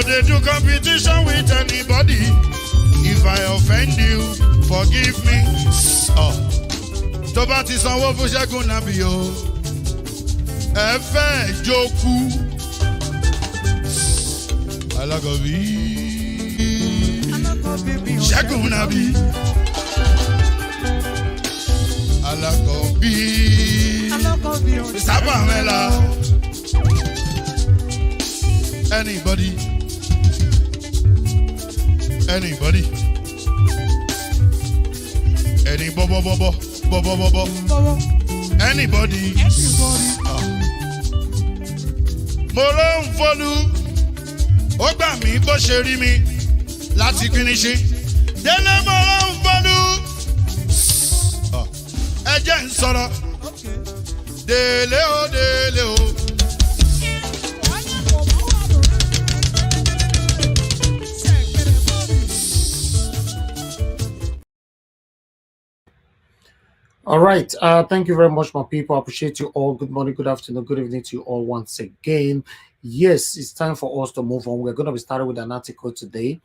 they do competition with anybody. If I offend you, forgive me. Tó bá ti sanwó fún Ṣẹ́gun nàbí o. Ẹ fẹ́ jókòó. Alákọ̀bí. Ṣẹ́gun nàbí. Alákọ̀bí. Sábà mẹ́la. Anybody. Anybody. Any bobo. Anybody. Mo ló ń fọlú. Ó gbà mí bó ṣe rí mi láti kíníṣí. Délé mo ló ń fọlú. Ẹ jẹ́ ń sọ̀rọ̀. Délé o, délé o. All right. Thank you very much, my people. I appreciate you all. Good morning, good afternoon, good evening to you all once again. Yes, it's time for us to move on. We're going to be starting with an article today.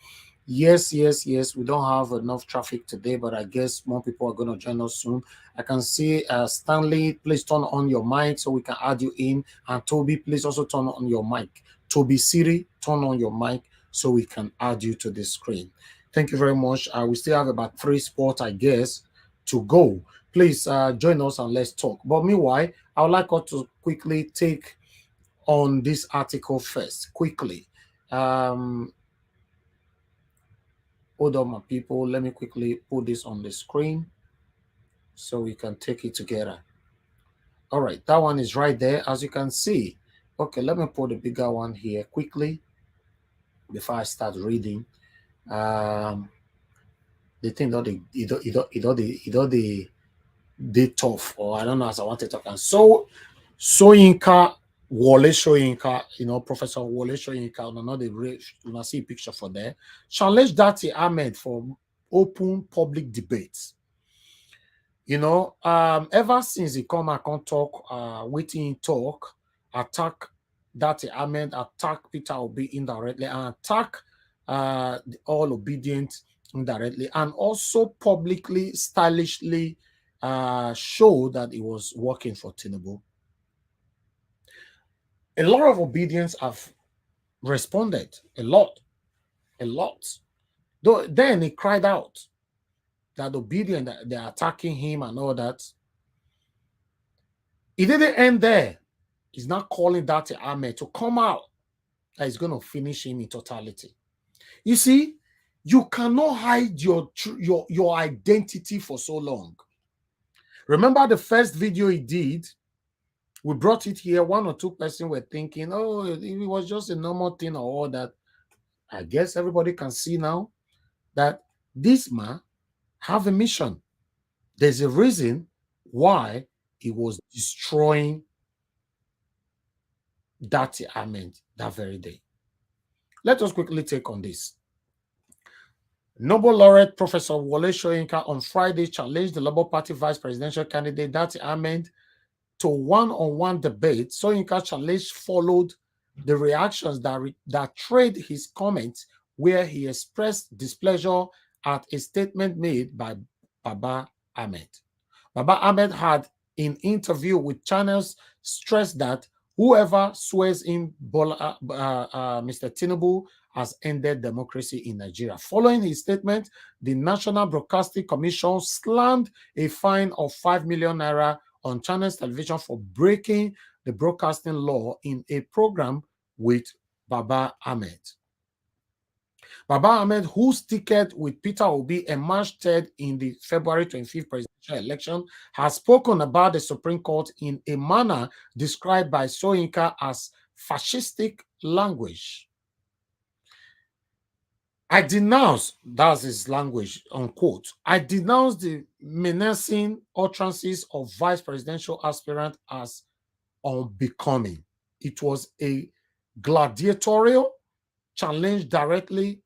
Yes. We don't have enough traffic today, but I guess more people are going to join us soon. I can see Stanley, please turn on your mic so we can add you in. And Toby, please also turn on your mic. Toby Siri, turn on your mic so we can add you to the screen. Thank you very much. We still have about 3 spots, I guess, to go. Please join us and let's talk. But meanwhile, I would like us to quickly take on this article first, quickly. Hold on, my people. Let me quickly put this on the screen so we can take it together. All right, that one is right there, as you can see. Okay, let me put a bigger one here quickly before I start reading. The thing that they tough, or I don't know as I want to talk. And so Soyinka, Wole Soyinka, Professor Wole Soyinka, you see a picture for there, challenged Datti Ahmed for open public debates. Ever since he come and can't talk, waiting talk, attack Datti Ahmed, attack Peter Obi indirectly, and attack all obedient indirectly, and also publicly, stylishly show that it was working for Tinubu. A lot of obedience have responded, a lot. Though then he cried out that obedient, that they're attacking him and all that. It didn't end there. He's not calling Datti Ahmed to come out that he's going to finish him in totality. You see, you cannot hide your identity for so long. Remember the first video he did? We brought it here. 1 or 2 persons were thinking, oh, it was just a normal thing or all that. I guess everybody can see now that this man have a mission. There's a reason why he was destroying Datti Ahmed that very day. Let us quickly take on this. Nobel laureate Professor Wole Soyinka on Friday challenged the Labour Party vice presidential candidate Datti Ahmed to one-on-one debate. Soyinka challenge followed the reactions that trailed his comments, where he expressed displeasure at a statement made by Baba Ahmed. Baba Ahmed had, in interview with channels, stressed that whoever swears in Mr. Tinubu has ended democracy in Nigeria. Following his statement, the National Broadcasting Commission slammed a fine of 5 million naira on Channels Television for breaking the broadcasting law in a program with Baba Ahmed. Baba Ahmed, whose ticket with Peter Obi emerged third in the February 25th presidential election, has spoken about the Supreme Court in a manner described by Soyinka as fascistic language. I denounce, that's his language, unquote. I denounce the menacing utterances of vice presidential aspirant as unbecoming. It was a gladiatorial challenge directly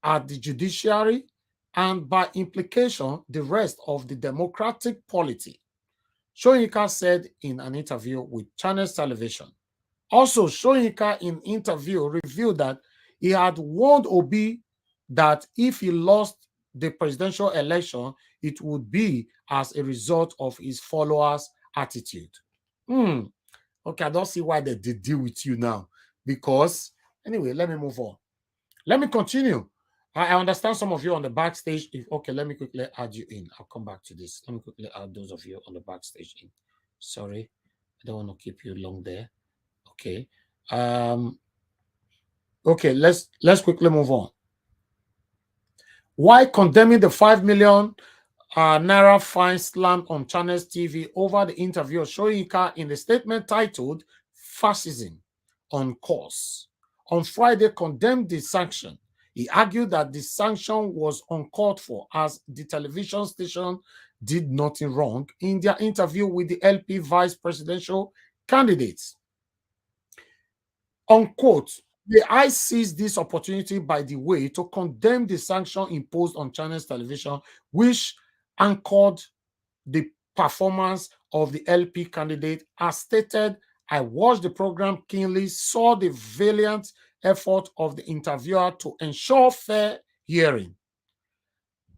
at the judiciary and by implication the rest of the democratic polity, Soyinka said in an interview with Channels Television. Also, Soyinka in interview revealed that He had warned Obi that if he lost the presidential election, it would be as a result of his followers' attitude. Okay, I don't see why they did deal with you now. Because, anyway, let me move on. Let me continue. I understand some of you on the backstage. Okay, let me quickly add you in. I'll come back to this. Let me quickly add those of you on the backstage in. Sorry, I don't want to keep you long there. Okay. Okay, let's quickly move on. Why condemning the 5 million naira fine slammed on Channels TV over the interview of Soyinka in the statement titled "Fascism on Course"? On Friday, condemned the sanction. He argued that the sanction was uncalled for as the television station did nothing wrong in their interview with the LP vice presidential candidates. Unquote. I seized this opportunity, by the way, to condemn the sanction imposed on Channels Television, which anchored the performance of the LP candidate. As stated, I watched the program keenly, saw the valiant effort of the interviewer to ensure fair hearing.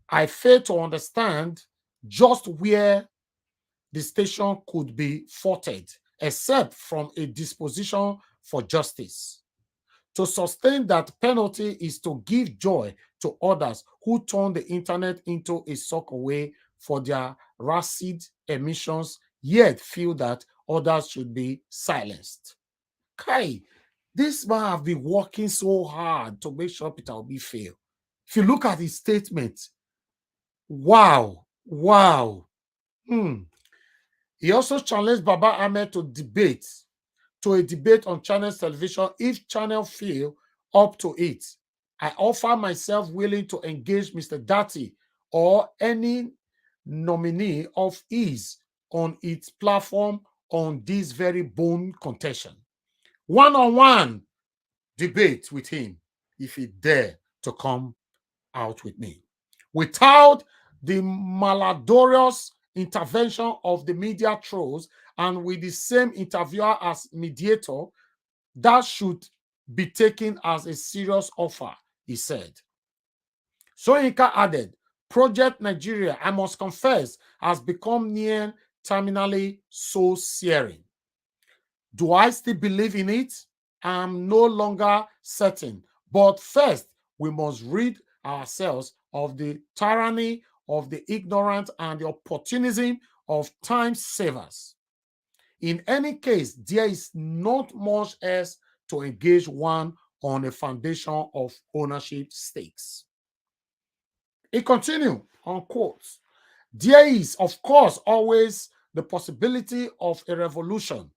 I fail to understand just where the station could be faulted, except from a disposition for justice. To sustain that penalty is to give joy to others who turn the internet into a sockaway for their rancid emissions, yet feel that others should be silenced. Kai, this man have been working so hard to make sure Peter Obi fail. If you look at his statement, wow. He also challenged Baba Ahmed to a debate on Channels Television if Channel feel up to it. I offer myself willing to engage Mr. Datti or any nominee of his on its platform on this very bone contention. One-on-one debate with him if he dare to come out with me. Without the malodorous intervention of the media trolls and with the same interviewer as mediator, that should be taken as a serious offer, he said. Soyinka added, Project Nigeria, I must confess, has become near terminally soul-searing. Do I still believe in it? I'm no longer certain. But first, we must rid ourselves of the tyranny of the ignorant and the opportunism of time savers. In any case, there is not much else to engage one on a foundation of ownership stakes. He continued, unquote, there is, of course, always the possibility of a revolution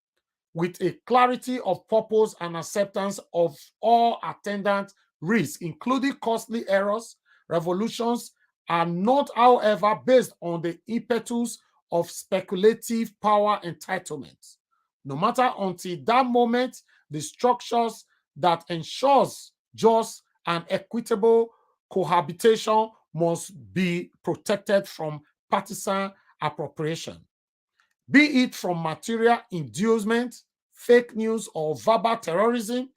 with a clarity of purpose and acceptance of all attendant risks, including costly errors. Revolutions are not, however, based on the impetus of speculative power entitlement. No matter until that moment, the structures that ensures just and equitable cohabitation must be protected from partisan appropriation, be it from material inducement, fake news, or verbal terrorism,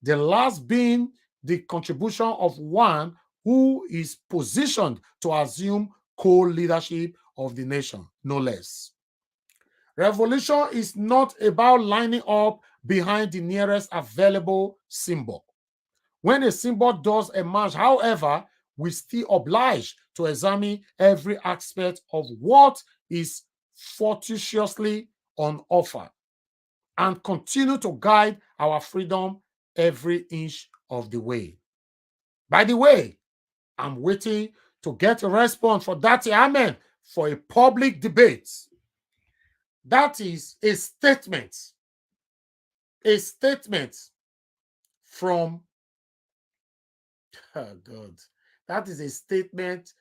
the last being the contribution of one who is positioned to assume co-leadership of the nation, no less. Revolution is not about lining up behind the nearest available symbol. When a symbol does emerge, however, we still obliged to examine every aspect of what is fortuitously on offer and continue to guide our freedom every inch of the way. By the way, I'm waiting to get a response for Datti Amen for a public debate. That is a statement from, oh God, that is a statement.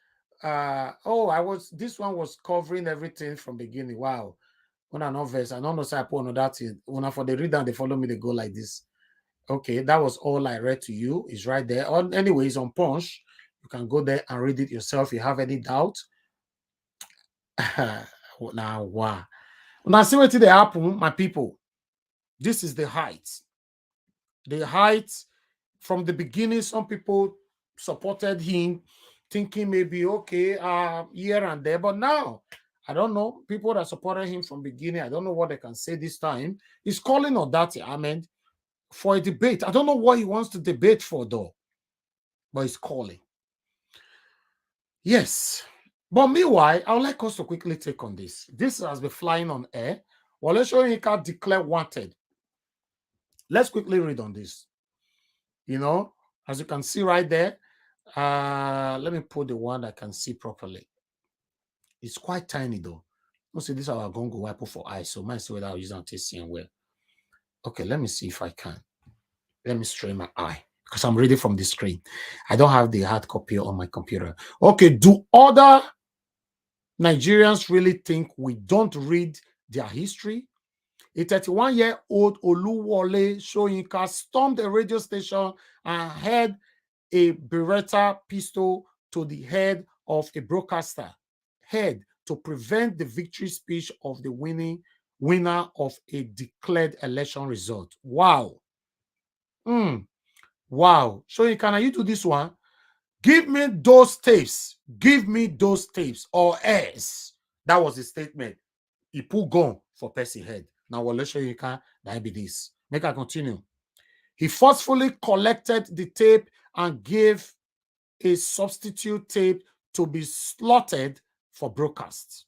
This one was covering everything from beginning. Wow. When I know verse, I don't know, say I put on that thing. When I for the reader, they follow me, they go like this. Okay, that was all I read to you. It's right there. Anyway, it's on Punch. You can go there and read it yourself if you have any doubt. Now, wow. Now, see what they happen, my people. This is the height. The height from the beginning, some people supported him, thinking maybe okay, here and there. But now, I don't know. People that supported him from beginning, I don't know what they can say this time. He's calling on Datti, for a debate. I don't know what he wants to debate for, though. But he's calling. Yes. But meanwhile, I would like us to quickly take on this. This has been flying on air. Wole Soyinka declared wanted. Let's quickly read on this. You know, as you can see right there, let me put the one I can see properly. It's quite tiny though. Let's see, this is our gongo wipe for eyes. So might see whether I'll use it to see well. Okay, let me see if I can. Let me strain my eye because I'm reading from the screen. I don't have the hard copy on my computer. Okay, do other Nigerians really think we don't read their history? A 31-year-old Oluwole Soyinka stormed a radio station and held a Beretta pistol to the head of a broadcaster to prevent the victory speech of the winner of a declared election result. Wow. Wow. Soyinka, can you do this one? Give me those tapes. Give me those tapes or else. That was the statement. He put gun for Percy head. Now, Wole Soyinka, that be this. Make I continue. He forcefully collected the tape and gave a substitute tape to be slotted for broadcast.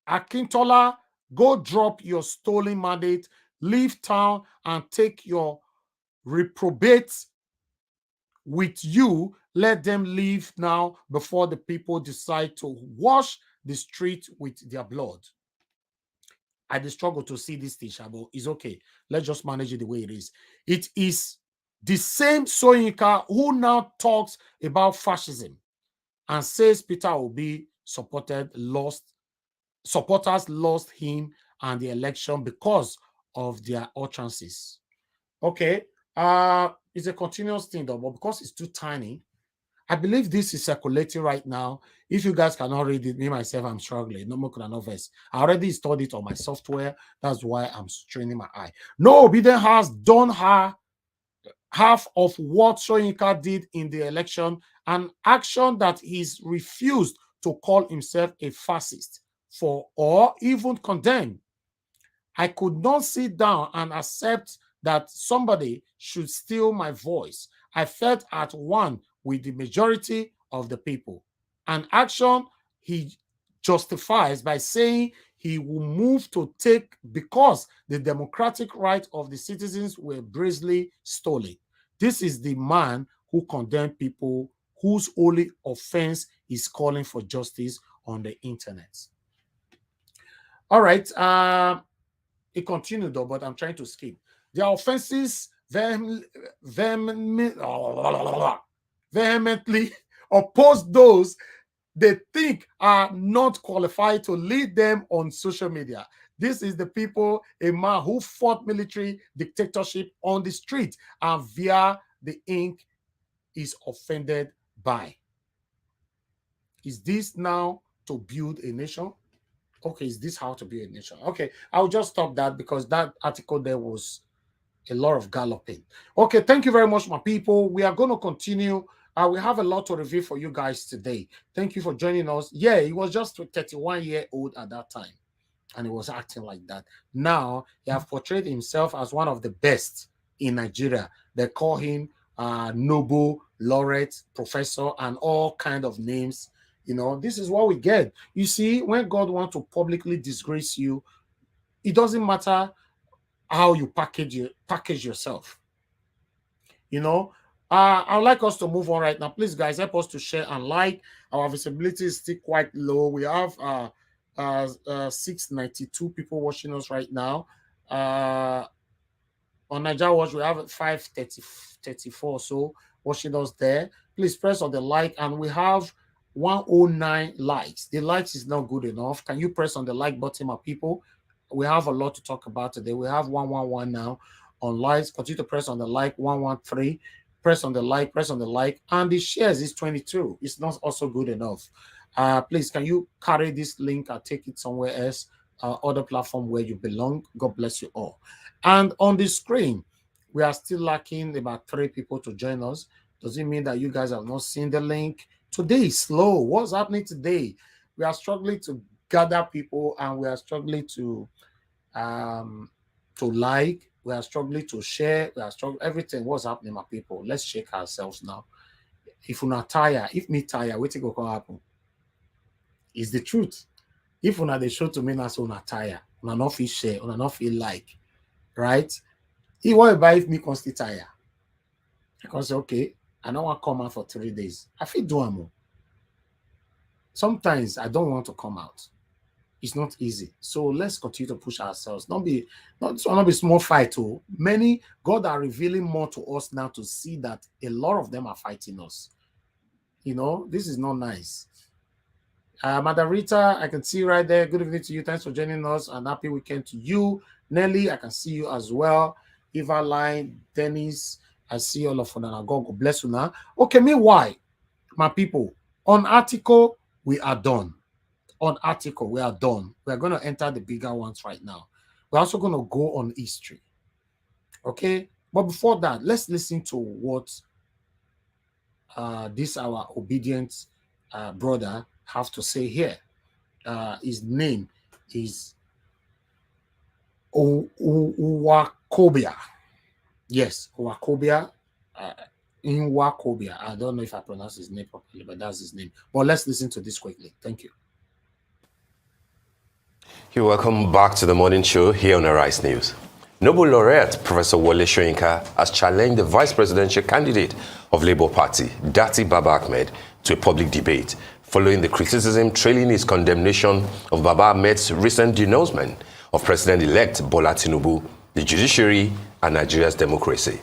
Akintola, go drop your stolen mandate, leave town, and take your reprobates with you. Let them leave now before the people decide to wash the street with their blood. I did struggle to see this thing, but it's okay. Let's just manage it the way it is. It is the same Soyinka who now talks about fascism and says Peter Obi supporters lost him and the election because of their utterances. Okay, it's a continuous thing though, but because it's too tiny, I believe this is circulating right now. If you guys cannot read it, me myself, I'm struggling. No more novice. I already installed it on my software. That's why I'm straining my eye. No, Biden has done half of what Soyinka did in the election, an action that he's refused to call himself a fascist for or even condemn. I could not sit down and accept that somebody should steal my voice. I felt at one with the majority of the people. An action he justifies by saying he will move to take because the democratic rights of the citizens were brazenly stolen. This is the man who condemned people whose only offense is calling for justice on the internet. All right. It continued though, but I'm trying to skip. Their offenses vehemently oppose those they think are not qualified to lead them on social media. This is the people, a man who fought military dictatorship on the street and via the ink is offended by. Is this now to build a nation? Okay, is this how to build a nation? Okay, I'll just stop that because that article there was a lot of galloping. Okay, thank you very much, my people. We are going to continue. We have a lot to review for you guys today. Thank you for joining us. Yeah, he was just 31-year-old at that time, and he was acting like that. Now, he has portrayed himself as one of the best in Nigeria. They call him Nobel laureate, professor, and all kind of names. You know, this is what we get. You see, when God wants to publicly disgrace you, it doesn't matter how you package yourself. You know, I would like us to move on right now. Please, guys, help us to share and like. Our visibility is still quite low. We have 692 people watching us right now. On Nigeria Watch, we have 534 so watching us there. Please press on the like, and we have 109 likes. The likes is not good enough. Can you press on the like button, my people? We have a lot to talk about today. We have 111 now on likes. Continue to press on the like. 113. Press on the like, and the shares is 22. It's not also good enough. Please, can you carry this link and take it somewhere else, other platform where you belong? God bless you all. And on the screen, We are still lacking about 3 people to join us. Does it mean that you guys have not seen the link? Today is slow. What's happening today? We are struggling to gather people, and we are struggling to like. We are struggling to share. We are struggling everything. What's happening, my people? Let's shake ourselves now. If you're not tired, if me tired, what will go happen? It's the truth. If una they show to me now, so una tired, una not feel share, una not feel like, right? He want to buy if me constantly tired. I can say, okay, I don't want to come out for 3 days. I feel do more. Sometimes I don't want to come out. It's not easy. So let's continue to push ourselves. Not be small fight. Oh. Many God are revealing more to us now to see that a lot of them are fighting us. You know, this is not nice. Madam Rita, I can see you right there. Good evening to you. Thanks for joining us, and happy weekend to you. Nelly, I can see you as well. Eva Line, Dennis, I see all of you now. God bless you now. Okay, meanwhile, my people, on article, we are done. On article, we are done. We are going to enter the bigger ones right now. We're also going to go on history. Okay? But before that, let's listen to what this our obedient brother have to say here. His name is Uwakobia. Yes, Uwakobia. Inwakobia. I don't know if I pronounce his name properly, but that's his name. But let's listen to this quickly. Thank you. You're welcome back to the morning show here on Arise News. Nobel laureate Professor Wole Soyinka has challenged the vice presidential candidate of Labour Party, Datti Baba Ahmed, to a public debate following the criticism trailing his condemnation of Baba Ahmed's recent denouncement of President-elect Bola Tinubu, the judiciary, and Nigeria's democracy.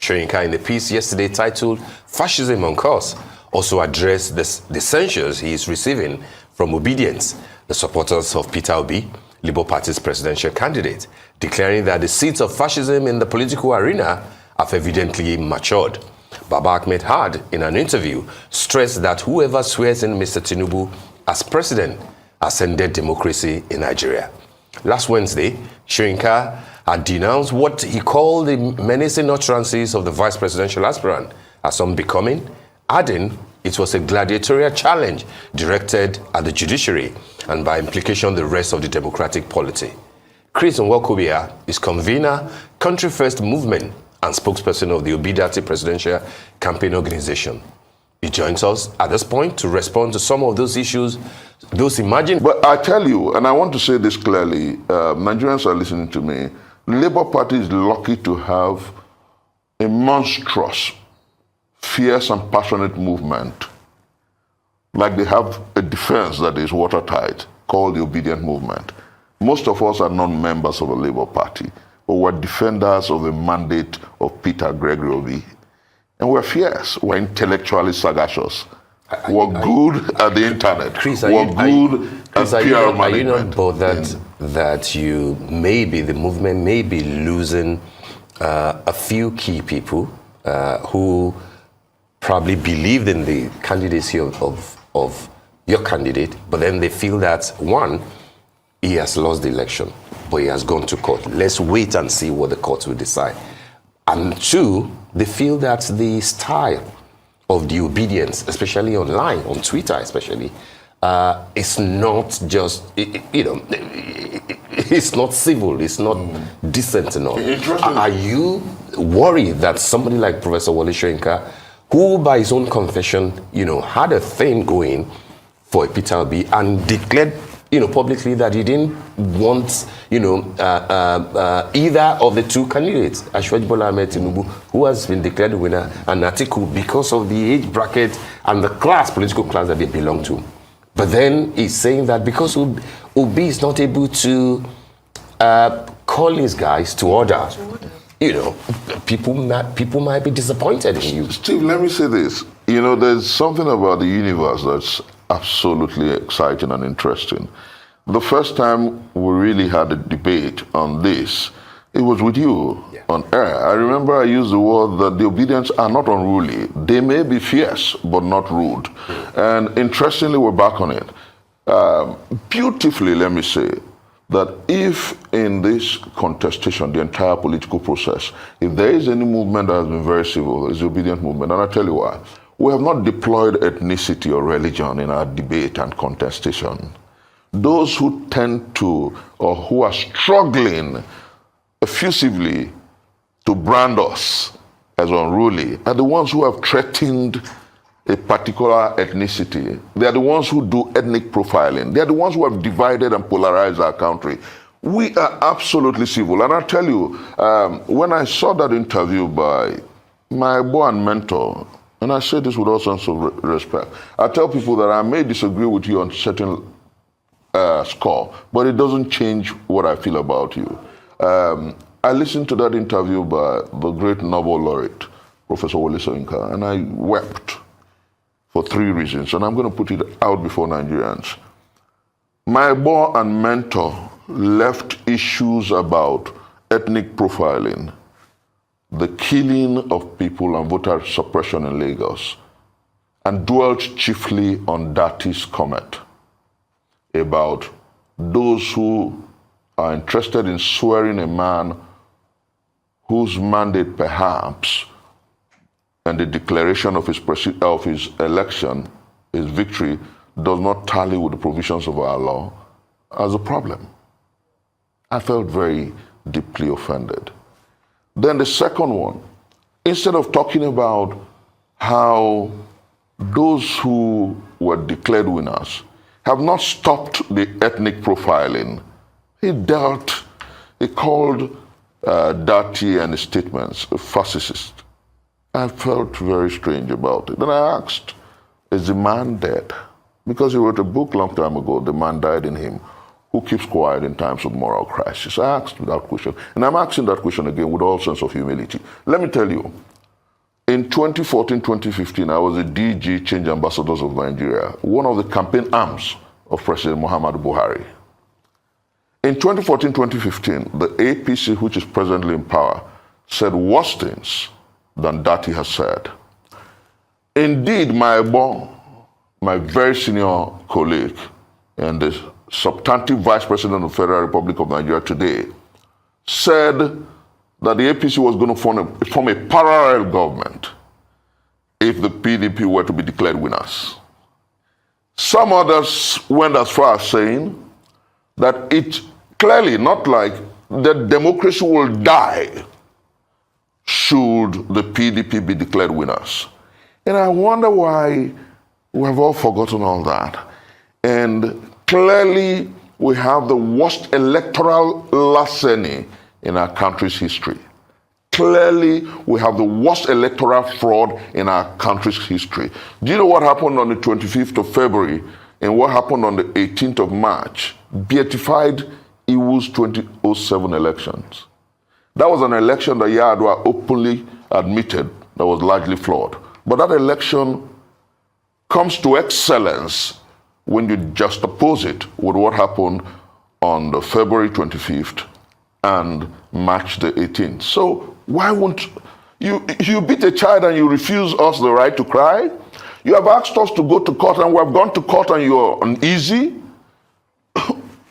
Soyinka, in the piece yesterday titled "Fascism on Course," also addressed the censures he is receiving from Obedience, the supporters of Peter Obi, Labour Party's presidential candidate, declaring that the seeds of fascism in the political arena have evidently matured. Baba Ahmed had, in an interview, stressed that whoever swears in Mr. Tinubu as president has ended democracy in Nigeria. Last Wednesday, Soyinka had denounced what he called the menacing utterances of the vice presidential aspirant as unbecoming, adding it was a gladiatorial challenge directed at the judiciary and by implication the rest of the democratic polity. Chris Nwokobia is convener, Country First Movement, and spokesperson of the Datti Presidential Campaign Organization. He joins us at this point to respond to some of those issues, those emerging. But I tell you, and I want to say this clearly, Nigerians are listening to me, the Labour Party is lucky to have a monstrous, fierce and passionate movement, like they have a defense that is watertight, called the Obedient Movement. Most of us are not members of the Labour Party, but we're defenders of the mandate of Peter Gregory Obi. And we're fierce, we're intellectually sagacious. We're good at the internet. Chris, we're good at PR management. Are you not bothered that you maybe, the movement may be losing a few key people who probably believed in the candidacy of your candidate, but then they feel that, one, he has lost the election, but he has gone to court. Let's wait and see what the court will decide. And two, they feel that the style of the obedience, especially online, on Twitter especially, is not just, it's not civil, it's not decent enough. Are you worried that somebody like Professor Wole Soyinka, who by his own confession, had a thing going for Peter Obi and declared, publicly that he didn't want, either of the two candidates, Ashwaji Bola Ahmed Tinubu, who has been declared the winner, and Atiku, because of the age bracket and the political class that they belong to. But then he's saying that because Obi is not able to call his guys to order, people might be disappointed in you. Steve, let me say this. There's something about the universe that's absolutely exciting and interesting. The first time we really had a debate on this, it was with you on air. I remember I used the word that the Obedience are not unruly. They may be fierce, but not rude. And interestingly, we're back on it. Beautifully, let me say, that if in this contestation, the entire political process, if there is any movement that has been very civil, it's the obedient movement. And I'll tell you why. We have not deployed ethnicity or religion in our debate and contestation. Those who tend to, or who are struggling effusively to brand us as unruly, are the ones who have threatened a particular ethnicity. They are the ones who do ethnic profiling. They are the ones who have divided and polarized our country. We are absolutely civil. And I'll tell you, when I saw that interview by my boy and mentor, and I say this with all sense of respect, I tell people that I may disagree with you on certain score, but it doesn't change what I feel about you. I listened to that interview by the great Nobel laureate, Professor Soyinka, and I wept for 3 reasons, and I'm going to put it out before Nigerians. My boy and mentor left issues about ethnic profiling, the killing of people and voter suppression in Lagos, and dwelt chiefly on Datti's comment about those who are interested in swearing a man whose mandate perhaps and the declaration of his election, his victory, does not tally with the provisions of our law as a problem. I felt very deeply offended. Then the second one, instead of talking about how those who were declared winners have not stopped the ethnic profiling, he called Datti and his statements fascist. I felt very strange about it. Then I asked, is the man dead? Because he wrote a book a long time ago, The Man Died in Him, Who Keeps Quiet in Times of Moral Crisis. I asked that question, and I'm asking that question again with all sense of humility. Let me tell you, in 2014, 2015, I was a DG Change Ambassadors of Nigeria, one of the campaign arms of President Muhammadu Buhari. In 2014, 2015, the APC, which is presently in power, said worse things than Datti has said. Indeed, my very senior colleague and the substantive Vice President of the Federal Republic of Nigeria today said that the APC was going to form a parallel government if the PDP were to be declared winners. Some others went as far as saying that it's clearly not like the democracy will die should the PDP be declared winners. And I wonder why we have all forgotten all that. And clearly we have the worst electoral larceny in our country's history. Clearly we have the worst electoral fraud in our country's history. Do you know what happened on the 25th of February and what happened on the 18th of March? Beatified Iwu's 2007 elections. That was an election that Yar'Adua openly admitted that was largely flawed. But that election comes to excellence when you juxtapose it with what happened on the February 25th and March the 18th. So why won't you beat a child and you refuse us the right to cry? You have asked us to go to court and we have gone to court and you're uneasy?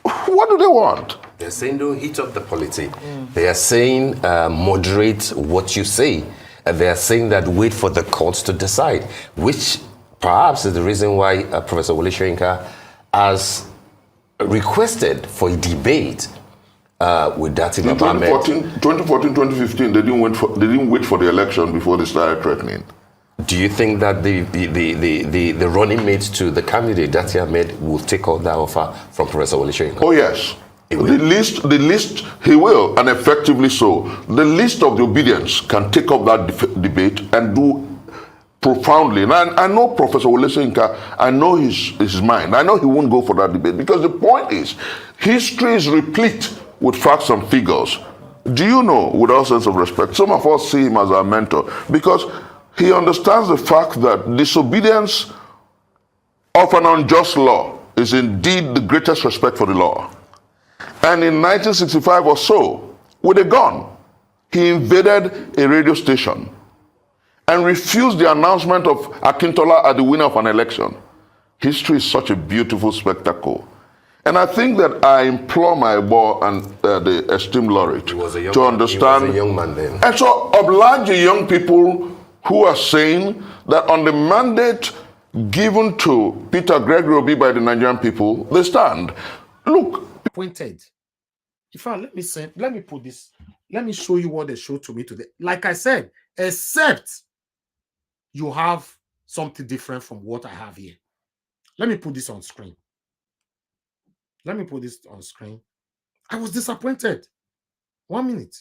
What do they want? They're saying don't heat up the politics. They are saying moderate what you say. They are saying that wait for the courts to decide, which perhaps is the reason why Professor Soyinka has requested for a debate with Datti. In 2014, 2015, they didn't wait for the election before they started threatening. Do you think that the running mates to the candidate Datti Ahmed will take on that offer from Professor Soyinka? Oh yes. The list, he will, and effectively so. The list of the obedience can take up that debate and do profoundly. And I know Professor Soyinka, I know his mind. I know he won't go for that debate because the point is, history is replete with facts and figures. Do you know, with all sense of respect, some of us see him as our mentor because he understands the fact that disobedience of an unjust law is indeed the greatest respect for the law. And in 1965 or so, with a gun, he invaded a radio station and refused the announcement of Akintola as the winner of an election. History is such a beautiful spectacle. And And I think that I implore my boy and the esteemed laureate to understand. He was a young man then. And so oblige the young people who are saying that on the mandate given to Peter Gregory Obi by the Nigerian people, they stand. Look. Appointed. In fact, let me put this. Let me show you what they showed to me today. Like I said, except you have something different from what I have here. Let me put this on screen. Let me put this on screen. I was disappointed. 1 minute.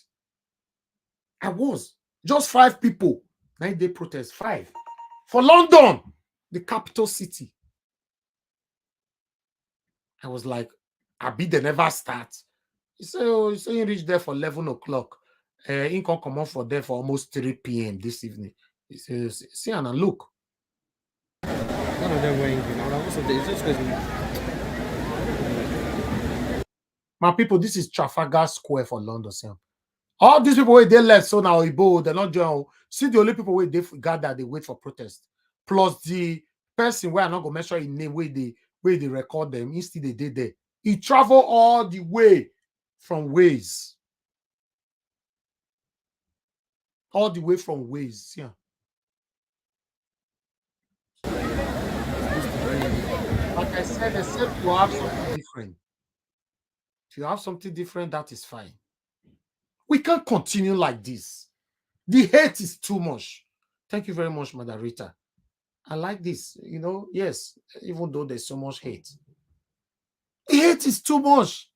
I was. Just 5 people. 9-day protest. 5. For London, the capital city. I was like, Abi, they never start. He said, oh, you say you reach there for 11 o'clock. You can come on for there for almost 3 p.m. this evening. He says, see, and look. None of them were English. My people, this is Trafalgar Square for London. Sam. All these people, they left, so now they're not joining. See, the only people where they gather, they wait for protest. Plus the person where I'm not going to mention his name, where they record them, instead they did there. He traveled all the way from Wales. All the way from Wales, yeah. Like I said, except you have something different. If you have something different, that is fine. We can't continue like this. The hate is too much. Thank you very much, Madam Rita. I like this. You know, yes, even though there's so much hate. The hate is too much.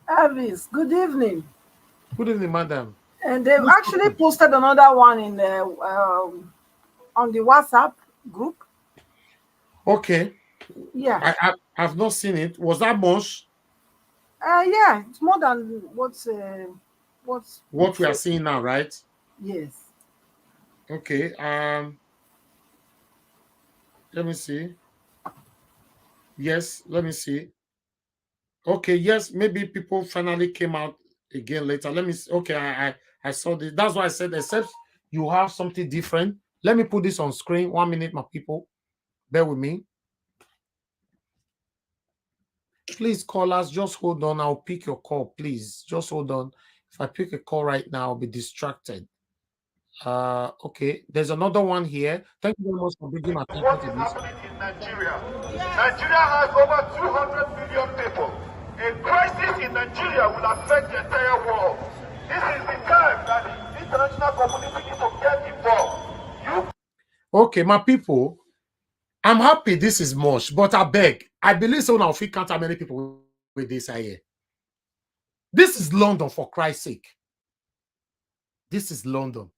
Elvis, good evening. Good evening, madam. And they've actually posted another one in the on the WhatsApp group. Okay. Yeah. I've not seen it. Was that much? Yeah, it's more than what we are seeing now, right? Yes. Okay. Let me see. Yes, let me see. Okay, yes, maybe people finally came out again later. Let me see. Okay, I saw this. That's why I said, except you have something different. Let me put this on screen. 1 minute, my people. Bear with me. Please, callers, just hold on. I'll pick your call, please. Just hold on. If I pick a call right now, I'll be distracted. Okay, there's another one here. Thank you very much for bringing my attention to this. What is happening in Nigeria? Nigeria has over 200 million people. A crisis in Nigeria will affect the entire world. This is the time that the international community needs to get involved. Okay, my people, I'm happy this is much, but I beg, I believe so now. If we can't have many people with this here. This is London, for Christ's sake. This is London.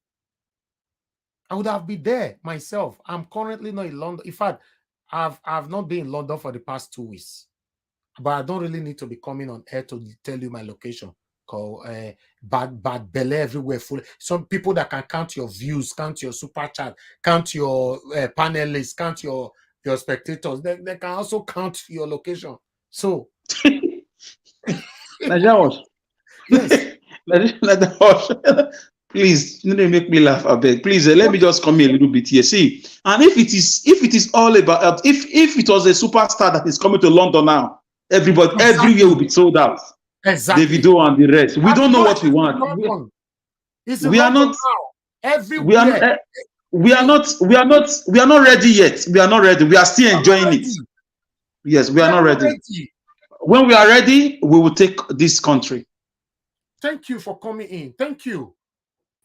I would have been there myself. I'm currently not in London. In fact, I've not been in London for the past 2 weeks. But I don't really need to be coming on air to tell you my location. Called bad belly everywhere. Full. Some people that can count your views, count your super chat, count your panelists, count your spectators. They can also count your location. So, Nigerians. Yes. Nigerians. Please, you make me laugh a bit. Please, let me just come here a little bit here. See, and if it is all about, if it was a superstar that is coming to London now, everybody, everywhere will be sold out. Exactly. Davido and the rest. We don't know what we want. We are not everywhere. We are not ready yet. We are not ready. We are still enjoying it. Yes, we are not ready. When we are ready, we will take this country. Thank you for coming in. Thank you.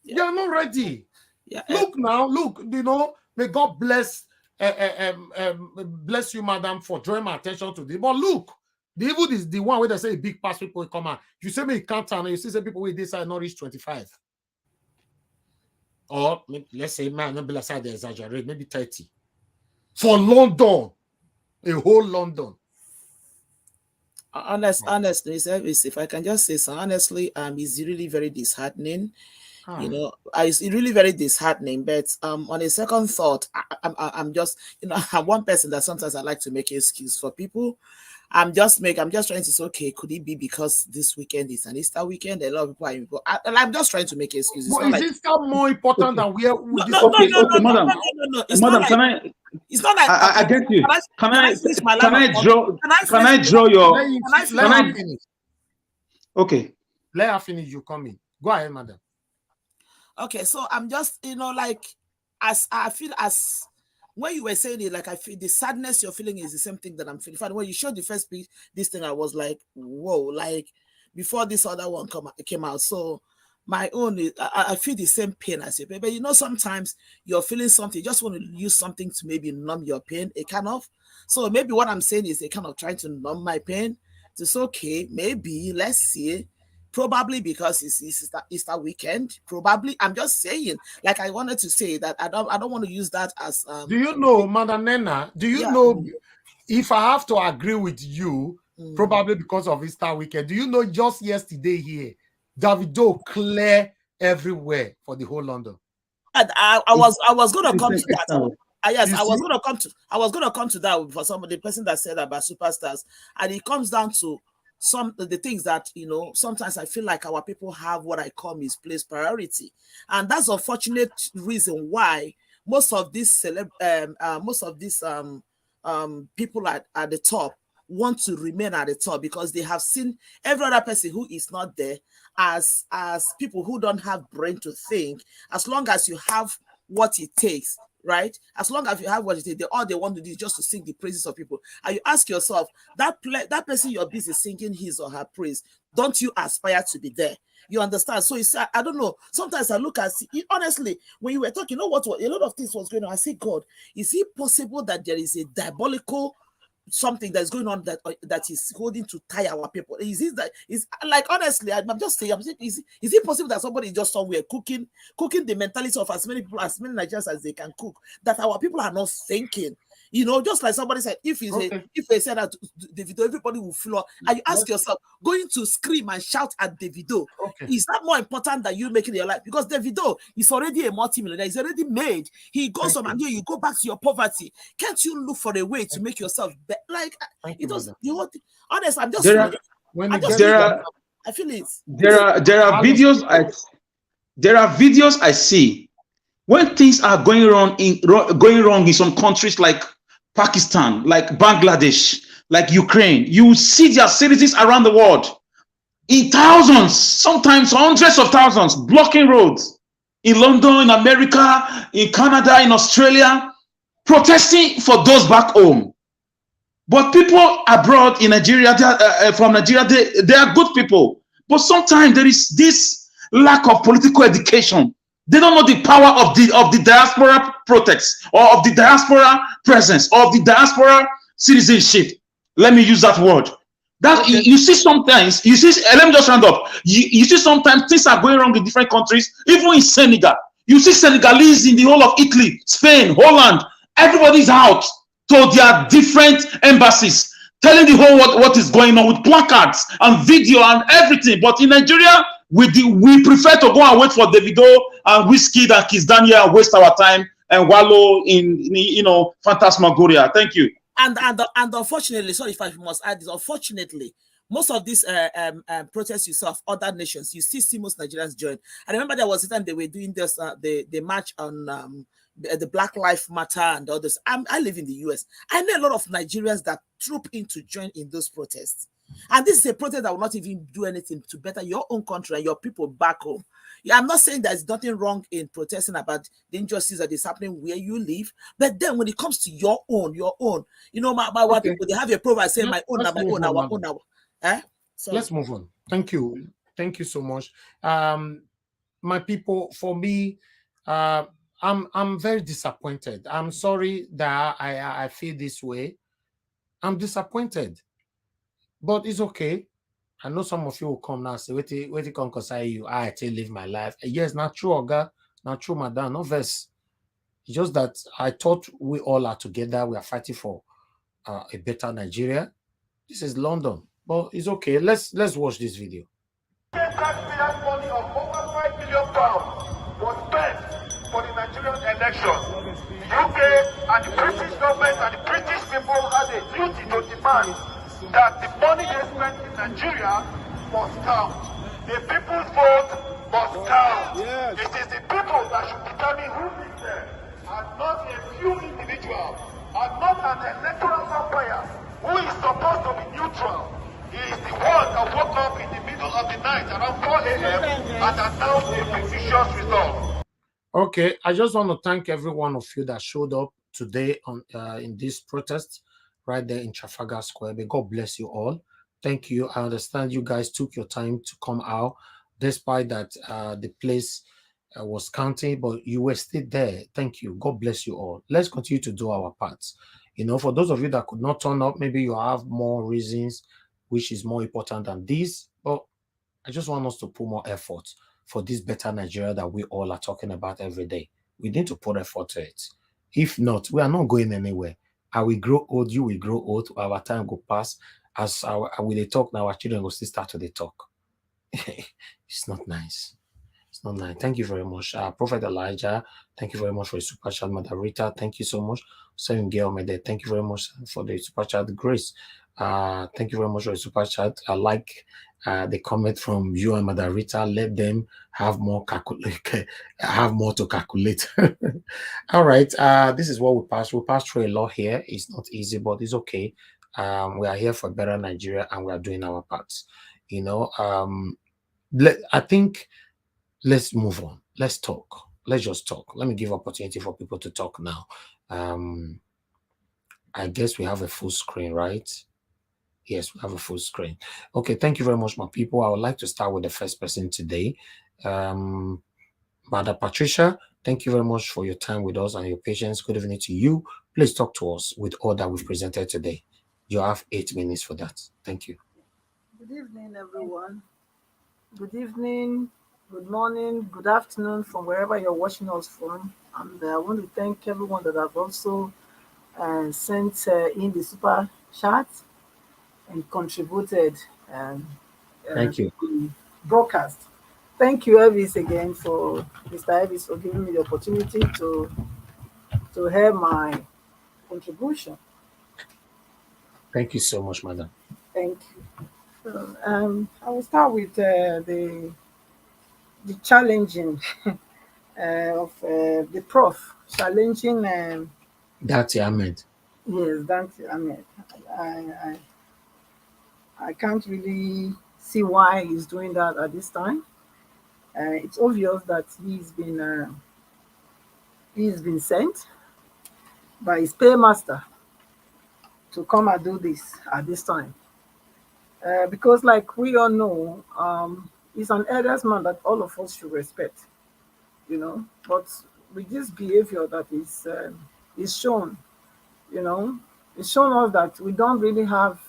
You are not ready. Yeah. Look now, look, you know, may God bless bless you, madam, for drawing my attention to this. But look, the evil is the one where they say big pass people will come out. You say me you can't turn, you see some people with this side not reach 25. Or let's say, man, not be like side they exaggerate, maybe 30. For London, a whole London. Honestly, service, if I can just say so, honestly, it's really very disheartening. You know, it's really very disheartening. But on a second thought, I'm just, you know, I'm one person that sometimes I like to make excuse for people. I'm just trying to say, okay, could it be because this weekend is an Easter weekend? A lot of people are, I'm just trying to make excuses. But is Easter more important than where we no, madam. It's madam, not can like, I? It's not like I get you. Can I draw your? Let her finish. Okay. Let her finish. You come in. Go ahead, madam. Okay, so I'm just, you know, like, as I feel, as when you were saying it, like, I feel the sadness you're feeling is the same thing that I'm feeling. When you showed the first piece, this thing, I was like, whoa, like, before this other one came out. So my own, I feel the same pain as you. But you know, sometimes you're feeling something, you just want to use something to maybe numb your pain, a kind of. So maybe what I'm saying is they kind of trying to numb my pain. It's okay, maybe, let's see. Probably because it's Easter weekend. Probably, I'm just saying. Like, I wanted to say that I don't want to use that as. Do you know, Madam Nena? Do you know if I have to agree with you? Probably because of Easter weekend. Do you know just yesterday here, Davido clear everywhere for the whole London. And I was going to come to that. Yes, I was going to come to that for some of the person that said about superstars, and it comes down to some of the things that, you know, sometimes I feel like our people have what I call misplaced priority, and that's unfortunate reason why most of these people at the top want to remain at the top, because they have seen every other person who is not there as people who don't have brain to think. As long as you have what it takes, right? As long as you have what it takes, all they want to do is just to sing the praises of people. And you ask yourself, that person you're busy singing his or her praise, don't you aspire to be there? You understand? So it's, I don't know. Sometimes I look at, honestly, when you were talking, you know what, a lot of things was going on. I say, God, is it possible that there is a diabolical something that's going on that is holding to tie our people? Is it that is like, honestly, I'm just saying, is it possible that somebody is just somewhere cooking the mentality of as many people, as many Nigerians as they can cook, that our people are not thinking? You know, just like somebody said, if they said that Davido, everybody will floor. And you ask yourself, going to scream and shout at Davido, is that more important than you making your life? Because Davido is already a multi-millionaire, he's already made. He goes on and you go back to your poverty. Can't you look for a way to make yourself better? Like, it does. Honest, I'm just. I feel it. There are videos I see when things are going wrong in some countries like Pakistan, like Bangladesh, like Ukraine. You see their citizens around the world in thousands, sometimes hundreds of thousands, blocking roads in London, in America, in Canada, in Australia, protesting for those back home. But people abroad in Nigeria, from Nigeria, they are good people. But sometimes there is this lack of political education. They don't know the power of the diaspora protests, or of the diaspora presence, or of the diaspora citizenship. Let me use that word. That you see sometimes, let me just round up. You see sometimes things are going wrong in different countries, even in Senegal. You see Senegalese in the whole of Italy, Spain, Holland. Everybody's out to their different embassies, telling the whole world what is going on with placards and video and everything. But in Nigeria, we prefer to go and wait for Davido and Wizkid and Kiss Daniel and waste our time and wallow in phantasmagoria. Thank you. And unfortunately, sorry if I must add this, unfortunately, most of these protests you saw of other nations, you still see most Nigerians join. I remember there was a time they were doing this, the march on the Black Lives Matter and others. I live in the US. I know a lot of Nigerians that troop in to join in those protests. And this is a protest that will not even do anything to better your own country and your people back home. Yeah, I'm not saying there's nothing wrong in protesting about the injustice that is happening where you live, but then when it comes to your own, you know, my what people, they have a proverb saying, my own, our own. So let's move on. Thank you so much. My people, for me, I'm very disappointed. I'm sorry that I feel this way. I'm disappointed. But it's okay. I know some of you will come now and say, wait till come concern you. I still live my life. Yes, not true, Oga. Not true, madam. No verse. It's just that I thought we all are together. We are fighting for a better Nigeria. This is London. But it's okay. Let's watch this video. Taxpayers' money of over 5 billion was spent for the Nigerian election. The UK and the British government and the British people had a duty to demand that the money they spent in Nigeria must count. The people's vote must count. Yes. It is the people that should determine who is there, and not a few individuals, and not an electoral umpire who is supposed to be neutral. He is the one that woke up in the middle of the night around 4 a.m. and announced a fictitious result. Okay, I just want to thank every one of you that showed up today on in this protest right there in Trafalgar Square. May God bless you all. Thank you. I understand you guys took your time to come out, despite that the place was counting, but you were still there. Thank you. God bless you all. Let's continue to do our parts. You know, for those of you that could not turn up, maybe you have more reasons which is more important than this, but I just want us to put more effort for this better Nigeria that we all are talking about every day. We need to put effort to it. If not, we are not going anywhere. I will grow old, you will grow old, our time will pass. As we talk now, our children will still start to talk. It's not nice. It's not nice. Thank you very much. Prophet Elijah, thank you very much for the super chat. Mother Rita, thank you so much. Same girl, my dad, thank you very much for the super chat. Grace, thank you very much for the super chat. I like the comment from you and Mother Rita. Let them have more have more to calculate. All right. This is what we passed. We passed through a lot here. It's not easy, but it's okay. We are here for better Nigeria, and we are doing our parts. You know, I think let's move on. Let's talk. Let's just talk. Let me give opportunity for people to talk now. I guess we have a full screen, right? Yes, we have a full screen. Okay, thank you very much, my people. I would like to start with the first person today. Mother Patricia, thank you very much for your time with us and your patience. Good evening to you. Please talk to us with all that we've presented today. You have 8 minutes for that. Thank you. Good evening, everyone. Good evening, good morning, good afternoon from wherever you're watching us from. And I want to thank everyone that have also sent in the super chat and contributed Thank you. the broadcast. Thank you, Elvis, again for Mr. Elvis for giving me the opportunity to hear my contribution. Thank you so much, madam. Thank you. So, I will start with the challenging of the prof challenging. Datti Ahmed. Yes, Datti Ahmed. I can't really see why he's doing that at this time. It's obvious that he's been sent by his paymaster to come and do this at this time. Because, like we all know, he's an eldest man that all of us should respect, you know. But with this behavior that is shown, you know, it's shown us that we don't really have,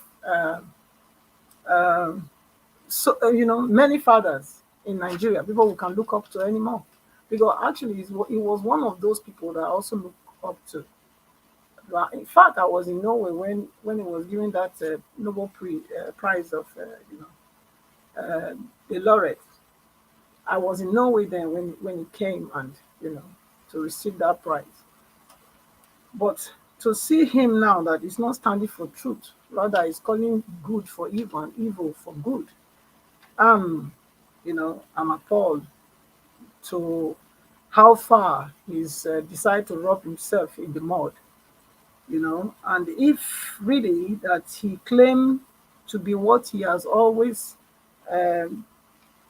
you know, many fathers in Nigeria, people we can look up to anymore. Because actually, he was one of those people that I also look up to. In fact, I was in Norway when he was giving that Nobel Prize of, the laureate. I was in Norway then when he came and, you know, to receive that prize. But to see him now that he's not standing for truth, rather he's calling good for evil and evil for good. You know, I'm appalled to how far he's decided to rub himself in the mud. You know, and if really that he claimed to be what he has always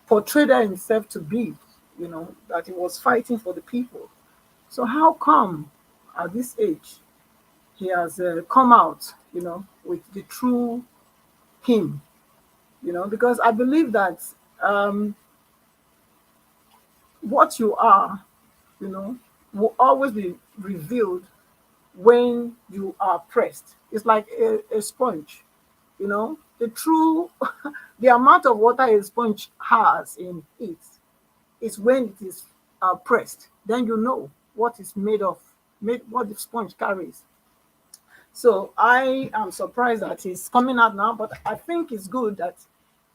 portrayed himself to be, you know, that he was fighting for the people. So how come at this age he has come out, you know, with the true him, you know, because I believe that what you are, you know, will always be revealed when you are pressed. It's like a sponge, you know, the true, the amount of water a sponge has in it is when it is pressed. Then you know what it's made of, what the sponge carries. So I am surprised that he's coming out now, but I think it's good that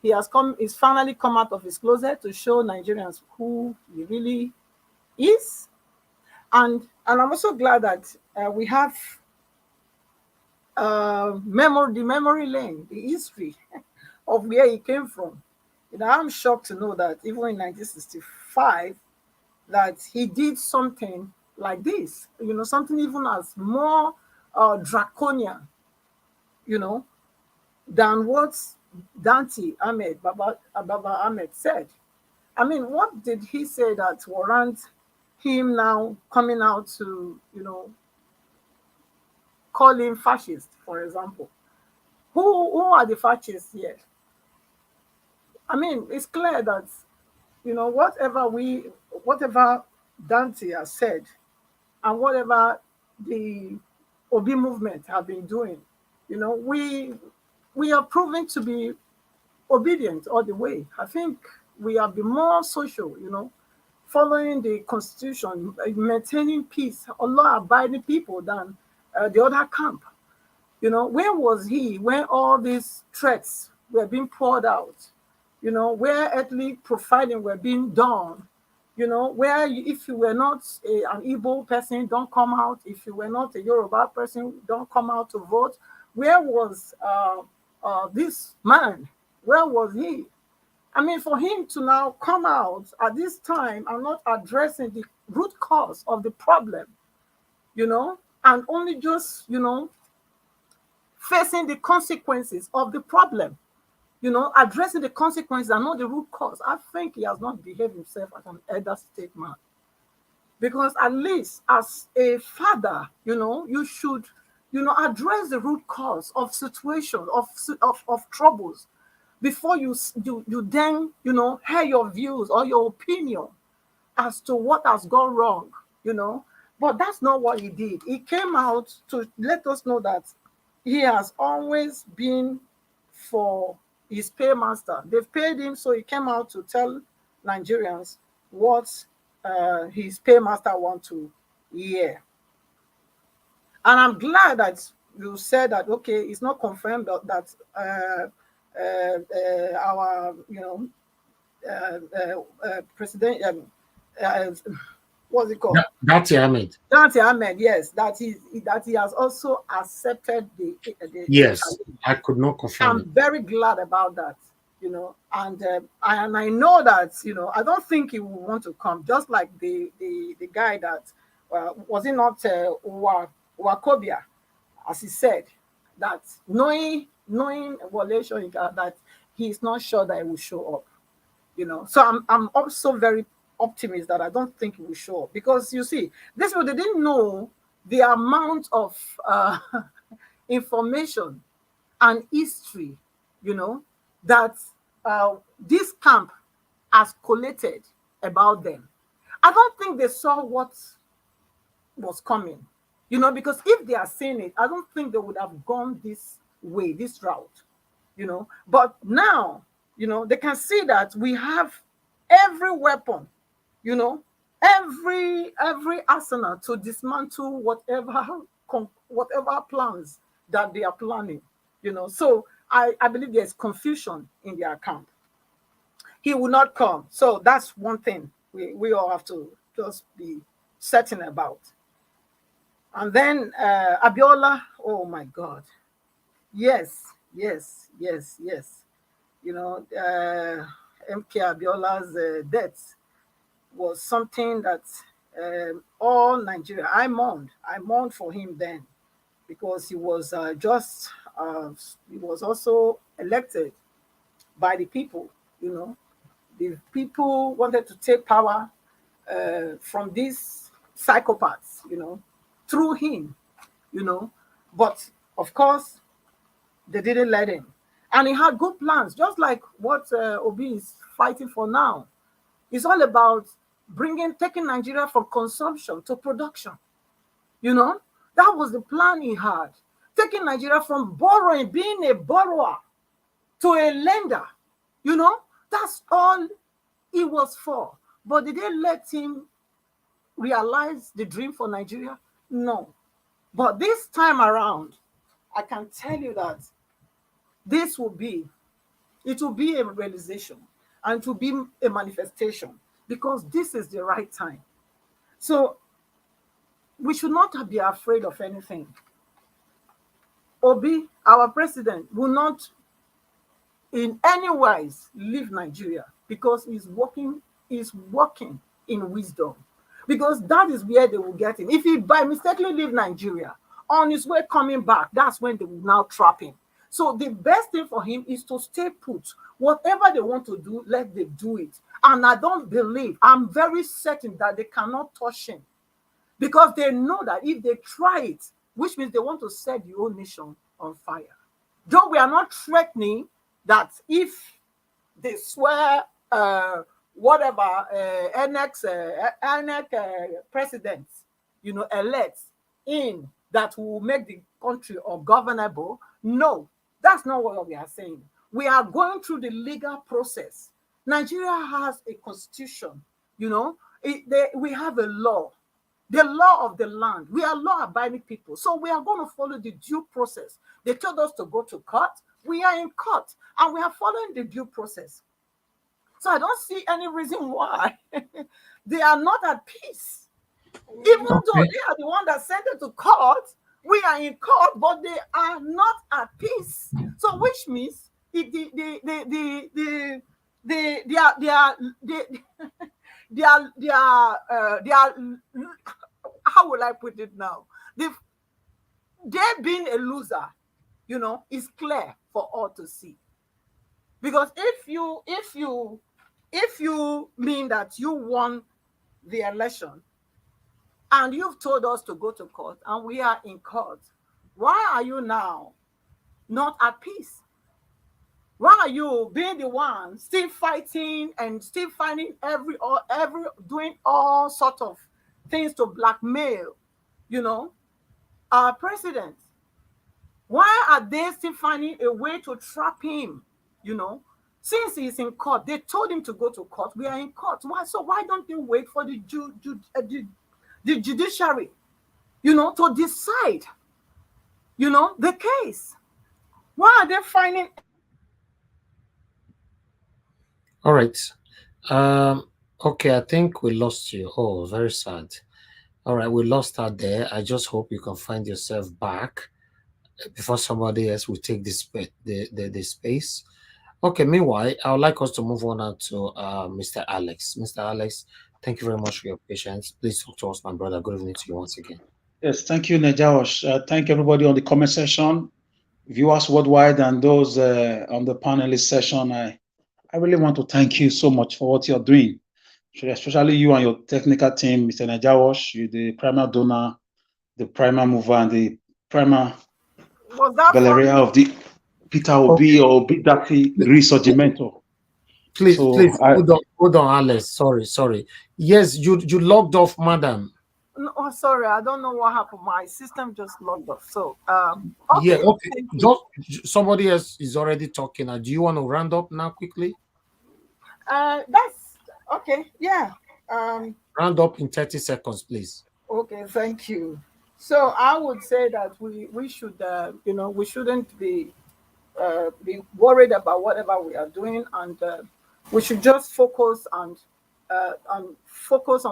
he's finally come out of his closet to show Nigerians who he really is. And I'm also glad that we have the memory lane, the history of where he came from. I'm shocked to know that even in 1965, that he did something like this, something even as more draconian, than what Datti Baba Ahmed said. I mean, what did he say that warrants him now coming out to, call him fascist, for example? Who are the fascists here? I mean, it's clear that, whatever Dante has said and whatever the Obi movement have been doing, we are proving to be obedient all the way. I think we have been more social, following the constitution, maintaining peace, law-abiding people than the other camp. Where was he when all these threats were being poured out? Where ethnic profiling were being done? Where if you were not an Igbo person, don't come out. If you were not a Yoruba person, don't come out to vote. Where was this man? Where was he? I mean, for him to now come out at this time and not addressing the root cause of the problem, and only just, facing the consequences of the problem, addressing the consequences and not the root cause. I think he has not behaved himself as an elder statesman. Because at least as a father, you should, address the root cause of situations, of troubles, before you then, hear your views or your opinion as to what has gone wrong, But that's not what he did. He came out to let us know that he has always been for his paymaster. They've paid him, so he came out to tell Nigerians what his paymaster wants to hear. And I'm glad that you said that, okay, it's not confirmed that our, president, what's it called? Datti Ahmed. Datti Ahmed, yes, that he has also accepted the yes, I could not confirm. I'm very glad about that, and I know that, I don't think he will want to come, just like the guy that was it not Wakobia, as he said, that knowing Wole Soyinka, that he is not sure that he will show up, So I'm also very optimist that I don't think he will show up, because you see, this people, they didn't know the amount of information and history, that this camp has collated about them. I don't think they saw what was coming, because if they are seeing it, I don't think they would have gone this way, this route, But now, they can see that we have every weapon, every arsenal to dismantle whatever plans that they are planning, So I believe there's confusion in their camp. He will not come. So that's one thing we all have to just be certain about. And then Abiola, oh my God. Yes. MK Abiola's death was something that all Nigeria, I mourned for him then, because he was he was also elected by the people, The people wanted to take power from these psychopaths, through him, But of course, they didn't let him. And he had good plans, just like what Obi is fighting for now. It's all about taking Nigeria from consumption to production. That was the plan he had. Taking Nigeria from borrowing, being a borrower, to a lender. That's all it was for. But did they let him realize the dream for Nigeria? No. But this time around, I can tell you that this will be It will be a realization and it will be a manifestation because this is the right time. So we should not be afraid of anything. Obi, our president, will not in any wise leave Nigeria because he's working in wisdom. Because that is where they will get him. If he by mistakenly leave Nigeria, on his way coming back, that's when they will now trap him. So the best thing for him is to stay put. Whatever they want to do, let them do it. And I don't believe, I'm very certain that they cannot touch him. Because they know that if they try it, which means they want to set the whole nation on fire. Though we are not threatening that if they swear presidents, elect in that will make the country ungovernable. No, that's not what we are saying. We are going through the legal process. Nigeria has a constitution, we have a law, the law of the land. We are law-abiding people, so we are going to follow the due process. They told us to go to court. We are in court, and we are following the due process. So I don't see any reason why they are not at peace. Even though they are the one that sent it to court, we are in court, but they are not at peace. So which means how will I put it now? They being a loser, is clear for all to see. Because if you mean that you won the election and you've told us to go to court and we are in court, why are you now not at peace? Why are you being the one still fighting and still finding doing all sorts of things to blackmail, our president? Why are they still finding a way to trap him? Since he's in court, they told him to go to court. We are in court. Why? So why don't they wait for the judiciary, to decide, the case? Why are they finding? All right. Okay, I think we lost you. Oh, very sad. All right, we lost her there. I just hope you can find yourself back before somebody else will take the space. Okay, meanwhile, I would like us to move on now to Mr. Alex. Mr. Alex, thank you very much for your patience. Please talk to us, my brother. Good evening to you once again. Yes, thank you, Najawash. Thank everybody on the comment section, viewers worldwide, and those on the panelist session. I really want to thank you so much for what you're doing, especially you and your technical team, Mr. Najawash. You're the primary donor, the primary mover, and the primary Valeria of the Peter Obi or Obi Datti Resurgimento. Please, hold on, Alex. Sorry. Yes, you logged off, madam. No, sorry, I don't know what happened. My system just logged off. So, okay. Just somebody else is already talking. Do you want to round up now quickly? That's okay. Yeah. Round up in 30 seconds, please. Okay, thank you. So I would say that we should, we shouldn't be worried about whatever we are doing, and we should just focus on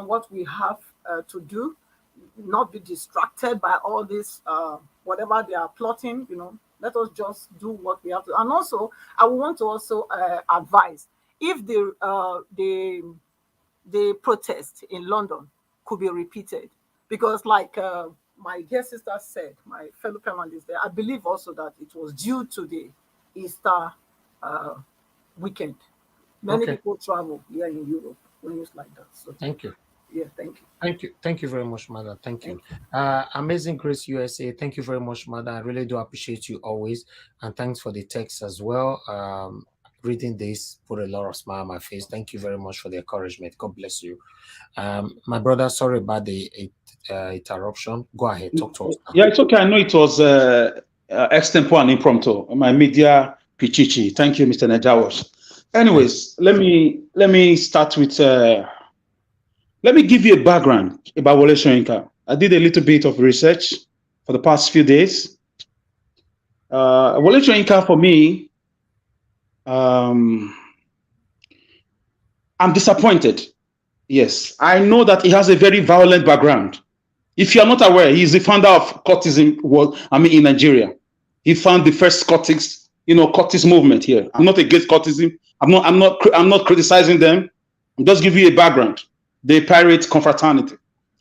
what we have to do, not be distracted by all this whatever they are plotting. Let us just do what we have to. And also, I want to also advise if the protest in London could be repeated, because like my dear sister said, my fellow panelist there, I believe also that it was due to the Easter weekend. Many people travel here in Europe when it's like that. So thank you. Yeah, thank you. Thank you very much, Mother. Thank you. Amazing Grace USA. Thank you very much, Mother. I really do appreciate you always, and thanks for the text as well. Reading this put a lot of smile on my face. Thank you very much for the encouragement. God bless you. My brother, sorry about the interruption. Go ahead, talk to us now. Yeah, it's okay. I know it was extempo and impromptu. My media pichichi. Thank you, Mr. Najawash. Anyways, let me start with. Let me give you a background about Wole Soyinka. I did a little bit of research for the past few days. Wole Soyinka, for me, I'm disappointed. Yes, I know that he has a very violent background. If you are not aware, he is the founder of cultism. In Nigeria, he found the first cultist movement here. I'm not against cultism. I'm not criticizing them. I'm just giving you a background. The pirate confraternity,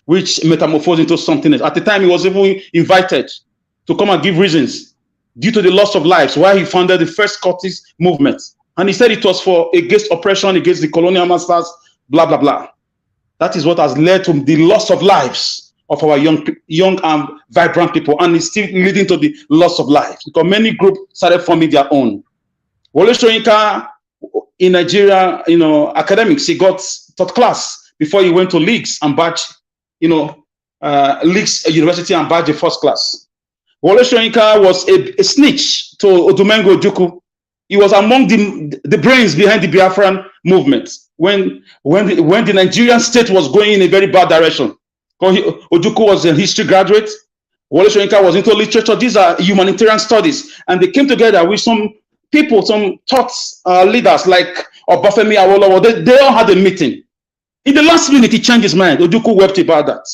which metamorphosed into something else. At the time, he was even invited to come and give reasons due to the loss of lives why he founded the first cultist movement. And he said it was against oppression, against the colonial masters, blah, blah, blah. That is what has led to the loss of lives of our young and vibrant people, and it's still leading to the loss of life because many groups started forming their own. Wole Soyinka in Nigeria, academics, he got third class before he went to leagues and badge, leagues university and badge the first class. Wole Soyinka was a snitch to Odumengo Ojukwu. He was among the brains behind the Biafran movement when the Nigerian state was going in a very bad direction. Ojukwu was a history graduate. Wole Soyinka was into literature. These are humanitarian studies. And they came together with some people, some thought leaders like Obafemi Awolowo. They all had a meeting. In the last minute, he changed his mind. Ojukwu wept about that.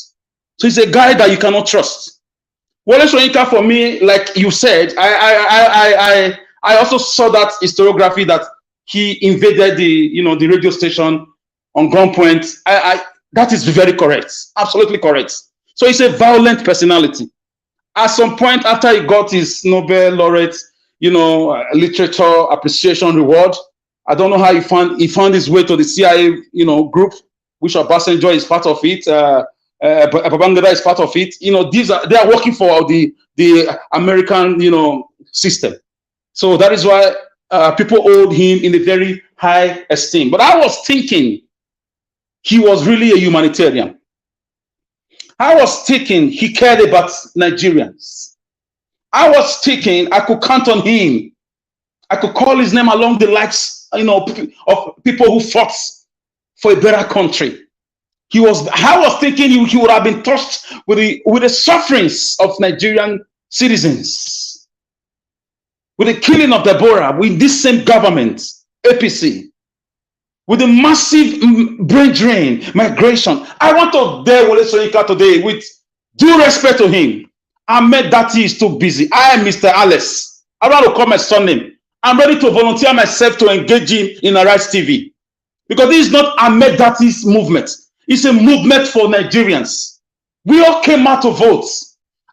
So he's a guy that you cannot trust. Wole Soyinka, for me, like you said, I also saw that historiography that he invaded the radio station on gunpoint. That is very correct, absolutely correct. So he's a violent personality. At some point after he got his Nobel laureate, literature appreciation reward, I don't know how he found his way to the CIA, group, which Obasanjo is part of it. Babangida is part of it. They are working for the American, system. So that is why people hold him in a very high esteem. But I was thinking he was really a humanitarian. I was thinking he cared about Nigerians. I was thinking I could count on him. I could call his name along the likes, of people who fought for a better country. I was thinking he would have been touched with the sufferings of Nigerian citizens, with the killing of Deborah, with this same government, APC, with the massive brain drain, migration. I want to dare Wole Soyinka today with due respect to him. Ahmed Datti is too busy. I am Mr. Alice. I want to call my son name. I'm ready to volunteer myself to engage him in Arise TV. Because this is not Ahmed Datti's movement. It's a movement for Nigerians. We all came out to vote.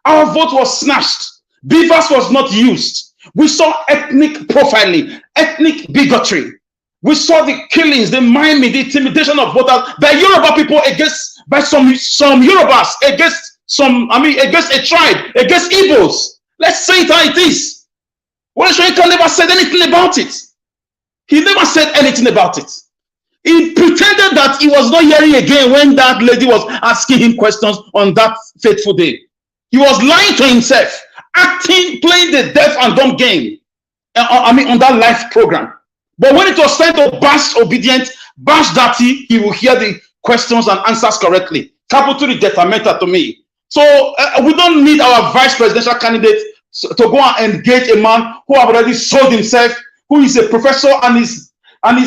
Our vote was snatched. Beavers was not used. We saw ethnic profiling, ethnic bigotry. We saw the killings, the miming, the intimidation of voters by Yoruba people by some Yorubas against a tribe, against Igbos. Let's say it how it is. Wole Soyinka never said anything about it. He never said anything about it. He pretended that he was not hearing again when that lady was asking him questions on that fateful day. He was lying to himself, playing the deaf and dumb game on that live program. But when it was time to bash obedient, bash Datti, he will hear the questions and answers correctly. Capital detrimental to me. So we don't need our vice presidential candidate to go and engage a man who have already sold himself, who is a professor and is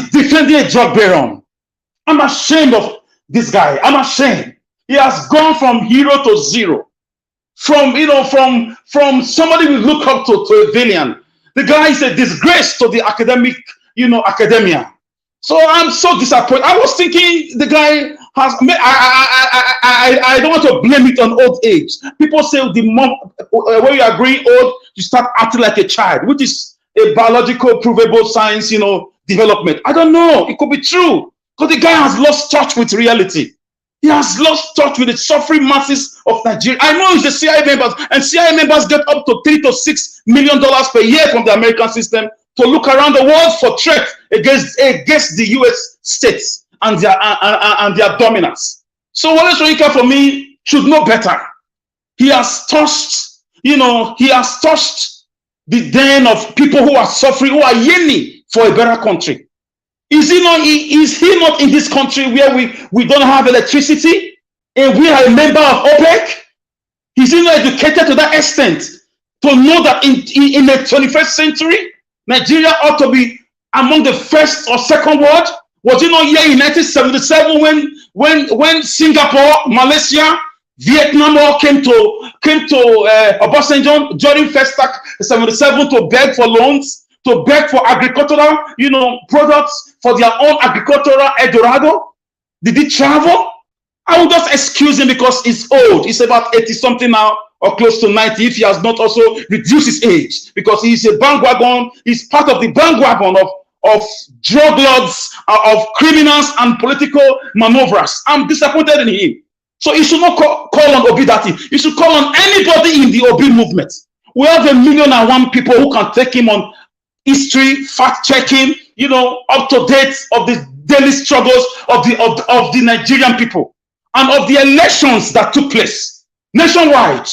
defending a drug baron. I'm ashamed of this guy. I'm ashamed. He has gone from hero to zero. From somebody we look up to a villain. The guy is a disgrace to the academia. So I'm so disappointed. I was thinking the guy has. I don't want to blame it on old age. People say when you agree old, you start acting like a child, which is a biological provable science, development. I don't know. It could be true because the guy has lost touch with reality. He has lost touch with the suffering masses of Nigeria. I know he's the CIA members, and CIA members get up to $3 to $6 million per year from the American system to look around the world for threat against the U.S. states and their dominance. So Wole Soyinka, for me, should know better. He has touched the den of people who are suffering, who are yearning for a better country. Is he not in this country where we don't have electricity and we are a member of OPEC? Is he not educated to that extent to know that in the 21st century, Nigeria ought to be among the first or second world? Was it not here in 1977 when Singapore, Malaysia, Vietnam all came to Obasanjo during first 77 to beg for loans, to beg for agricultural, products for their own agricultural Eldorado? Did he travel? I will just excuse him because he's old. He's about 80 something now, or close to 90, if he has not also reduced his age, because he's a bandwagon. He's part of the bandwagon of drug lords, of criminals and political maneuvers. I'm disappointed in him. So you should not call on Obi Datti. You should call on anybody in the Obi movement. We have 1,000,001 people who can take him on history, fact checking, up to date of the daily struggles of the Nigerian people and of the elections that took place nationwide.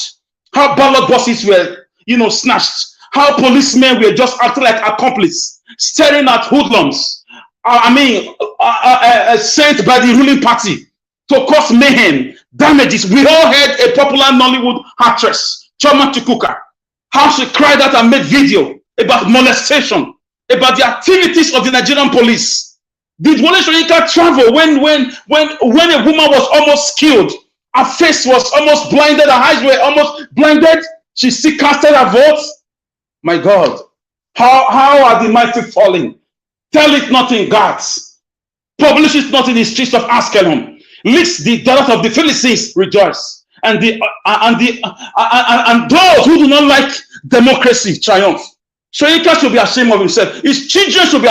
How ballot boxes were, snatched. How policemen were just acting like accomplices, staring at hoodlums. Sent by the ruling party to cause mayhem, damages. We all heard a popular Nollywood actress, Choma Chukwuka, how she cried out and made video about molestation, about the activities of the Nigerian police. Did Wole Soyinka travel when a woman was almost killed? Her face was almost blinded, her eyes were almost blinded. She still casted her votes. My God, how are the mighty falling? Tell it not in Gads. Publish it not in the streets of Askelon. Lest the daughters of the Philistines rejoice, and those who do not like democracy triumph. Soyinka should be ashamed of himself. His children should be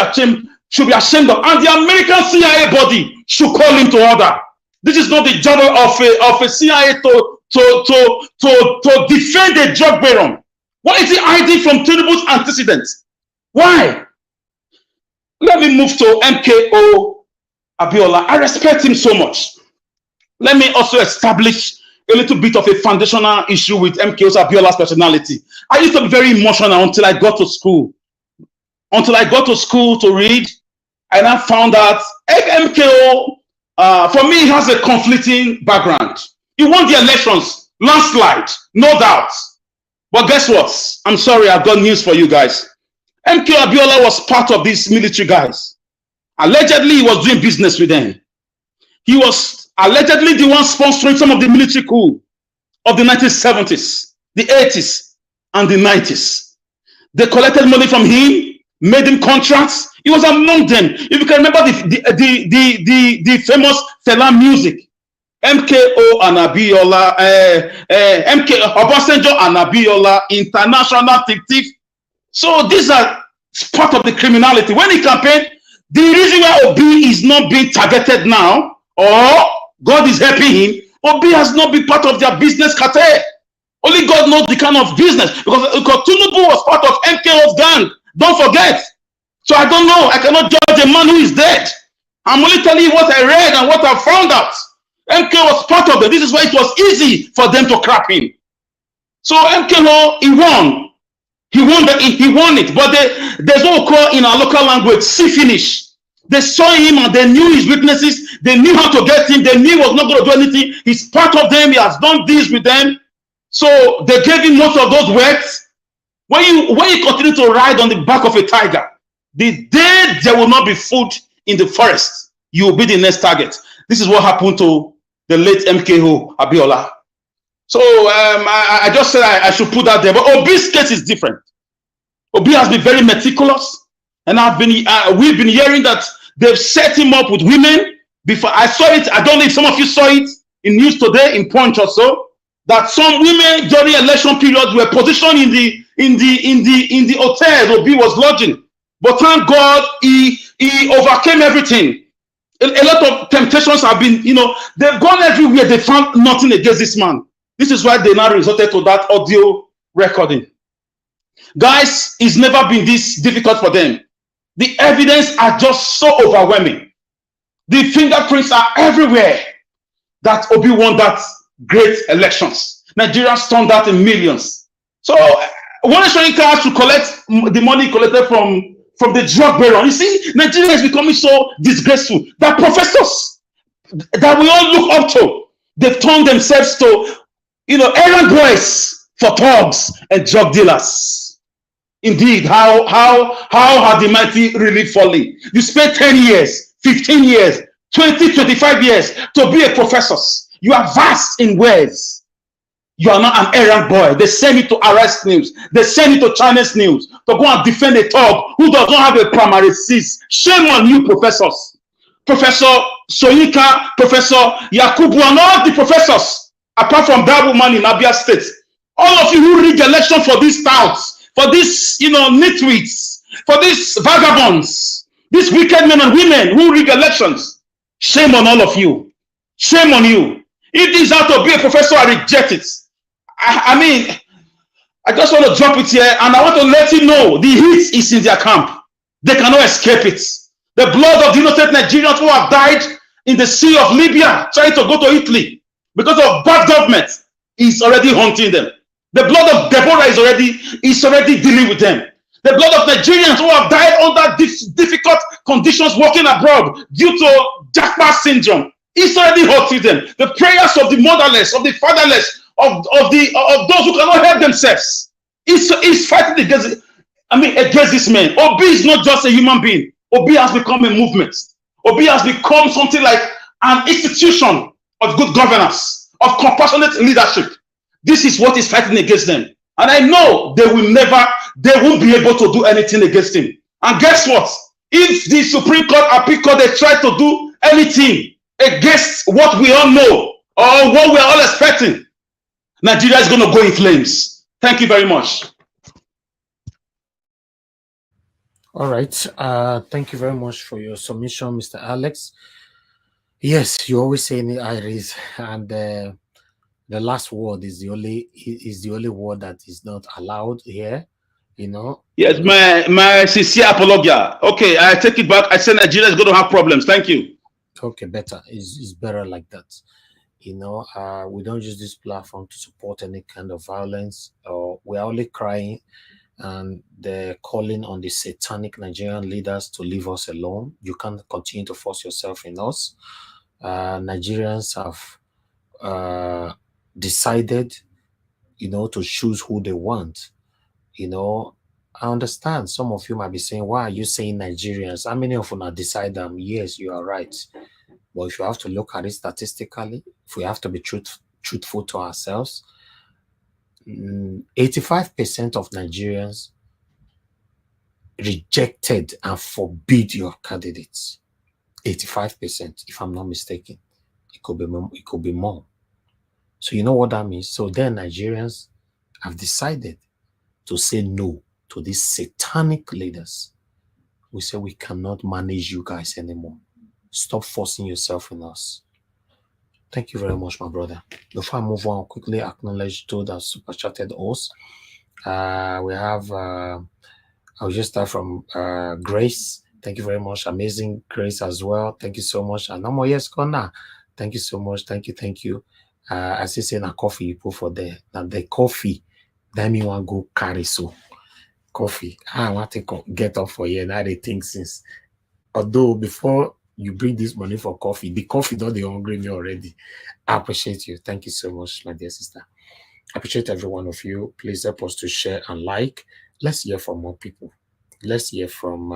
ashamed of, and the American CIA body should call him to order. This is not the job of a CIA to defend a drug baron. Why is he hiding from Tinubu's antecedents? Why? Let me move to MKO Abiola. I respect him so much. Let me also establish a little bit of a foundational issue with MKO Abiola's personality. I used to be very emotional until I got to school. Until I got to school to read, and I found out MKO, for me, he has a conflicting background. He won the elections, landslide, no doubt. But guess what? I'm sorry, I've got news for you guys. MKO Abiola was part of these military guys. Allegedly, he was doing business with them. He was allegedly the one sponsoring some of the military coup of the 1970s, the 80s, and the 90s. They collected money from him, made him contracts. He was among them. If you can remember the famous Fela music, MKO and Abiola, MKO Obasanjo and Abiola, international thief. So these are part of the criminality. When he campaigned, the reason why Obi is not being targeted now, or God is helping him, Obi has not been part of their business cartel. Only God knows the kind of business, because Tinubu was part of MKO's gang. Don't forget. So I don't know. I cannot judge a man who is dead. I'm only telling you what I read and what I found out. MK was part of it. This is why it was easy for them to crap him. So MKO, he won. He won it. But there's what we call in our local language, see finish. They saw him and they knew his weaknesses. They knew how to get him. They knew he was not going to do anything. He's part of them. He has done this with them. So they gave him most of those words. When you continue to ride on the back of a tiger, the day there will not be food in the forest, you will be the next target. This is what happened to the late MKO Abiola. So I just said I should put that there. But Obi's case is different. Obi has been very meticulous. And we've been hearing that they've set him up with women. Before I saw it, I don't know if some of you saw it in news today, in Punch or so, that some women during election periods were positioned in the hotel Obi was lodging. But thank God he overcame everything. A lot of temptations have been, they've gone everywhere. They found nothing against this man. This is why they now resorted to that audio recording. Guys, it's never been this difficult for them. The evidence are just so overwhelming. The fingerprints are everywhere that Obi won that great elections. Nigerians turned out in millions. So Wole Soyinka has to collect the money collected from the drug baron. You see, Nigeria is becoming so disgraceful that professors that we all look up to, they've turned themselves to, errand boys for thugs and drug dealers. Indeed, how had the mighty really fallen? You spent 10 years, 15 years, 20, 25 years to be a professor. You are vast in words. You are not an errand boy. They send you to arrest news. They send you to Chinese news to go and defend a thug who does not have a primary cis. Shame on you, professors. Professor Soyinka, Professor Yakubu, and all the professors, apart from that woman in Abia State. All of you who rig election for these touts, for these, nitwits, for these vagabonds, these wicked men and women who rig elections. Shame on all of you. Shame on you. If this is how to be a professor, I reject it. I mean, I just want to drop it here, and I want to let you know the heat is in their camp. They cannot escape it. The blood of the innocent Nigerians who have died in the sea of Libya trying to go to Italy because of bad government is already haunting them. The blood of Deborah is already dealing with them. The blood of Nigerians who have died under difficult conditions working abroad due to Diaspora syndrome is already haunting them. The prayers of the motherless, of the fatherless, of those who cannot help themselves is fighting against this man. Obi is not just a human being. Obi has become a movement. Obi has become something like an institution of good governance, of compassionate leadership. This is what is fighting against them. And I know they won't be able to do anything against him. And guess what? If the Supreme Court, Appeal Court, they try to do anything against what we all know or what we are all expecting, Nigeria is going to go in flames. Thank you very much. All right. Thank you very much for your submission, Mr. Alex. Yes, you always say in the iris, and the last word is the only word that is not allowed here. Yes, my sincere apology. Okay, I take it back. I said Nigeria is going to have problems. Thank you. Okay, better. It's better like that. We don't use this platform to support any kind of violence, or we're only crying and they're calling on the satanic Nigerian leaders to leave us alone. You can't continue to force yourself in us. Nigerians have decided, to choose who they want. I understand some of you might be saying, why are you saying Nigerians? How many of you have decided them? Yes, you are right. But if you have to look at it statistically, if we have to be truthful to ourselves, 85% of Nigerians rejected and forbid your candidates. 85%, if I'm not mistaken. It could be more. So you know what that means? So then Nigerians have decided to say no to these satanic leaders. We say we cannot manage you guys anymore. Stop forcing yourself in us. Thank you very much, my brother. Before I move on, I'll quickly acknowledge those that super chatted us. We have, I'll just start from Grace. Thank you very much. Amazing Grace as well. Thank you so much. And no more yes, Kona. Thank you so much. Thank you. I see saying a coffee you put for there. Now the coffee, that mean want go carry so coffee. I want to get up for you. Now they think since, although before you bring this money for coffee, the coffee don't they hungry me already. I appreciate you. Thank you so much, my dear sister. I appreciate every one of you. Please help us to share and like. Let's hear from more people. Let's hear from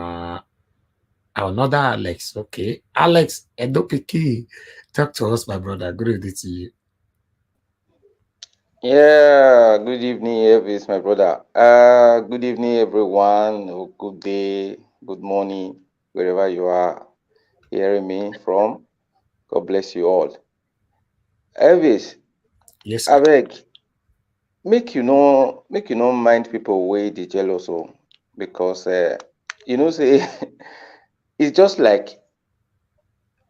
another Alex. Okay, Alex Edopiki, talk to us, my brother. Good evening to you. Yeah, good evening, Elvis, my brother. Good evening, everyone. Good day, good morning, wherever you are hearing me from. God bless you all. Elvis, yes, I beg, make you no mind people way they jealous of, because say it's just like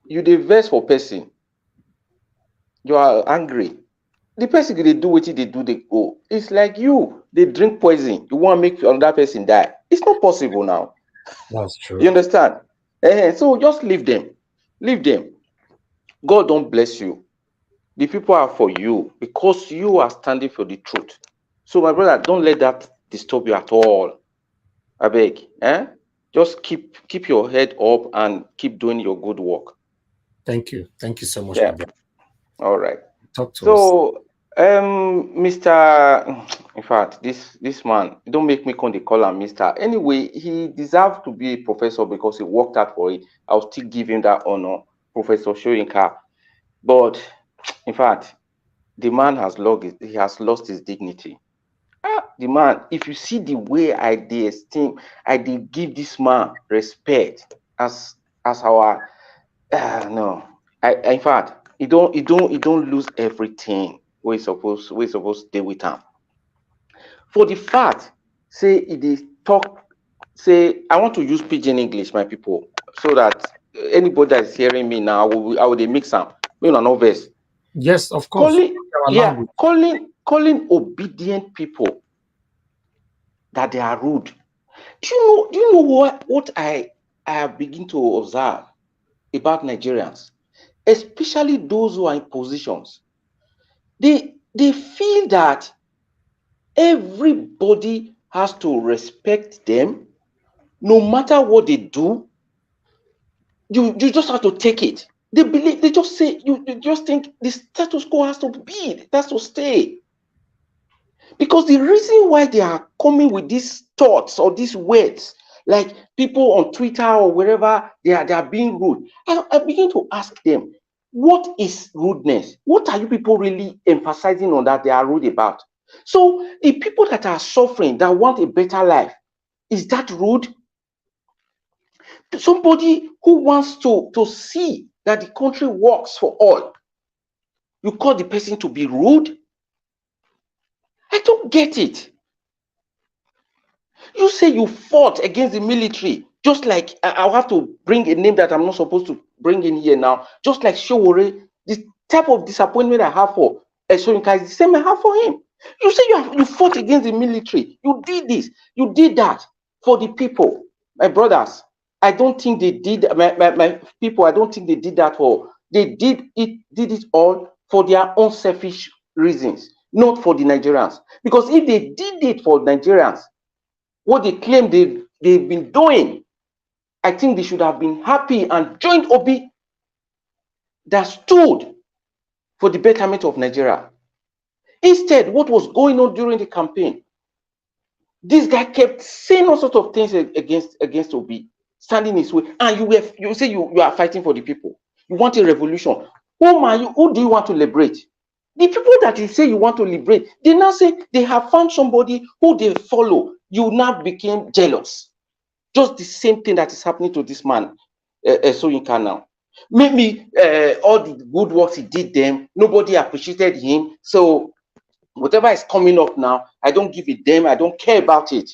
you dey vex for person, you are angry. The person they do what they do, they go. It's like they drink poison. You want to make another person die. It's not possible now. That's true. You understand? So just leave them. Leave them. God don't bless you. The people are for you because you are standing for the truth. So my brother, don't let that disturb you at all. I beg. Just keep your head up and keep doing your good work. Thank you. Thank you so much, Yeah. my brother. All right. Talk to us. Mr. In fact, this man, don't make me come to call him Mr. Anyway, he deserves to be a professor because he worked hard for it. I'll still give him that honor, Professor Soyinka. But in fact, the man has lost his dignity. The man, if you see the way I esteem, I give this man respect as our no. In fact, he don't lose everything we supposed to stay with him. For the fact, say it is talk, say I want to use pidgin English, my people, so that anybody that is hearing me now, I will mix them. You know, no verse. Yes, of course. Calling obedient people that they are rude. Do you know what I have begin to observe about Nigerians, especially those who are in positions? They feel that everybody has to respect them, no matter what they do. You just have to take it. They just say, you just think the status quo has to be, that's to stay. Because the reason why they are coming with these thoughts or these words, like people on Twitter or wherever they are being rude, I begin to ask them, what is rudeness? What are you people really emphasizing on that they are rude about? So the people that are suffering, that want a better life, is that rude? Somebody who wants to see that the country works for all, you call the person to be rude? I don't get it. You say you fought against the military, just like I'll have to bring a name that I'm not supposed to bring in here now, just like Showore. The type of disappointment I have for Soyinka is the same I have for him. You say you fought against the military, you did this, you did that for the people. My brothers, I don't think they did, my people, I don't think they did that for, they did it all for their own selfish reasons, not for the Nigerians. Because if they did it for Nigerians, what they claim they've been doing, I think they should have been happy and joined Obi that stood for the betterment of Nigeria. Instead, what was going on during the campaign, this guy kept saying all sorts of things against Obi, standing his way, and you say you are fighting for the people. You want a revolution. Who do you want to liberate? The people that you say you want to liberate, they now say they have found somebody who they follow. You now became jealous. Just the same thing that is happening to this man, Soyinka now. Maybe all the good works he did them, nobody appreciated him. So whatever is coming up now, I don't give a damn. I don't care about it.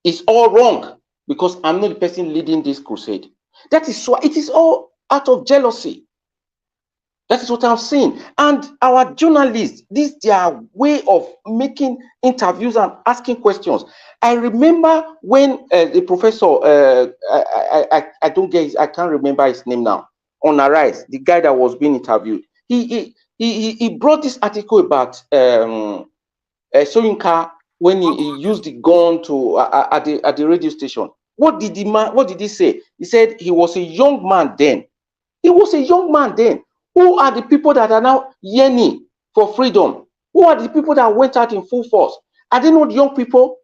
It's all wrong because I'm not the person leading this crusade. That is why it is all out of jealousy. That is what I'm saying. And our journalists, this is their way of making interviews and asking questions. I remember when the professor, I don't get his, I can't remember his name now, on Arise, the guy that was being interviewed. He brought this article about Soyinka when he used the gun to at the radio station. What did he say? He said he was a young man then. He was a young man then. Who are the people that are now yearning for freedom? Who are the people that went out in full force? Are they not young people?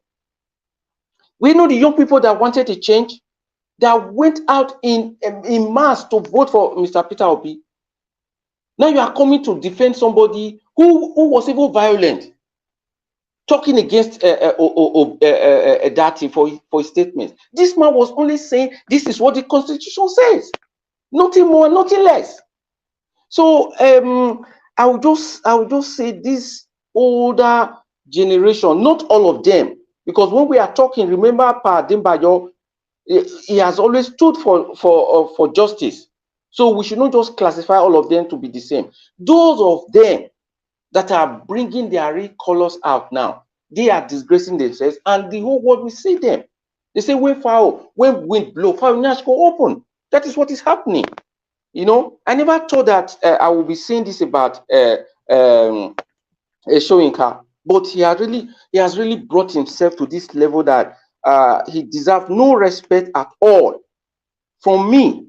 We know the young people that wanted a change, that went out in mass to vote for Mr. Peter Obi. Now you are coming to defend somebody who was even violent, talking against Datti for his statements. This man was only saying this is what the Constitution says, nothing more, nothing less. So I would just say this older generation, not all of them, because when we are talking, remember Pa Dembayo, he has always stood for justice. So we should not just classify all of them to be the same. Those of them that are bringing their real colors out now, they are disgracing themselves, and the whole world will see them. They say when wind blow, foul go open. That is what is happening. You know, I never thought that I will be saying this about Soyinka, but he has really brought himself to this level that he deserves no respect at all. From me,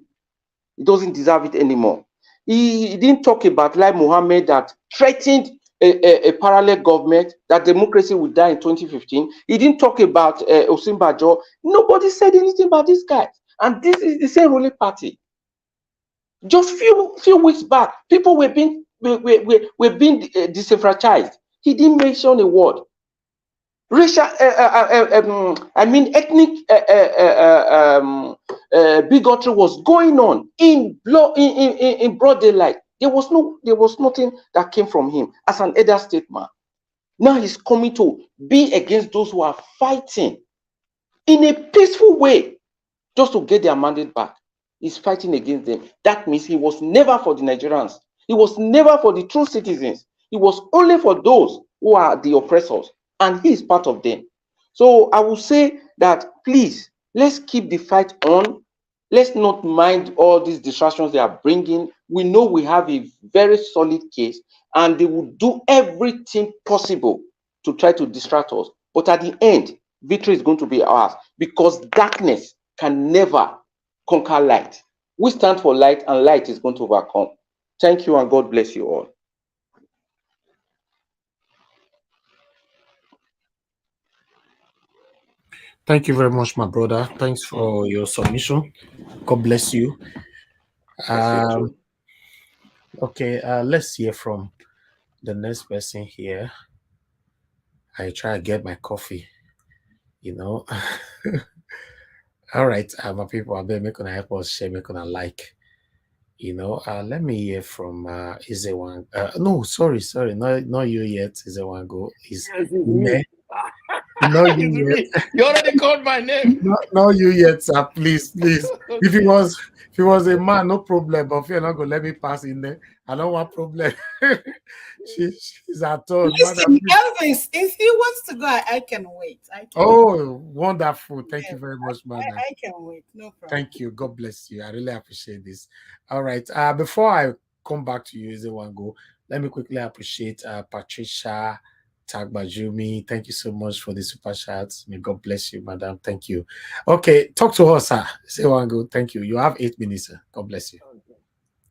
he doesn't deserve it anymore. He didn't talk about Lai Mohammed that threatened a parallel government, that democracy would die in 2015. He didn't talk about Osinbajo. Nobody said anything about this guy. And this is the same ruling party. Just few weeks back, people were being disenfranchised. He didn't mention a word. Racial, ethnic bigotry was going on in broad daylight. There was nothing that came from him as an elder statesman. Now he's coming to be against those who are fighting in a peaceful way just to get their mandate back. He's fighting against them. That means he was never for the Nigerians. He was never for the true citizens. He was only for those who are the oppressors, and he is part of them. So I will say that, please, let's keep the fight on. Let's not mind all these distractions they are bringing. We know we have a very solid case, and they will do everything possible to try to distract us. But at the end, victory is going to be ours, because darkness can never conquer light. We stand for light, and light is going to overcome. Thank you, and God bless you all. Thank you very much, my brother. Thanks for your submission. God bless you. Okay, let's hear from the next person here. I try to get my coffee, you know. All right, my people, I bet make gonna help us share, make gonna like, you know. Let me hear from Izewan. No, sorry, not you yet. Izewan go is me. No, you yet. You already called my name. No, you yet, sir. Please. Okay. If it was a man, no problem. But if you're not gonna let me pass in there, I don't want problem. she's at all. Listen, Elvis, if he wants to go, I can wait. Wonderful. Thank you very much, madam. I can wait. No problem. Thank you. God bless you. I really appreciate this. All right. Before I come back to you, Izewango, let me quickly appreciate Patricia Tagbajumi. Thank you so much for the super chats. May God bless you, madam. Thank you. Okay, talk to us, sir. Izewango, thank you. You have 8 minutes, sir. God bless you. Okay.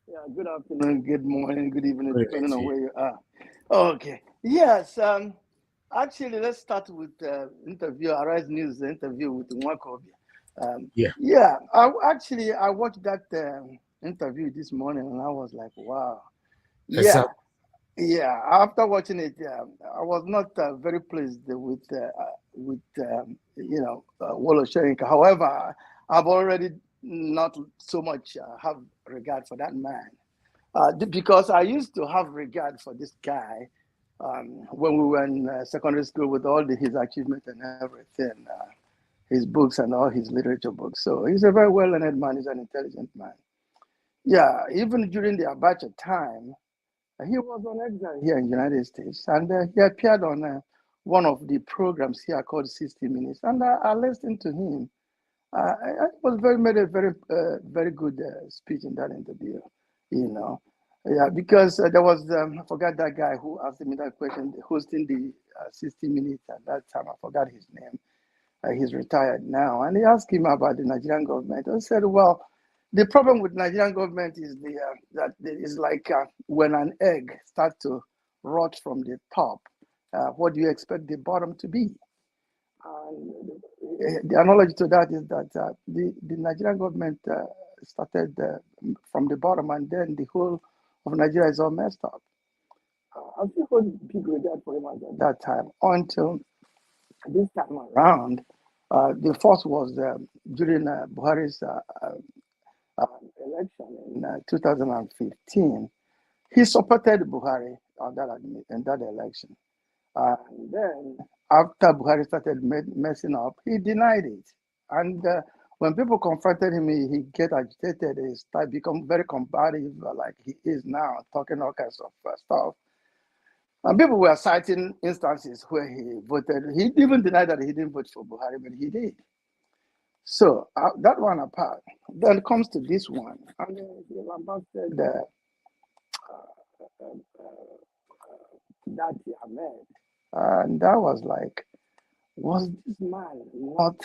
Yeah, good afternoon, good morning, good evening, depending on where you are. Okay. Yes. Actually, let's start with interview, Arise News interview with Nwakobi. Yeah. I watched that interview this morning, and I was like, wow. Yeah. Yeah, after watching it, I was not very pleased with Wole Soyinka. However, I've already not so much have regard for that man, because I used to have regard for this guy when we were in secondary school with all his achievements and everything, his books and all his literature books. So he's a very well-learned man. He's an intelligent man. Yeah, even during the Abacha time, he was on exile here in the United States, and he appeared on one of the programs here called 60 Minutes, and I listened to him. It was made a very good speech in that interview, you know. Yeah, because there was, I forgot that guy who asked me that question, hosting the 60 Minutes at that time. I forgot his name. He's retired now, and he asked him about the Nigerian government. I said, well, the problem with Nigerian government is that it is like when an egg starts to rot from the top, what do you expect the bottom to be? The analogy to that is that the Nigerian government started from the bottom, and then the whole of Nigeria is all messed up. I still hold big regard for him at that time until this time around. The first was during Buhari's election in 2015. He supported Buhari in that election. And then after Buhari started messing up, he denied it. And when people confronted him, he get agitated. He started become very combative, like he is now, talking all kinds of stuff. And people were citing instances where he voted. He even denied that he didn't vote for Buhari, but he did. So that one apart. Then comes to this one. And the ambassador Datti Ahmed. And that was like, was this man not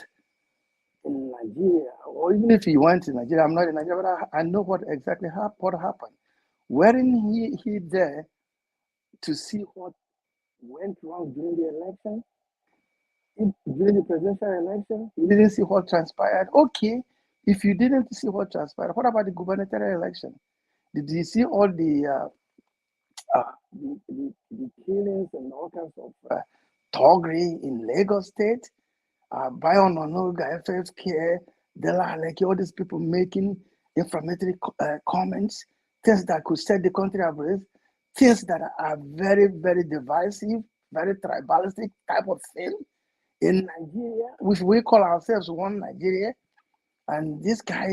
in Nigeria? Or even if he went to Nigeria, I'm not in Nigeria, but I know what exactly happened. Weren't he there to see what went wrong during the election? During the presidential election, you didn't see what transpired. Okay, if you didn't see what transpired, what about the gubernatorial election? Did you see all the killings and all kinds of thuggery in Lagos State? Bayon Onoga, FFK, Dela Aleki, all these people making inflammatory comments, things that could set the country ablaze, things that are very, very divisive, very tribalistic type of thing. In Nigeria, which we call ourselves one Nigeria, and this guy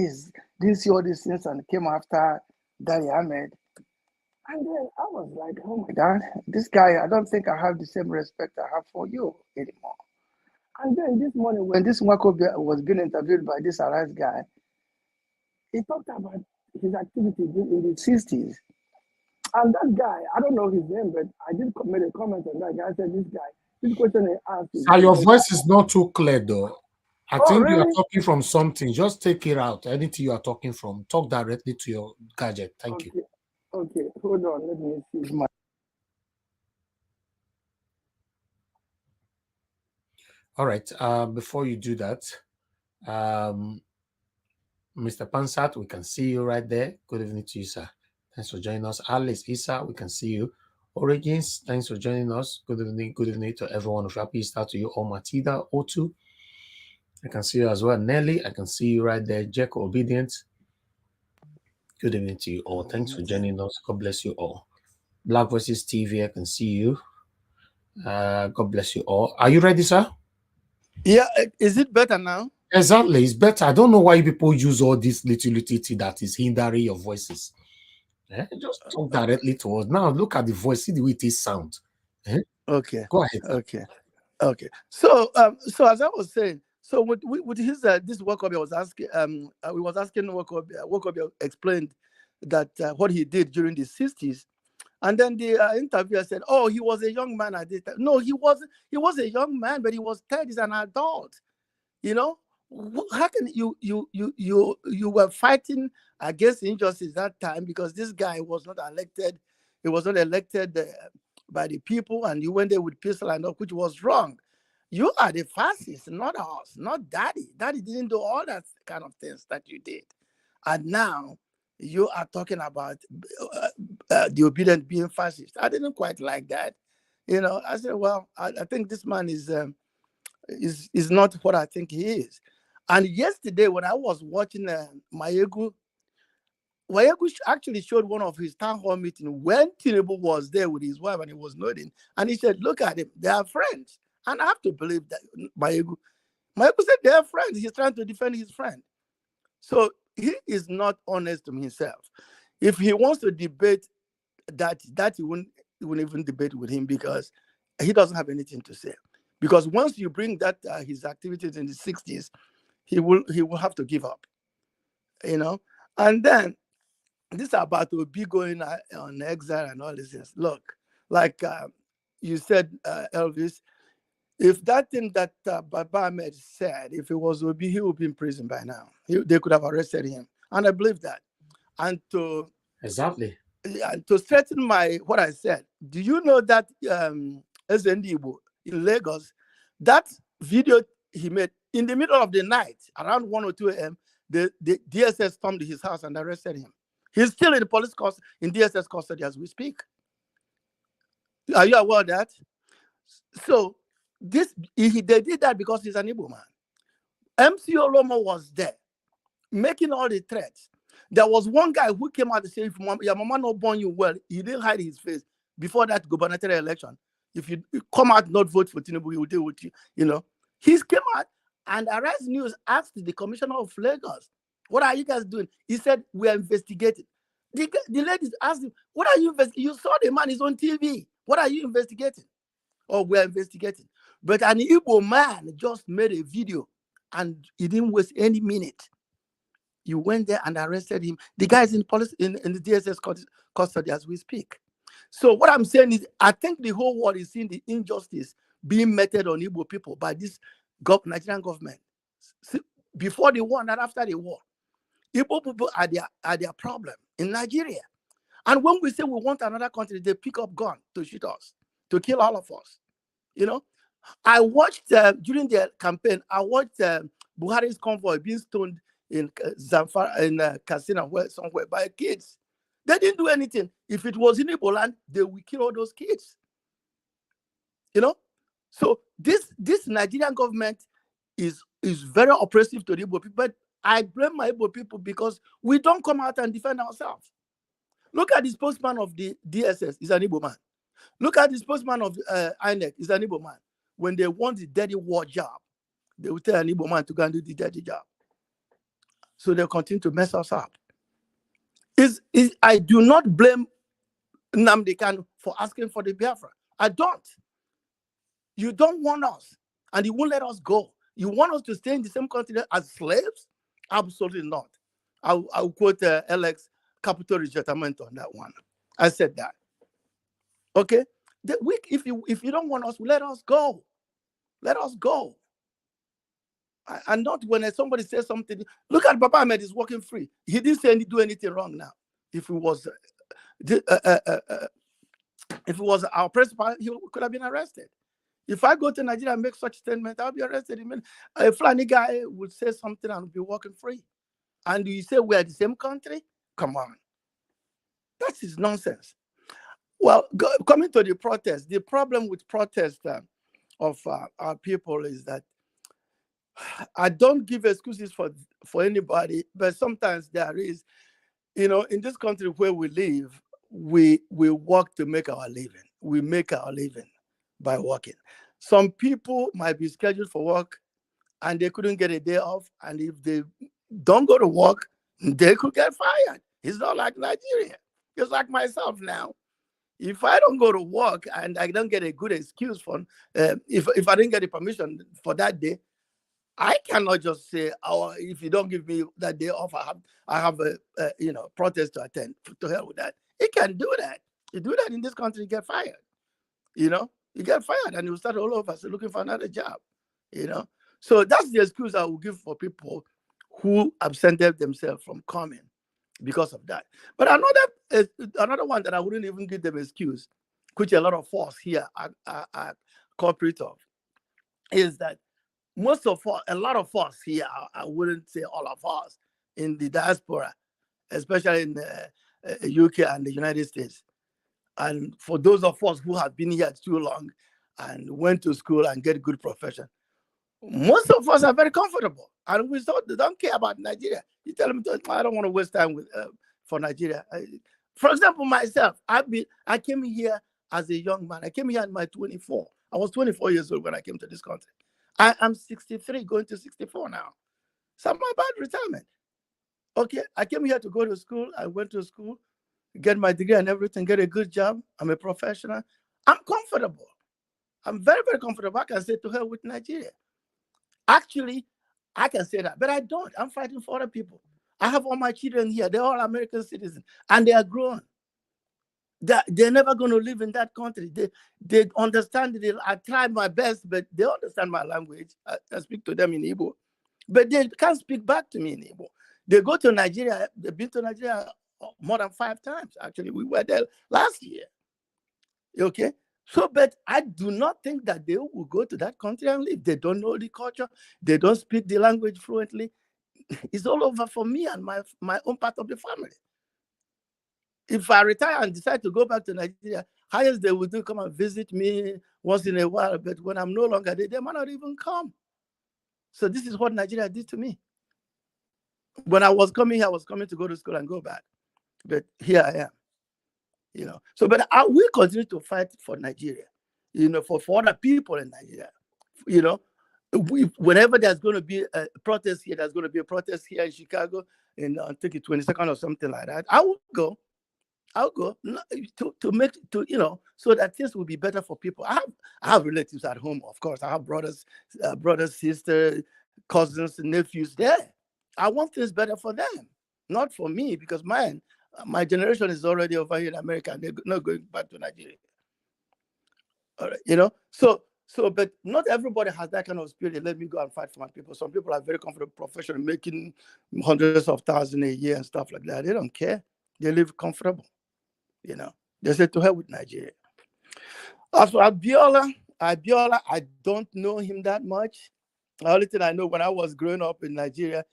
didn't see all these things and came after Datti Ahmed. And then I was like, oh my God, this guy, I don't think I have the same respect I have for you anymore. And then this morning, when this Nwako was being interviewed by this Arise guy, he talked about his activity in the 60s. And that guy, I don't know his name, but I did make a comment on that guy. I said, this guy, this question he asked. Your voice is not too clear, though. I think really? you are talking from something. Just take it out. Anything you are talking from, talk directly to your gadget. Thank you. Okay, hold on. Let me see my. All right. Before you do that, Mr. Pansat, we can see you right there. Good evening to you, sir. Thanks for joining us. Alice Issa, we can see you. Origins, thanks for joining us. Good evening to everyone. Happy Easter to you. All Matida, O2. I can see you as well. Nelly, I can see you right there. Jack Obedient. Good evening to you all. Thanks for joining us. God bless you all. Black Voices TV, I can see you. God bless you all. Are you ready, sir? Yeah, is it better now? Exactly, it's better. I don't know why people use all this little that is hindering your voices. Just talk directly to us. Now look at the voice, see the way it is sound. Okay. Go ahead. Okay. So as I was saying, so with his this Wakobia was asking, we was asking Wakobia explained that what he did during the 60s, and then the interviewer said, "Oh, he was a young man at this time." No, he wasn't. He was a young man, but he was 30. He's an adult. You know, how can you were fighting against injustice that time because this guy was not elected. He was not elected by the people, and you went there with pistol and all, which was wrong. You are the fascists, not us, not Datti. Datti didn't do all that kind of things that you did. And now you are talking about the obedient being fascist. I didn't quite like that. You know, I said, well, I think this man is not what I think he is. And yesterday when I was watching Mayegu actually showed one of his town hall meetings when Tinubu was there with his wife and he was nodding. And he said, look at him, they are friends. And I have to believe that Mayegu said they are friends. He's trying to defend his friend. So he is not honest to himself. If he wants to debate that he wouldn't even debate with him because he doesn't have anything to say. Because once you bring that his activities in the 60s, he will have to give up. You know? And then this about Obi going on exile and all this things. Look, like you said, Elvis, if that thing that Baba Ahmed said, if it was Obi, he would be in prison by now. They could have arrested him. And I believe that. And to strengthen what I said, do you know that SND in Lagos, that video he made in the middle of the night, around 1 or 2 a.m., the DSS stormed his house and arrested him. He's still in the in DSS custody as we speak. Are you aware of that? So they did that because he's an Igbo man. MC Olomo was there, making all the threats. There was one guy who came out to say, if your mama not born you well, he didn't hide his face before that gubernatorial election. If you come out not vote for Tinubu, he will deal with you. You know, he came out and Arise News asked the commissioner of Lagos, "What are you guys doing?" He said, "We are investigating." The ladies asked him, "What are you investigating? You saw the man is on TV. What are you investigating?" "Oh, we are investigating." But an Igbo man just made a video and he didn't waste any minute. You went there and arrested him. The guy's in the DSS custody as we speak. So what I'm saying is, I think the whole world is seeing the injustice being meted on Igbo people by this Nigerian government. Before the war and after the war, Igbo people are their problem in Nigeria. And when we say we want another country, they pick up gun to shoot us, to kill all of us. You know, I watched during the campaign, I watched Buhari's convoy being stoned in Zamfara, in Katsina, somewhere by kids. They didn't do anything. If it was in Igbo land, they would kill all those kids. You know, so this Nigerian government is very oppressive to the Igbo people. But I blame my Igbo people because we don't come out and defend ourselves. Look at the spokesman of the DSS, he's an Igbo man. Look at the spokesman of INEC, he's an Igbo man. When they want the dirty war job, they will tell an Igbo man to go and do the dirty job. So they'll continue to mess us up. I do not blame Nnamdi Kanu for asking for the Biafra. I don't. You don't want us, and you won't let us go. You want us to stay in the same continent as slaves? Absolutely not. I'll quote Alex Capital Rejetamento on that one. I said that. Okay? If you don't want us, let us go. Let us go. And not when somebody says something. Look at Baba Ahmed is walking free. He didn't say do anything wrong now. If it was our principal, he could have been arrested. If I go to Nigeria and make such statement, I'll be arrested. A Fulani guy would say something and be walking free. And you say we're the same country? Come on. That is nonsense. Well, coming to the protest, the problem with protest of our people is that I don't give excuses for anybody, but sometimes there is, in this country where we live, we work to make our living. We make our living by working. Some people might be scheduled for work and they couldn't get a day off. And if they don't go to work, they could get fired. It's not like Nigeria. It's like myself now. If I don't go to work and I don't get a good excuse for, if I didn't get a permission for that day, I cannot just say, "Oh, if you don't give me that day off, I have a protest to attend." To hell with that. You can do that. You do that in this country, you get fired. You get fired and you start all over looking for another job. So that's the excuse I will give for people who absented themselves from coming because of that. But another one that I wouldn't even give them excuse, which a lot of us here are corporate of, is that a lot of us here, I wouldn't say all of us, in the diaspora, especially in the UK and the United States. And for those of us who have been here too long and went to school and get a good profession, most of us are very comfortable. And we don't care about Nigeria. You tell them, I don't want to waste time for Nigeria. For example, myself, I came here as a young man. I came here at my 24. I was 24 years old when I came to this country. I am 63, going to 64 now. So I'm about retirement. Okay, I came here to go to school. I went to school, get my degree and everything, get a good job. I'm a professional. I'm comfortable. I'm very, very comfortable. I can say to hell with Nigeria. Actually, I can say that, but I don't. I'm fighting for other people. I have all my children here. They're all American citizens, and they are grown. They're never going to live in that country. They understand it. I try my best, but they understand my language. I speak to them in Igbo, but they can't speak back to me in Igbo. They go to Nigeria. They've been to Nigeria more than 5 times. Actually, we were there last year. Okay? So, but I do not think that they will go to that country and live. They don't know the culture. They don't speak the language fluently. It's all over for me and my own part of the family. If I retire and decide to go back to Nigeria, highest they will do come and visit me once in a while. But when I'm no longer there, they might not even come. So this is what Nigeria did to me. When I was coming here, I was coming to go to school and go back. But here I am. So, but I will continue to fight for Nigeria, for other people in Nigeria. Whenever there's going to be a protest here, there's going to be a protest here in Chicago, I think it's 22nd or something like that. I will go. I'll go so that things will be better for people. I have relatives at home, of course. I have brothers, sisters, cousins, nephews there. I want things better for them, not for me, because my generation is already over here in America and they're not going back to Nigeria. All right, So, but not everybody has that kind of spirit. Let me go and fight for my people. Some people are very comfortable, professional, making hundreds of thousands a year and stuff like that. They don't care. They live comfortable. You know, they said to hell with Nigeria. As for Abiola, I don't know him that much. The only thing I know, when I was growing up in Nigeria,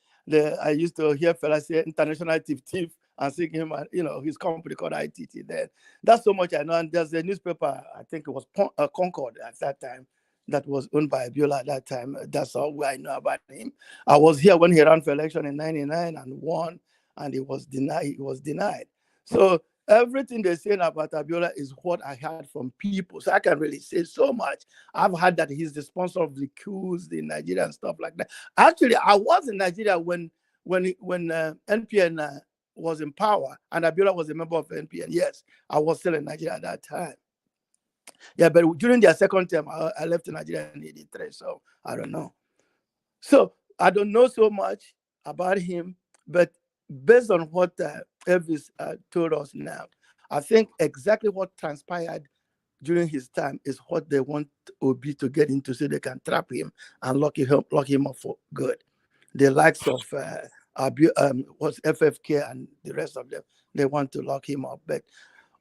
I used to hear fellas say international thief and sing him, you know, his company called ITT then. That's so much I know. And there's a newspaper, I think it was Concord at that time, that was owned by Abiola at that time. That's all I know about him. I was here when he ran for election in 99 and won, and he was denied. So everything they're saying about Abiola is what I heard from people. So I can really say so much. I've heard that he's the sponsor of the coups in Nigeria and stuff like that. Actually, I was in Nigeria when NPN was in power and Abiola was a member of NPN. Yes, I was still in Nigeria at that time. Yeah, but during their second term, I left Nigeria in 83, so I don't know. So I don't know so much about him, but based on what Elvis told us now, I think exactly what transpired during his time is what they want Obi to get into so they can trap him and lock him up for good. The likes of what's FFK and the rest of them, they want to lock him up. But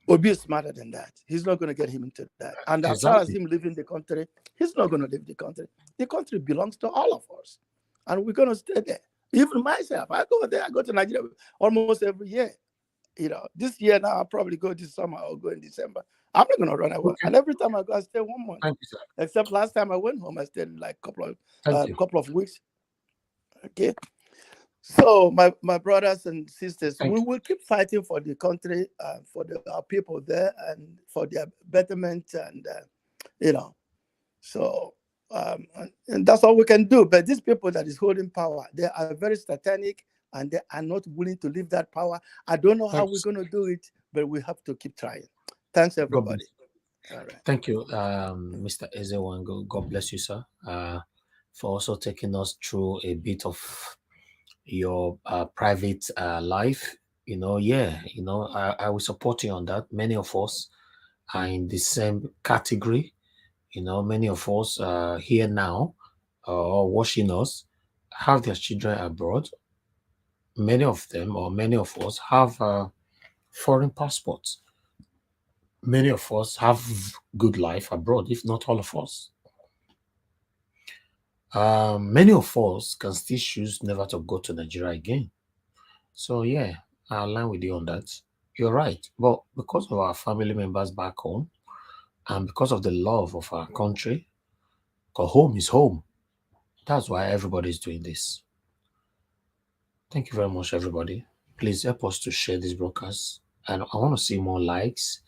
Obi is smarter than that. He's not going to get him into that. And as far as him leaving the country, he's not going to leave the country. The country belongs to all of us. And we're going to stay there. Even myself, I go there. I go to Nigeria almost every year. You know, this year now I'll probably go this summer or go in December. I'm not going to run away. Okay. And every time I go, I stay 1 month. Thank you, sir. Except last time I went home, I stayed like a couple of weeks. Okay. So my brothers and sisters, we will keep fighting for the country, for our people there, and for their betterment, and you know. So and that's all we can do. But these people that is holding power, they are very satanic, and they are not willing to leave that power. I don't know how we're going to do it, but we have to keep trying. Thanks, everybody. All right. Thank you, Mr. Ezewango. God bless you, sir, for also taking us through a bit of your private life. You know, I will support you on that. Many of us are in the same category. You know, many of us here now or watching us have their children abroad. Many of them, or many of us, have foreign passports. Many of us have good life abroad, if not all of us. Many of us can still choose never to go to Nigeria again. So yeah, I align with you on that. You're right. But because of our family members back home, and because of the love of our country, because home is home, that's why everybody's doing this. Thank you very much, everybody. Please help us to share this broadcast. And I want to see more likes.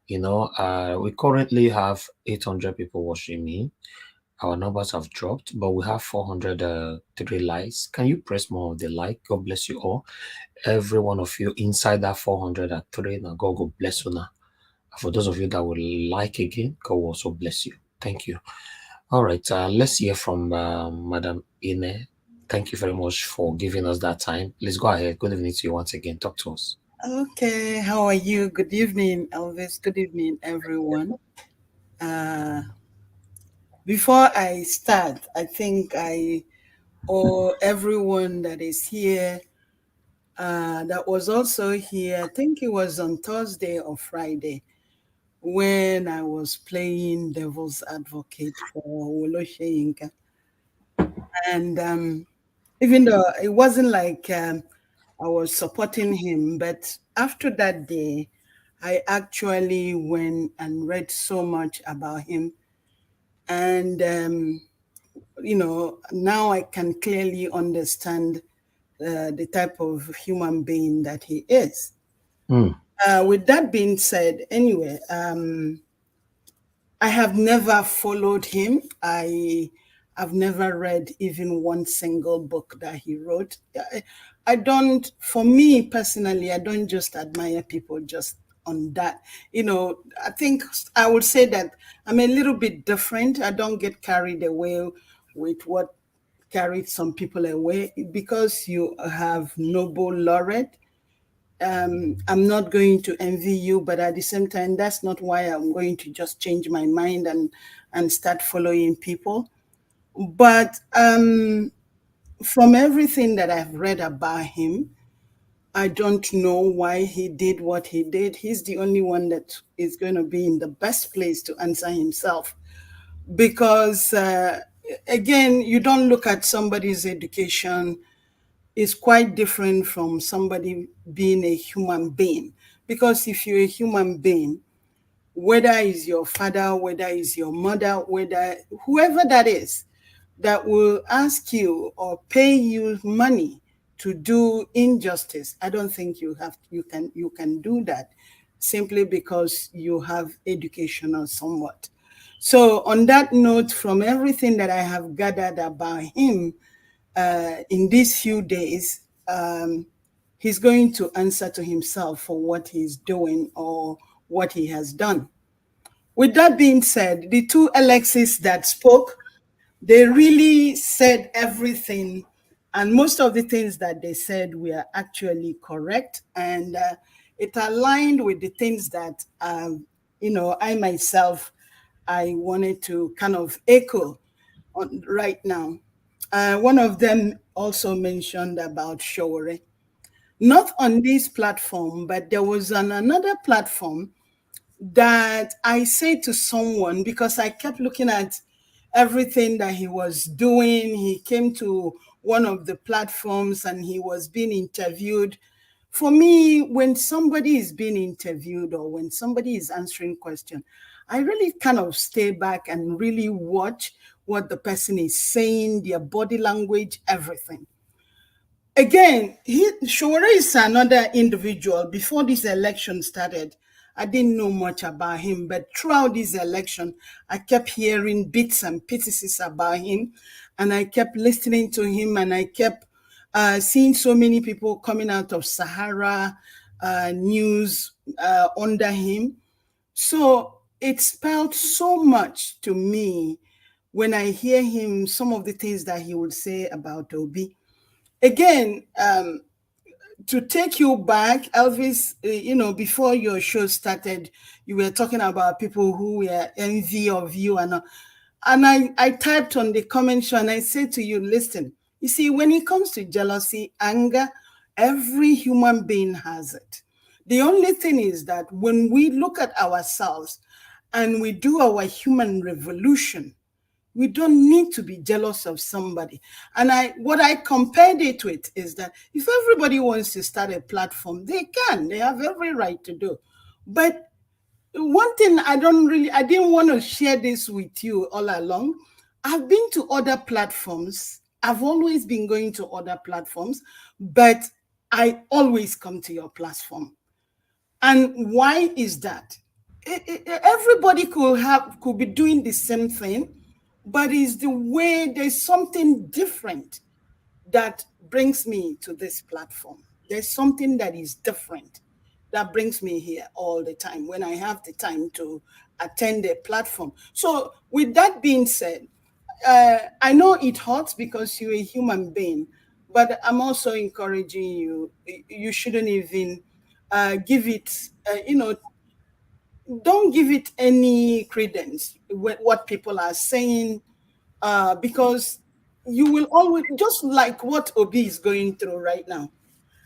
You know, we currently have 800 people watching me. Our numbers have dropped, but we have 403 likes. Can you press more of the like? God bless you all. Every one of you inside that 403. Now, God bless you now. For those of you that will like again, God will also bless you. Thank you. All right, let's hear from Madam Ine. Thank you very much for giving us that time. Please go ahead. Good evening to you once again. Talk to us. Okay, how are you? Good evening, Elvis. Good evening, everyone. Before I start, I think I owe everyone that is here, that was also here, I think it was on Thursday or Friday, when I was playing devil's advocate for Soyinka. And even though it wasn't like I was supporting him, but after that day, I actually went and read so much about him. And, you know, now I can clearly understand the type of human being that he is. With that being said, anyway, I have never followed him. I've never read even one single book that he wrote. I don't, for me personally, I don't just admire people just on that. You know, I think I would say that I'm a little bit different. I don't get carried away with what carried some people away. Because you have Nobel laureate, I'm not going to envy you, but at the same time, that's not why I'm going to just change my mind and start following people. But from everything that I've read about him, I don't know why he did what he did. He's the only one that is going to be in the best place to answer himself. Because, again, you don't look at somebody's education. It's quite different from somebody being a human being. Because if you're a human being, whether it's your father, whether it's your mother, whether whoever that is, that will ask you or pay you money to do injustice, I don't think you can do that simply because you have education or somewhat. So on that note, from everything that I have gathered about him in these few days, he's going to answer to himself for what he's doing or what he has done. With that being said, the two Alexis that spoke, they really said everything, and most of the things that they said were actually correct, and it aligned with the things that I myself I wanted to kind of echo on right now. One of them also mentioned about Showore, not on this platform, but there was on another platform that I say to someone, because I kept looking at everything that he was doing. He came to one of the platforms and he was being interviewed. For me, when somebody is being interviewed or when somebody is answering questions, I really kind of stay back and really watch what the person is saying, their body language, everything. Again, Showore is another individual. Before this election started, I didn't know much about him, but throughout this election, I kept hearing bits and pieces about him, and I kept listening to him, and I kept seeing so many people coming out of Sahara news under him. So it spelled so much to me when I hear him, some of the things that he would say about Obi. Again, to take you back, Elvis, before your show started, you were talking about people who were envy of you. And I typed on the comment show and I said to you, listen, you see, when it comes to jealousy, anger, every human being has it. The only thing is that when we look at ourselves and we do our human revolution, we don't need to be jealous of somebody. And what I compared it with is that if everybody wants to start a platform, they can. They have every right to do. But one thing I didn't want to share this with you all along. I've been to other platforms. I've always been going to other platforms, but I always come to your platform. And why is that? Everybody could be doing the same thing, but it's the way there's something different that brings me to this platform. There's something that is different that brings me here all the time when I have the time to attend a platform. So with that being said, I know it hurts because you're a human being, but I'm also encouraging you. You shouldn't even give it, don't give it any credence what people are saying, because you will always, just like what Obi is going through right now.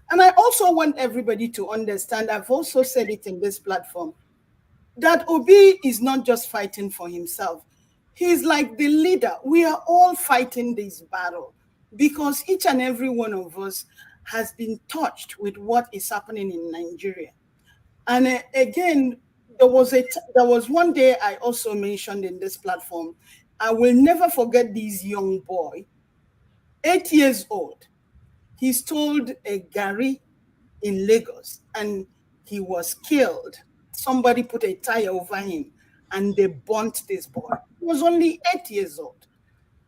And I also want everybody to understand, I've also said it in this platform, that Obi is not just fighting for himself. He's like the leader. We are all fighting this battle because each and every one of us has been touched with what is happening in Nigeria. And again, there was one day I also mentioned in this platform, I will never forget this young boy, 8 years old. He stole a Gary in Lagos and he was killed. Somebody put a tire over him and they burnt this boy. He was only 8 years old.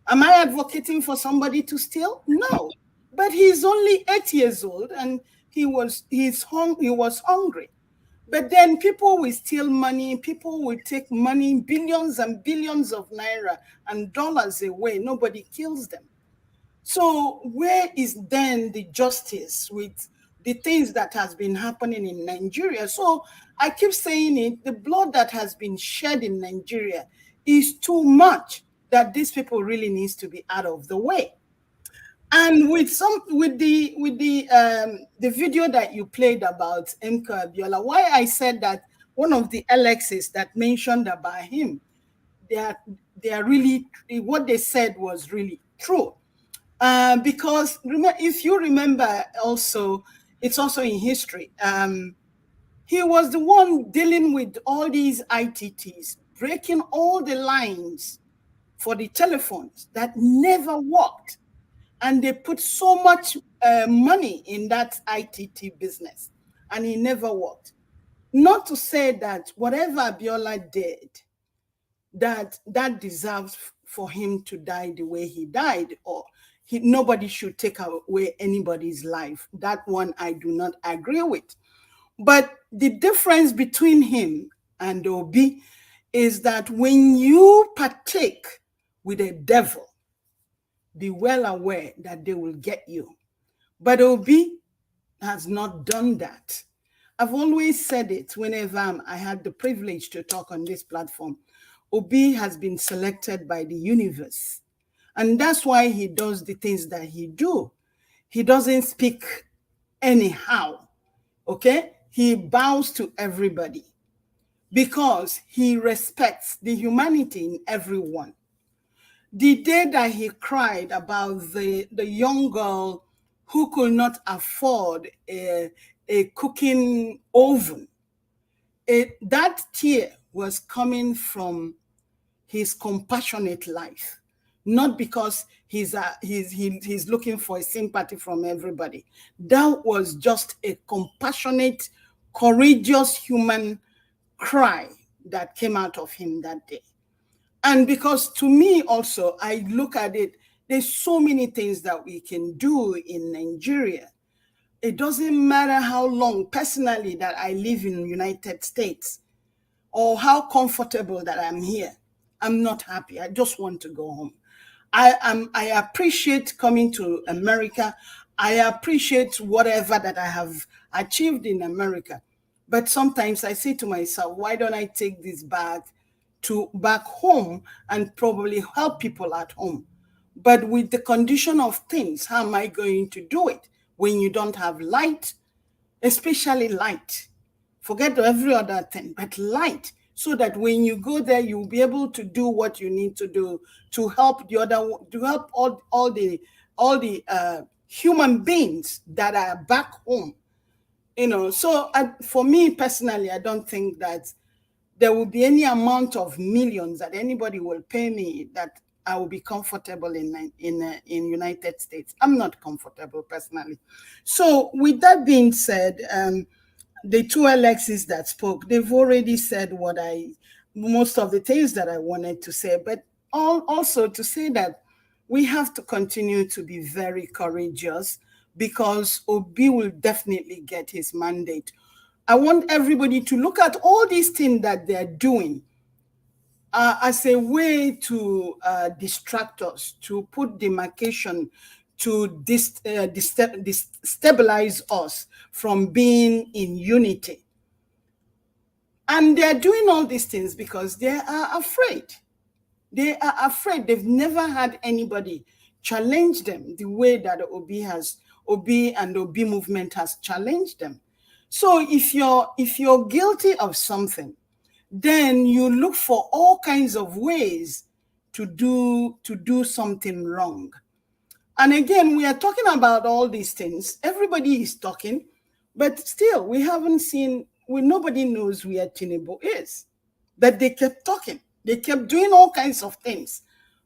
Am I advocating for somebody to steal? No, but he's only 8 years old and he was hungry. But then people will steal money, people will take money, billions and billions of naira and dollars away. Nobody kills them. So where is then the justice with the things that has been happening in Nigeria? So I keep saying it, the blood that has been shed in Nigeria is too much that these people really needs to be out of the way. And with the video that you played about Mko Abiola, why I said that one of the Alexis that mentioned about him, they are really, what they said was really true. Because if you remember also, it's also in history. He was the one dealing with all these ITTs, breaking all the lines for the telephones that never worked. And they put so much money in that ITT business, and it never worked. Not to say that whatever Abiola did, that deserves for him to die the way he died, or nobody should take away anybody's life. That one I do not agree with. But the difference between him and Obi is that when you partake with a devil, be well aware that they will get you. But Obi has not done that. I've always said it whenever I had the privilege to talk on this platform. Obi has been selected by the universe. And that's why he does the things that he do. He doesn't speak anyhow, okay? He bows to everybody because he respects the humanity in everyone. The day that he cried about the young girl who could not afford a cooking oven, that tear was coming from his compassionate life, not because he's looking for a sympathy from everybody. That was just a compassionate, courageous human cry that came out of him that day. And because to me also, I look at it, there's so many things that we can do in Nigeria. It doesn't matter how long personally that I live in the United States or how comfortable that I'm here. I'm not happy. I just want to go home. I appreciate coming to America. I appreciate whatever that I have achieved in America. But sometimes I say to myself, why don't I take this back home and probably help people at home? But with the condition of things, how am I going to do it when you don't have light, especially light? Forget every other thing, but light, so that when you go there, you'll be able to do what you need to do to help all the human beings that are back home. So for me personally, I don't think that there will be any amount of millions that anybody will pay me that I will be comfortable in United States. I'm not comfortable personally. So with that being said, the two Alexis that spoke, they've already said most of the things that I wanted to say, but also to say that we have to continue to be very courageous because Obi will definitely get his mandate. I want everybody to look at all these things that they're doing as a way to distract us, to put demarcation, to destabilize us from being in unity. And they're doing all these things because they are afraid. They are afraid. They've never had anybody challenge them the way that Obi and Obi movement has challenged them. So if you're guilty of something, then you look for all kinds of ways to do something wrong. And again, we are talking about all these things. Everybody is talking, but still we haven't seen, nobody knows where Tinubu is. But they kept talking. They kept doing all kinds of things.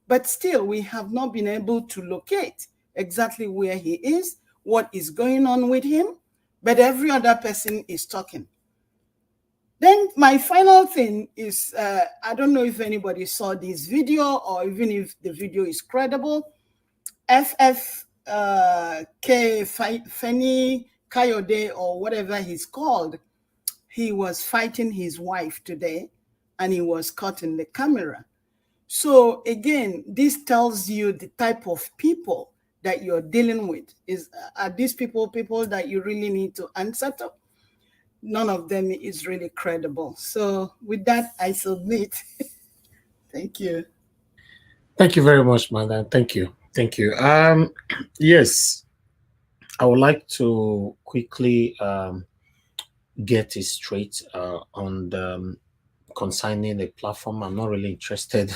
But still, we have not been able to locate exactly where he is, what is going on with him. But every other person is talking. Then my final thing is, I don't know if anybody saw this video or even if the video is credible. Feni Kayode or whatever he's called, he was fighting his wife today and he was caught in the camera. So again, this tells you the type of people that you're dealing with. Are these people that you really need to answer to? None of them is really credible. So with that, I submit. Thank you. Thank you very much, madam. Thank you. Thank you. Yes, I would like to quickly get it straight on the concerning a platform. I'm not really interested.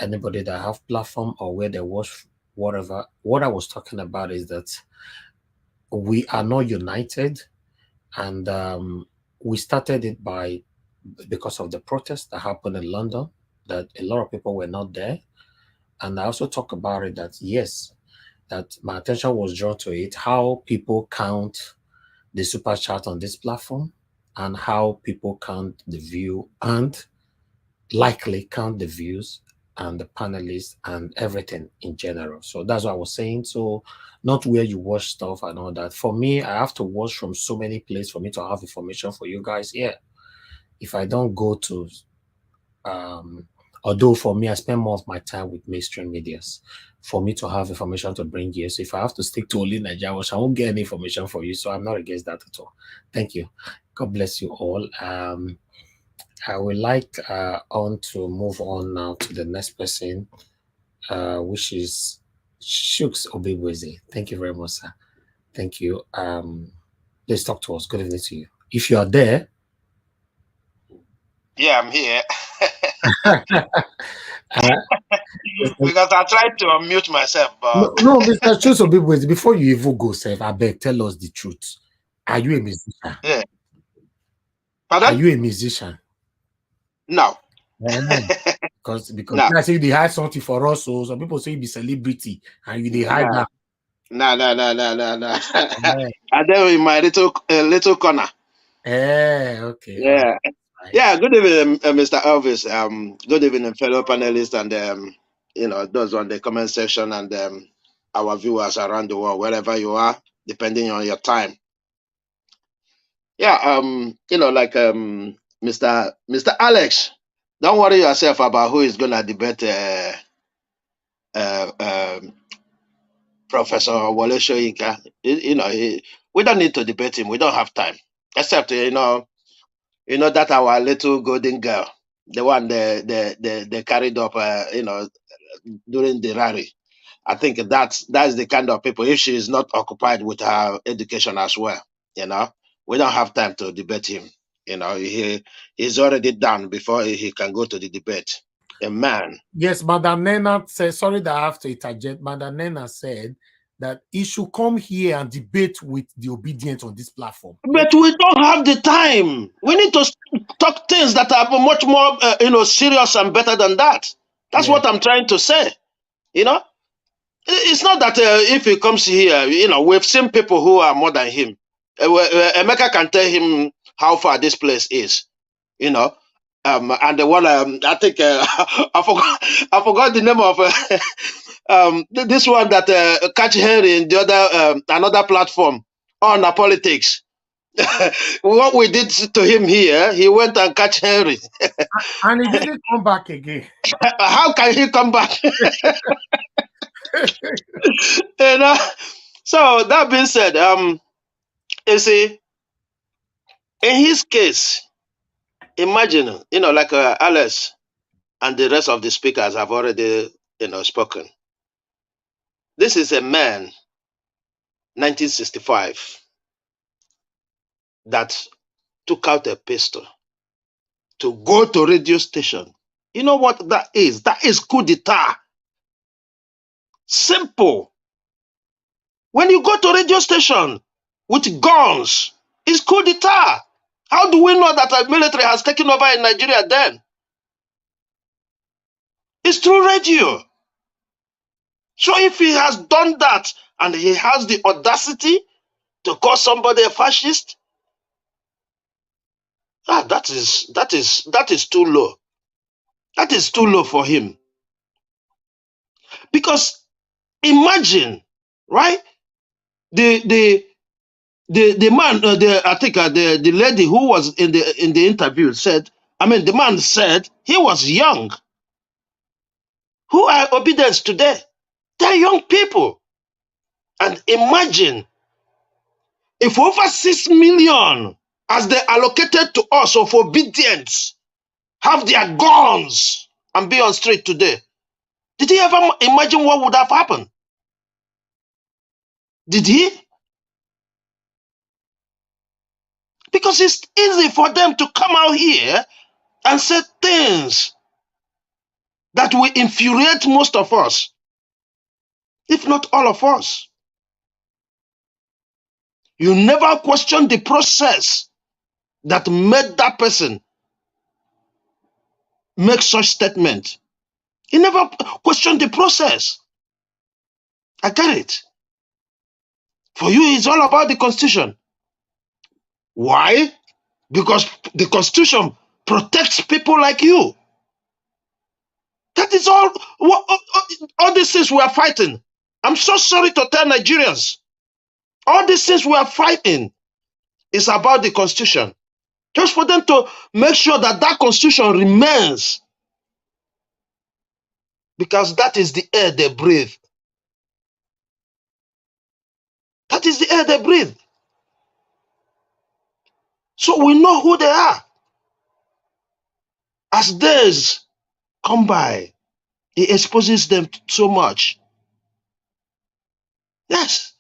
Anybody that have platform or where there was whatever. What I was talking about is that we are not united, and we started it because of the protest that happened in London. That a lot of people were not there, and I also talk about it that yes, that my attention was drawn to it, how people count the super chat on this platform and how people count the view and likely count the views and the panelists and everything in general. So that's what I was saying. So not where you watch stuff and all that. For me, I have to watch from so many places for me to have information for you guys here. If I don't go to although for me, I spend more of my time with mainstream medias for me to have information to bring you. So if I have to stick to only Nigeria, I won't get any information for you. So I'm not against that at all. Thank you. God bless you all. I would like on to move on now to the next person, which is Shooks Obibweze. Thank you very much, sir. Thank you. Please talk to us. Good evening to you. If you are there. Yeah, I'm here. Because I tried to unmute myself, but no, Mr. Shooks Obibweze, before you even go, sir, I beg, tell us the truth. Are you a musician? Yeah. Pardon? Are you a musician? No. Because no. I say they hide something for us, so some people say you be celebrity and you they hide that. No. I there in my little corner. Okay. Yeah. Yeah. Good evening, Mr. Elvis. Good evening, fellow panelists, and those on the comment section, and our viewers around the world, wherever you are, depending on your time. Yeah. Like Mr. Alex, don't worry yourself about who is gonna debate Professor Wole Soyinka. We don't need to debate him. We don't have time. Except that our little golden girl, the one they carried up, during the rally. I think that's the kind of people. If she is not occupied with her education as well, we don't have time to debate him. He's already done before he can go to the debate. A man. Yes, Madam Nena said, sorry that I have to interject. Madam Nena said that he should come here and debate with the obedient on this platform. But we don't have the time. We need to talk things that are much more, serious and better than that. That's what I'm trying to say. It's not that if he comes here, we've seen people who are more than him. Emeka can tell him how far this place is, and the one I think I forgot the name of this one that catch Henry in the other another platform on politics. What we did to him here, he went and catch Henry, and he didn't come back again. How can he come back? So that being said, you see, in his case, imagine, like Alice and the rest of the speakers have already, spoken. This is a man, 1965, that took out a pistol to go to radio station. You know what that is? That is coup d'etat. Simple. When you go to radio station with guns, it's coup d'etat. How do we know that the military has taken over in Nigeria then? It's through radio. So if he has done that and he has the audacity to call somebody a fascist, that is too low. That is too low for him. Because imagine, right? The man, I think the lady who was in the interview said, the man said he was young. Who are obedience today? They're young people. And imagine if over 6 million, as they allocated to us of obedience, have their guns and be on street today. Did he ever imagine what would have happened? Did he? Because it's easy for them to come out here and say things that will infuriate most of us, if not all of us. You never question the process that made that person make such statement. You never question the process. I get it. For you, it's all about the Constitution. Why? Because the Constitution protects people like you. That is all these things we are fighting. I'm so sorry to tell Nigerians. All these things we are fighting is about the Constitution. Just for them to make sure that that Constitution remains. Because that is the air they breathe. That is the air they breathe. So we know who they are. As days come by, it exposes them so much. Yes.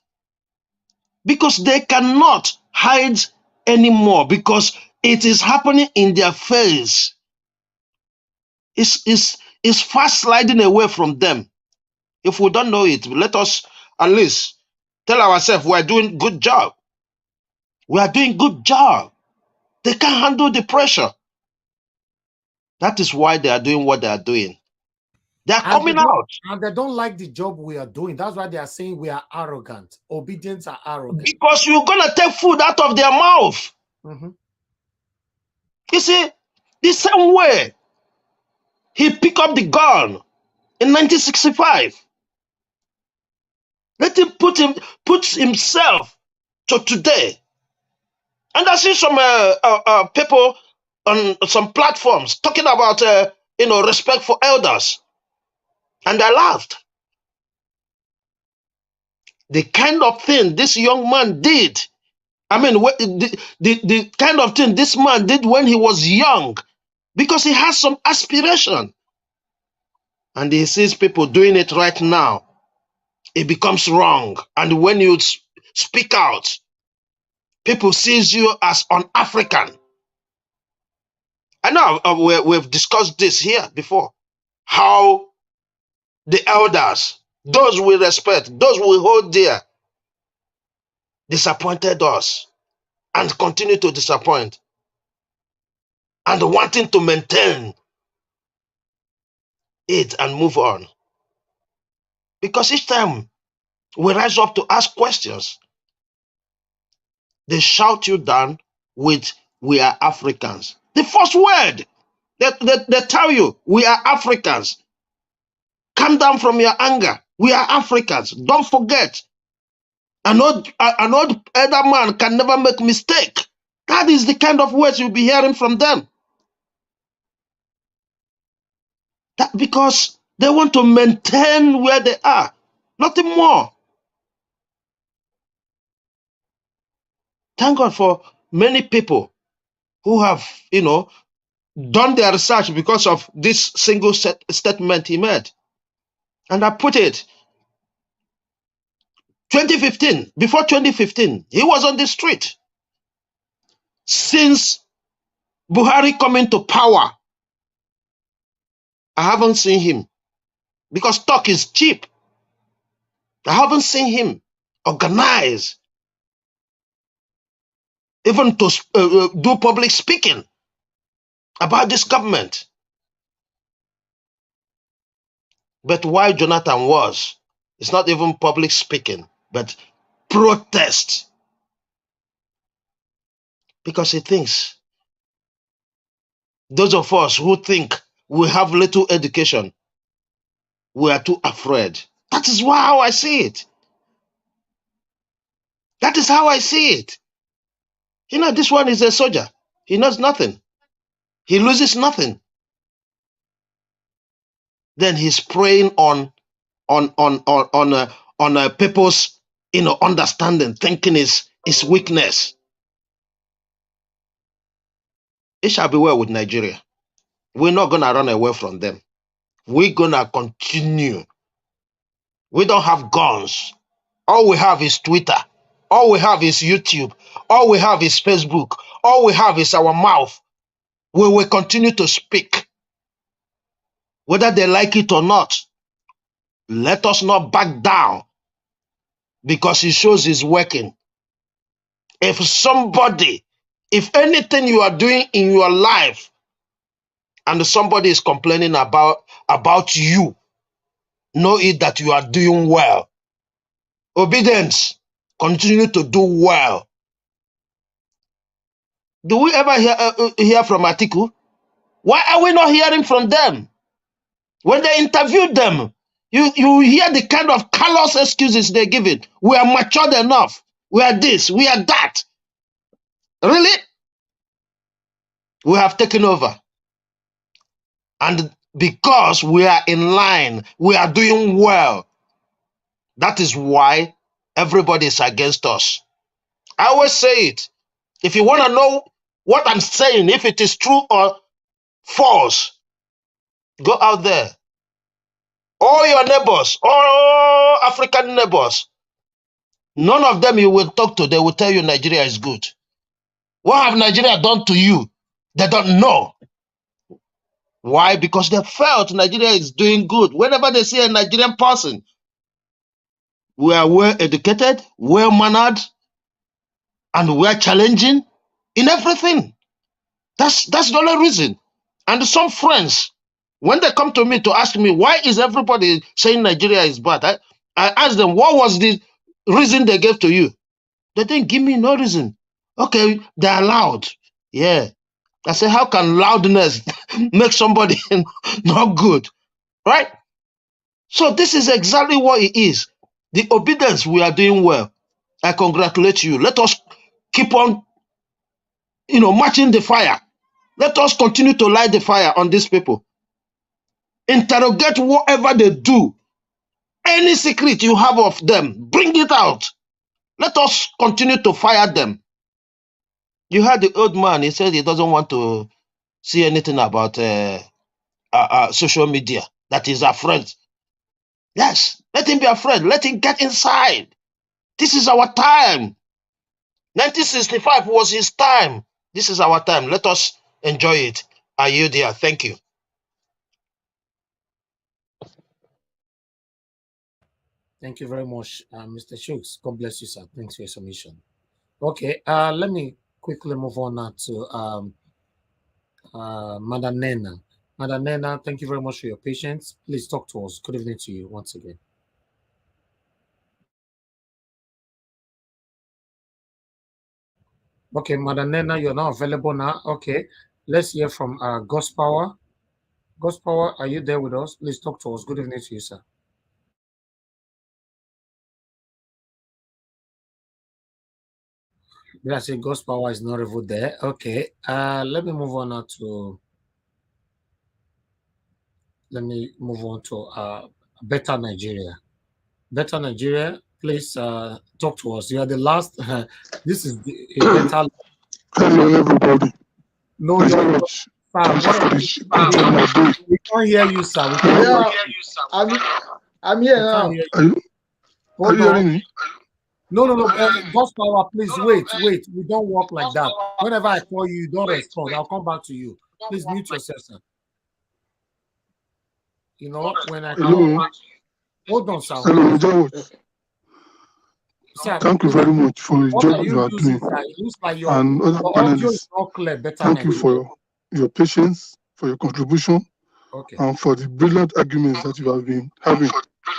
Because they cannot hide anymore, because it is happening in their face. It's fast sliding away from them. If we don't know it, let us at least tell ourselves we are doing good job. We are doing good job. They can't handle the pressure. That is why they are doing what they are doing. They are coming out. And they don't like the job we are doing. That's why they are saying we are arrogant. Obedience are arrogant. Because you're going to take food out of their mouth. Mm-hmm. You see, the same way he picked up the gun in 1965. Let him put himself to today. And I see some people on some platforms talking about respect for elders, and I laughed. The kind of thing this young man did, I mean, the kind of thing this man did when he was young, because he has some aspiration, and he sees people doing it right now, it becomes wrong. And when you speak out, people sees you as un-African. I know we've discussed this here before, how the elders, those we respect, those we hold dear, disappointed us and continue to disappoint, and wanting to maintain it and move on. Because each time we rise up to ask questions, they shout you down with, "We are Africans." The first word they tell you, "We are Africans." Calm down from your anger. We are Africans. Don't forget. An old elder man can never make mistake. That is the kind of words you'll be hearing from them. That because they want to maintain where they are. Nothing more. Thank God for many people who have, done their research because of this single statement he made. And I put it, 2015, before 2015, he was on the street. Since Buhari coming to power, I haven't seen him, because talk is cheap. I haven't seen him organize, even to do public speaking about this government. But why Jonathan was, it's not even public speaking, but protest. Because he thinks, those of us who think we have little education, we are too afraid. That is how I see it. That is how I see it. This one is a soldier. He knows nothing. He loses nothing. Then he's preying on people's understanding, thinking is weakness. It shall be well with Nigeria. We're not gonna run away from them. We're gonna continue. We don't have guns. All we have is Twitter. All we have is YouTube. All we have is Facebook. All we have is our mouth. We will continue to speak. Whether they like it or not, let us not back down because it shows it's working. If anything you are doing in your life and somebody is complaining about you, know it that you are doing well. Obedience, continue to do well. Do we ever hear from Atiku? Why are we not hearing from them? When they interviewed them, you hear the kind of callous excuses they give it. We are matured enough. We are this, we are that. Really? We have taken over. And because we are in line, we are doing well. That is why everybody is against us. I always say it. If you want to know what I'm saying, if it is true or false, go out there. All your neighbors, all African neighbors, none of them you will talk to, they will tell you Nigeria is good. What have Nigeria done to you? They don't know. Why? Because they felt Nigeria is doing good. Whenever they see a Nigerian person, we are well educated, well mannered, and we are challenging in everything. That's the only reason. And some friends, when they come to me to ask me, why is everybody saying Nigeria is bad? I ask them, what was the reason they gave to you? They didn't give me no reason. Okay, they are loud. Yeah. I say, how can loudness make somebody not good? Right? So this is exactly what it is. The obedience, we are doing well. I congratulate you. Let us keep on, matching the fire. Let us continue to light the fire on these people. Interrogate whatever they do. Any secret you have of them, bring it out. Let us continue to fire them. You heard the old man, he said he doesn't want to see anything about social media, that he's afraid. Yes, let him be afraid. Let him get inside. This is our time. 1965 was his time. This is our time. Let us enjoy it. Are you there? Thank you. Thank you very much, Mr. Shooks. God bless you, sir. Thanks for your submission. Okay, let me quickly move on now to Madam Nena. Madam Nena, thank you very much for your patience. Please talk to us. Good evening to you once again. Okay, Madam Nena, you're now available now. Okay, let's hear from Ghost Power. Ghost Power, are you there with us? Please talk to us. Good evening to you, sir. I say Ghost Power is not even there. Okay, let me move on now to. Let me move on to Better Nigeria. Better Nigeria, please talk to us. You are the last. This is a better. Hello, everybody. No, you're we can't hear you, sir. We can't hear you, sir. I'm here now. Are you hearing me? No. Ghost Power, please wait. We don't work like that. Whenever I call you, you don't respond. I'll come back to you. Please mute yourself, sir. You know, when I come back to you. Hold on, sir. Hello, George. Thank you very much for the job you are doing. And other panelists, thank you for your patience, for your contribution, and for the brilliant arguments that you have been having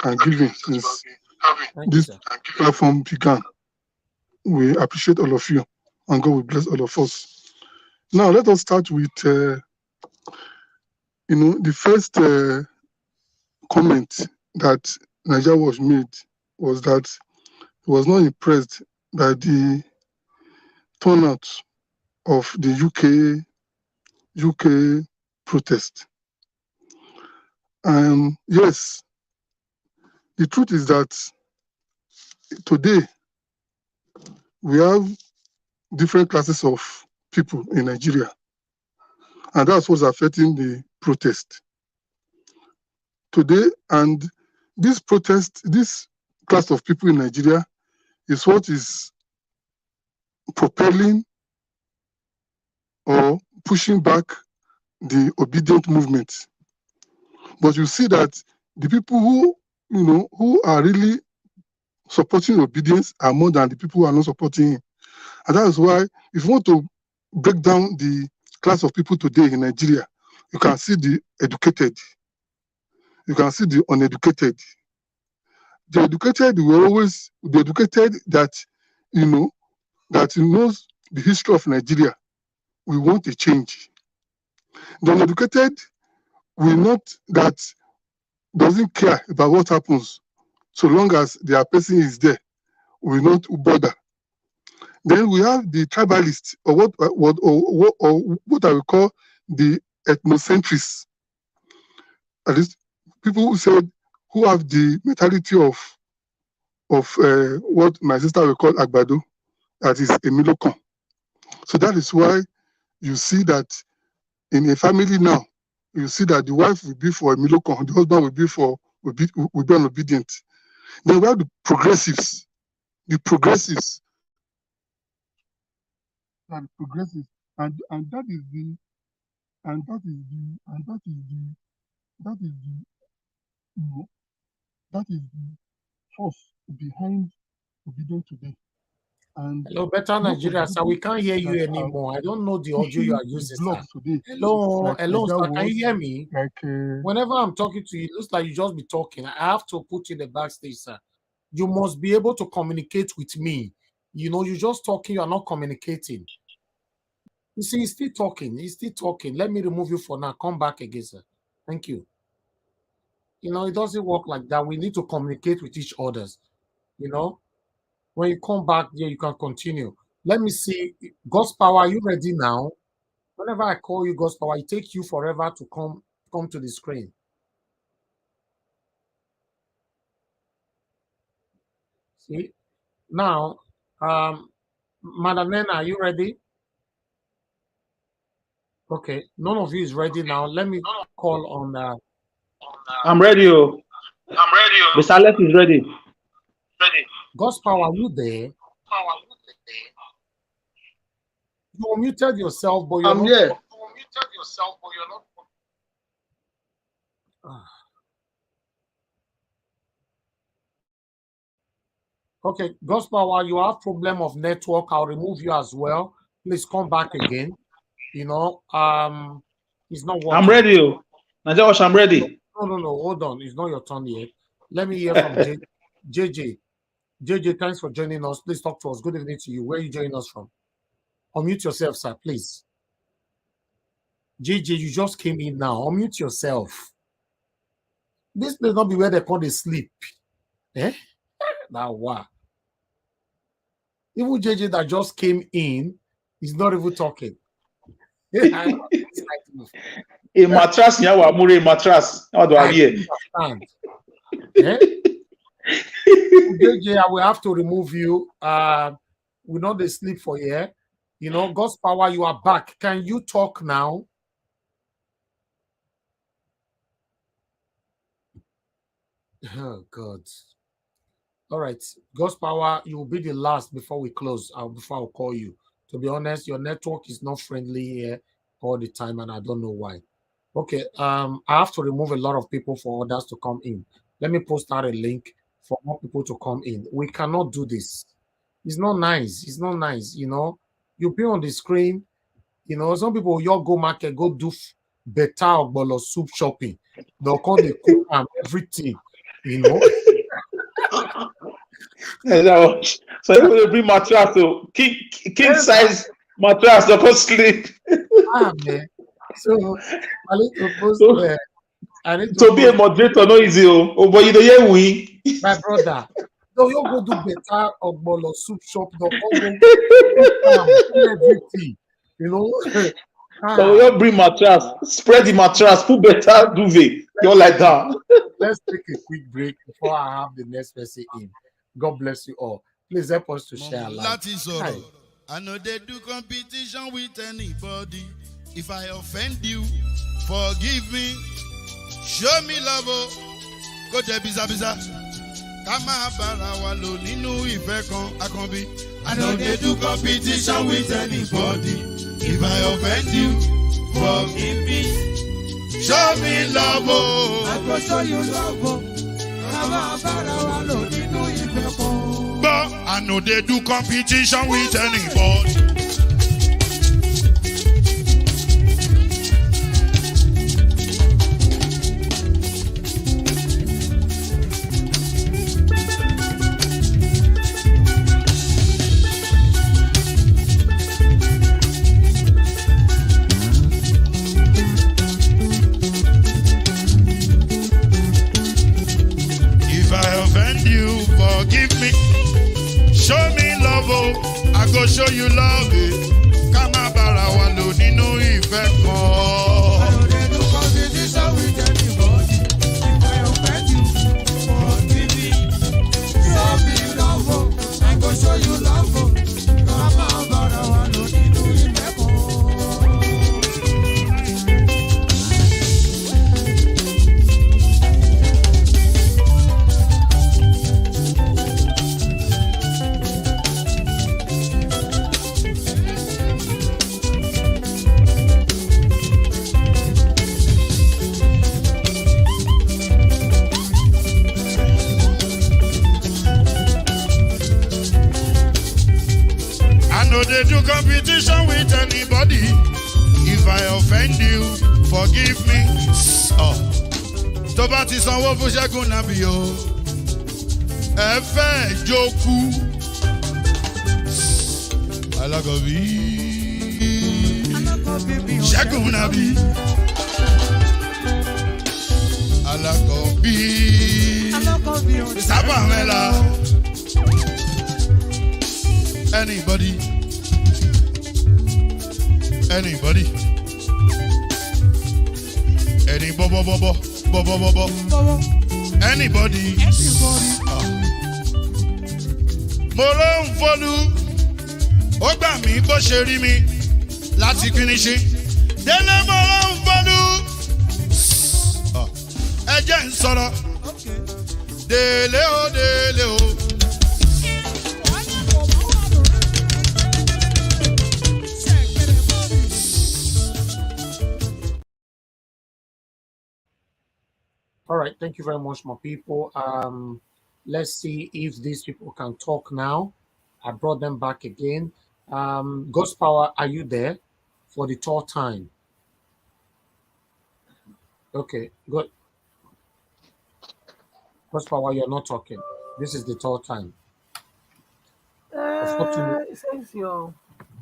and giving since this platform began. We appreciate all of you, and God will bless all of us. Now, let us start with, the first comment that Nigeria was made was that he was not impressed by the turnout of the UK protest. Yes, the truth is that today we have different classes of people in Nigeria, and that's what's affecting the protest. today, and this protest, this class of people in Nigeria is what is propelling or pushing back the obedient movement. But you see that the people who, who are really supporting obedience are more than the people who are not supporting him. And that is why, if you want to break down the class of people today in Nigeria, you can see the educated, you can see the uneducated. The educated were always the educated that, that knows the history of Nigeria. We want a change. The uneducated will not, that doesn't care about what happens, so long as their person is there, will not bother. Then we have the tribalists, or what I will call the ethnocentrists. At least people who have the mentality of what my sister will call Agbado, that is Emilokon. So that is why you see that in a family now, you see that the wife will be for Emilokon, the husband will be unobedient. Then we have the progressives. The progressives. And progressives. And that is the force behind obedience today. And hello, better Nigeria, sir. We can't hear you anymore. I don't know the audio you are using, sir. Hello, sir. Can you hear me? Whenever I'm talking to you, it looks like you just be talking. I have to put you in the backstage, sir. You must be able to communicate with me. You're just talking. You are not communicating. You see, he's still talking. He's still talking. Let me remove you for now. Come back again, sir. Thank you. It doesn't work like that. We need to communicate with each other. When you come back there, you can continue. Let me see. God's power, are you ready now? Whenever I call you God's power, it takes you forever to come to the screen. See? Now, Madam Nena, are you ready? Okay. None of you is ready now. Let me call on... I'm ready. I'm ready. Mr. Alex is ready. God's power, are you there? You muted yourself, but you're not. here. You muted yourself, but you're not. Okay, God's power, you have problem of network. I'll remove you as well. Please come back again. It's not working. I'm ready. I'm ready. No. Hold on. It's not your turn yet. Let me hear from JJ. JJ, thanks for joining us. Please talk to us. Good evening to you. Where are you joining us from? Unmute yourself, sir, please. JJ, you just came in now. Unmute yourself. This may not be where they call the sleep. Now, wow. Even JJ that just came in is not even talking. A mattress, mattress. How do I hear? JJ, I will have to remove you. We know they sleep for here. God's power, you are back. Can you talk now? Oh, God. All right. God's power, you will be the last before we close, before I'll call you. To be honest, your network is not friendly here all the time, and I don't know why. Okay. I have to remove a lot of people for others to come in. Let me post out a link for more people to come in. We cannot do this. It's not nice. It's not nice. You be on the screen. Some people, you go market, go do better ogbolo soup shopping. They'll call the cook and everything. So you will bring mattress to king size mattress to go sleep. Man. So I need to post to be a moderator, no easy. But you don't hear we. My brother. No, you go do better ogbolo soup shop. Go everything. So you bring mattress, spread the mattress, put better duvet. You're like that. Let's take a quick break before I have the next person in. God bless you all. Please help us to share a life. I know they do competition with anybody. If I offend you, forgive me. Show me love, oh. Go there, biza biza. Kama bara wa lo nínú ìfẹ́ kan akanbi. I no dey do competition with anybody. If I offend you, forgive me. Show me love, oh. I go show you love, oh. Kama bara wa lo nínú ìfẹ́ kan. But I no dey do competition with anybody. Forgive me, show me love, oh. I go show you love, eh. Kama bara wa lo nínú ìfẹ́ kan. I don't dey do competition with anybody. If I offend you, forgive me. Show me love, oh. I go show you love, oh. Kama bara wa lo nínú ìfẹ́ kan. No, they do competition with anybody. If I offend you, forgive me. Oh, tó bá ti sanwó fún Ṣẹ́gun nàbí o. Ẹ fẹ́ jókù. Alákọ̀bí. Ṣẹ́gun nàbí. Alákọ̀bí. Sábà mẹ́la. Anybody? Anybody? Any bobo. Anybody? Mo ló ń fọlú, ó gbà mí bó ṣe rí mi láti finishi. Délé mo ló ń fọlú, ẹ jẹ́ ń sọ̀rọ̀. Délé o. All right, thank you very much, my people. Let's see if these people can talk now. I brought them back again. Ghost Power, are you there for the third time? Okay, good. Ghost Power, you're not talking. This is the third time. It says your...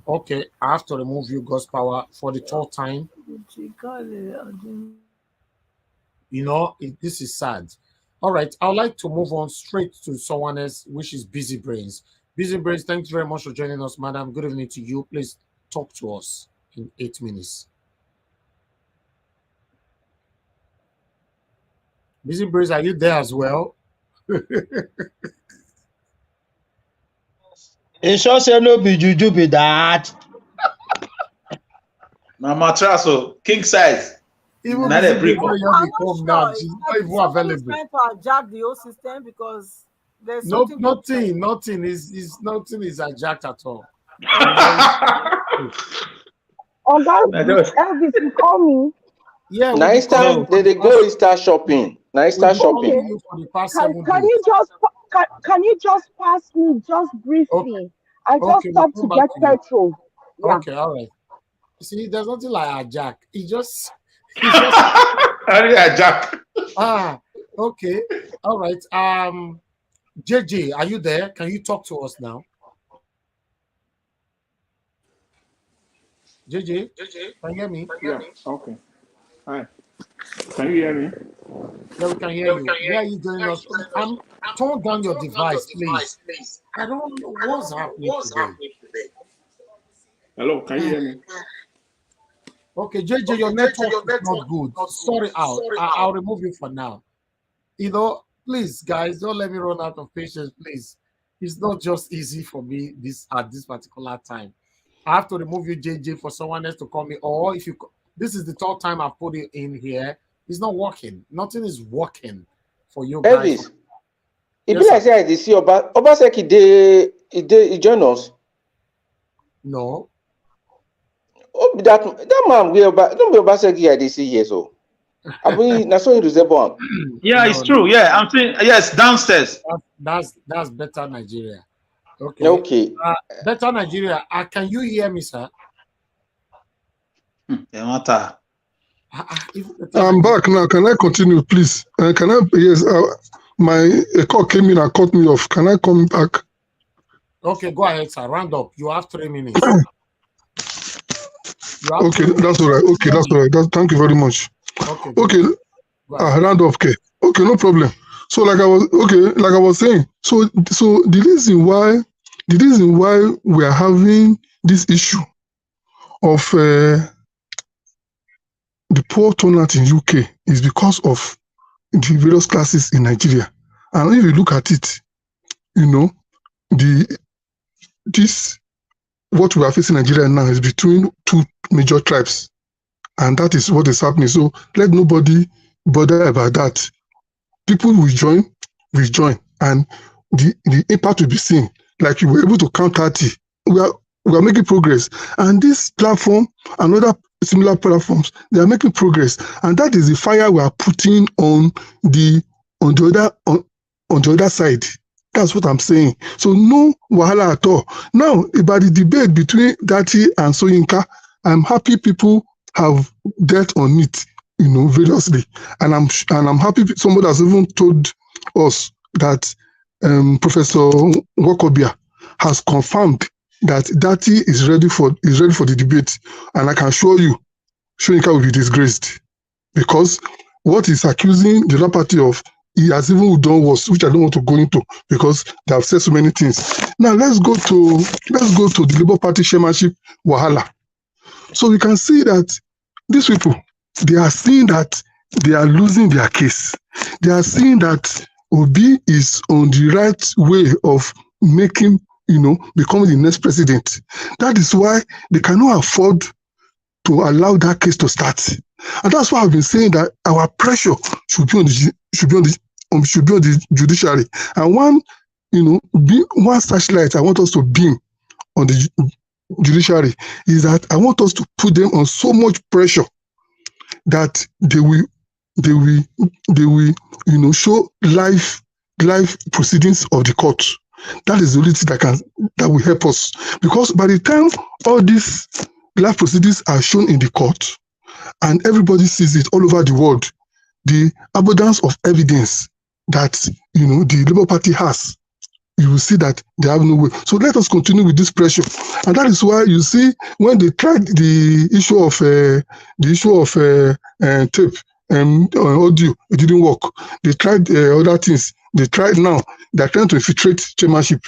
Okay, I have to remove you, Ghost Power, for the third time. You know, this is sad. All right, I would like to move on straight to someone else, which is Busy Brains. Busy Brains, thank you very much for joining us, madam. Good evening to you. Please talk to us in 8 minutes. Busy Brains, are you there as well? It sure say no be juju be that. Na mattress, king size. Even not I'm she's not not even available. trying to hijack the whole system because there's something. Nothing is hijacked at all. Elvis, you call me. Yeah. Nice time. They go start shopping. Nice start shopping. Can you just pass me just briefly? Okay. I just stopped to get petrol. Yeah. Okay, all right. See, there's nothing like hijack. He just hijack. Okay. All right. JJ, are you there? Can you talk to us now? JJ, can you hear me? Yeah, okay. Hi. Can you hear me? Yeah, we can hear you. Where are you joining us? Turn down your device, please. I don't know what's happening today. Hello, can you hear me? Okay, JJ, your network is not good. Sorry, I'll remove you for now. You know, please, guys, don't let me run out of patience, please. It's not just easy for me at this particular time. I have to remove you, JJ, for someone else to call me. Or if you, this is the third time I've put it in here. It's not working. Nothing is working for you Elvis, guys. It be like say I see Obaseki they join us. No. Oh, that man don't be Obaseki I see here so. I mean, that's so resemble. Yeah, it's true. Yeah, I'm saying yes, downstairs. That's better Nigeria. Okay. Okay. Better Nigeria. Can you hear me, sir? I'm back now. Can I continue, please? Can I? Yes. My call came in and cut me off. Can I come back? Okay, go ahead, sir. Round up. You have 3 minutes. Okay, that's all right. Okay, that's all right. Thank you very much. Okay. Round up. Okay. Okay, no problem. So like I was saying, so the reason why we are having this issue of the poor turnout in UK is because of the various classes in Nigeria. And if you look at it, you know, what we are facing in Nigeria now is between two major tribes. And that is what is happening. So let nobody bother about that. People will join, and the impact will be seen. Like you were able to count 30. We are making progress. And this platform and other similar platforms, they are making progress. And that is the fire we are putting on the other side. That's what I'm saying. So no wahala at all. Now, about the debate between Datti and Soyinka, I'm happy people have dealt on it, you know, variously. And I'm happy somebody has even told us that Professor Nwokobia has confirmed that Datti is ready for the debate. And I can assure you, Soyinka will be disgraced. Because what he's accusing the other party of, he has even done worse, which I don't want to go into because they have said so many things. Now let's go to the Labour Party chairmanship wahala. So we can see that these people, they are seeing that they are losing their case. They are seeing that Obi is on the right way of making, you know, becoming the next president. That is why they cannot afford to allow that case to start. And that's why I've been saying that our pressure should be on the judiciary. And one searchlight I want us to beam on the judiciary is that I want us to put them on so much pressure that they will show live proceedings of the court. That is the only thing that will help us. Because by the time all these live proceedings are shown in the court and everybody sees it all over the world, the abundance of evidence that the Labour Party has, you will see that they have no way. So let us continue with this pressure, and that is why you see when they tried the issue of tape and audio, it didn't work. They tried other things. They're trying to infiltrate chairmanship.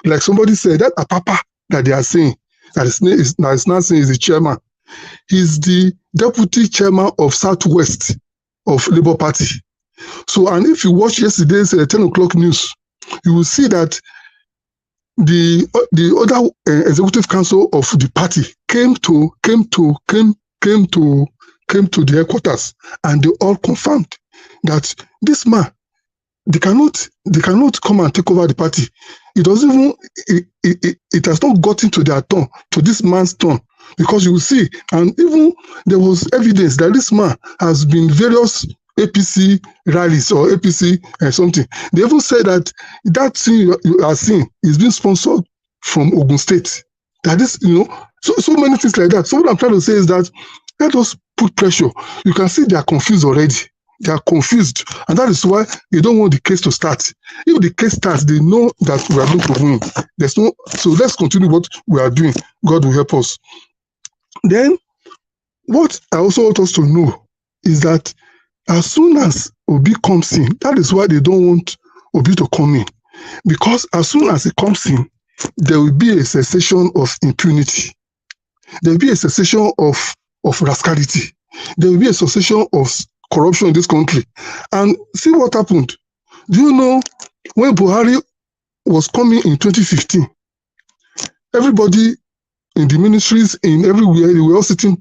Like somebody said, that Apapa that they are saying that is not saying is the chairman. He's the deputy chairman of Southwest of Labour Party. So, and if you watch yesterday's 10 o'clock news, you will see that the other executive council of the party came to the headquarters, and they all confirmed that this man, they cannot come and take over the party. It doesn't even it has not gotten to their turn, to this man's turn, because you will see, and even there was evidence that this man has been various APC rallies or APC something. They even said that thing you are seeing is being sponsored from Ogun State. That is, so many things like that. So what I'm trying to say is that let us put pressure. You can see they are confused already. They are confused, and that is why they don't want the case to start. If the case starts, they know that we are going to win. So let's continue what we are doing. God will help us. Then, what I also want us to know is that as soon as Obi comes in, that is why they don't want Obi to come in. Because as soon as he comes in, there will be a cessation of impunity. There will be a cessation of rascality. There will be a cessation of corruption in this country. And see what happened. Do you know when Buhari was coming in 2015, everybody in the ministries, in everywhere, they were all sitting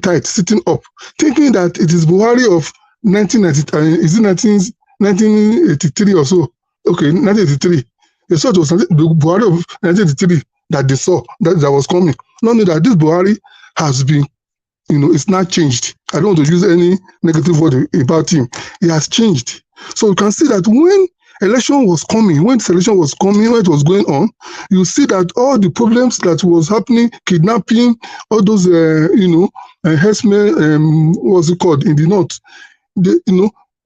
tight, sitting up, thinking that it is Buhari of 1990, is it 1983 or so? Okay, 1983. They saw it was the Buhari of 1983 that they saw that was coming. Not only that, this Buhari has been, it's not changed. I don't want to use any negative word about him. He has changed. So you can see that when election was coming, when this election was coming, when it was going on, you see that all the problems that was happening, kidnapping, all those, herdsmen, what's it called, in the north,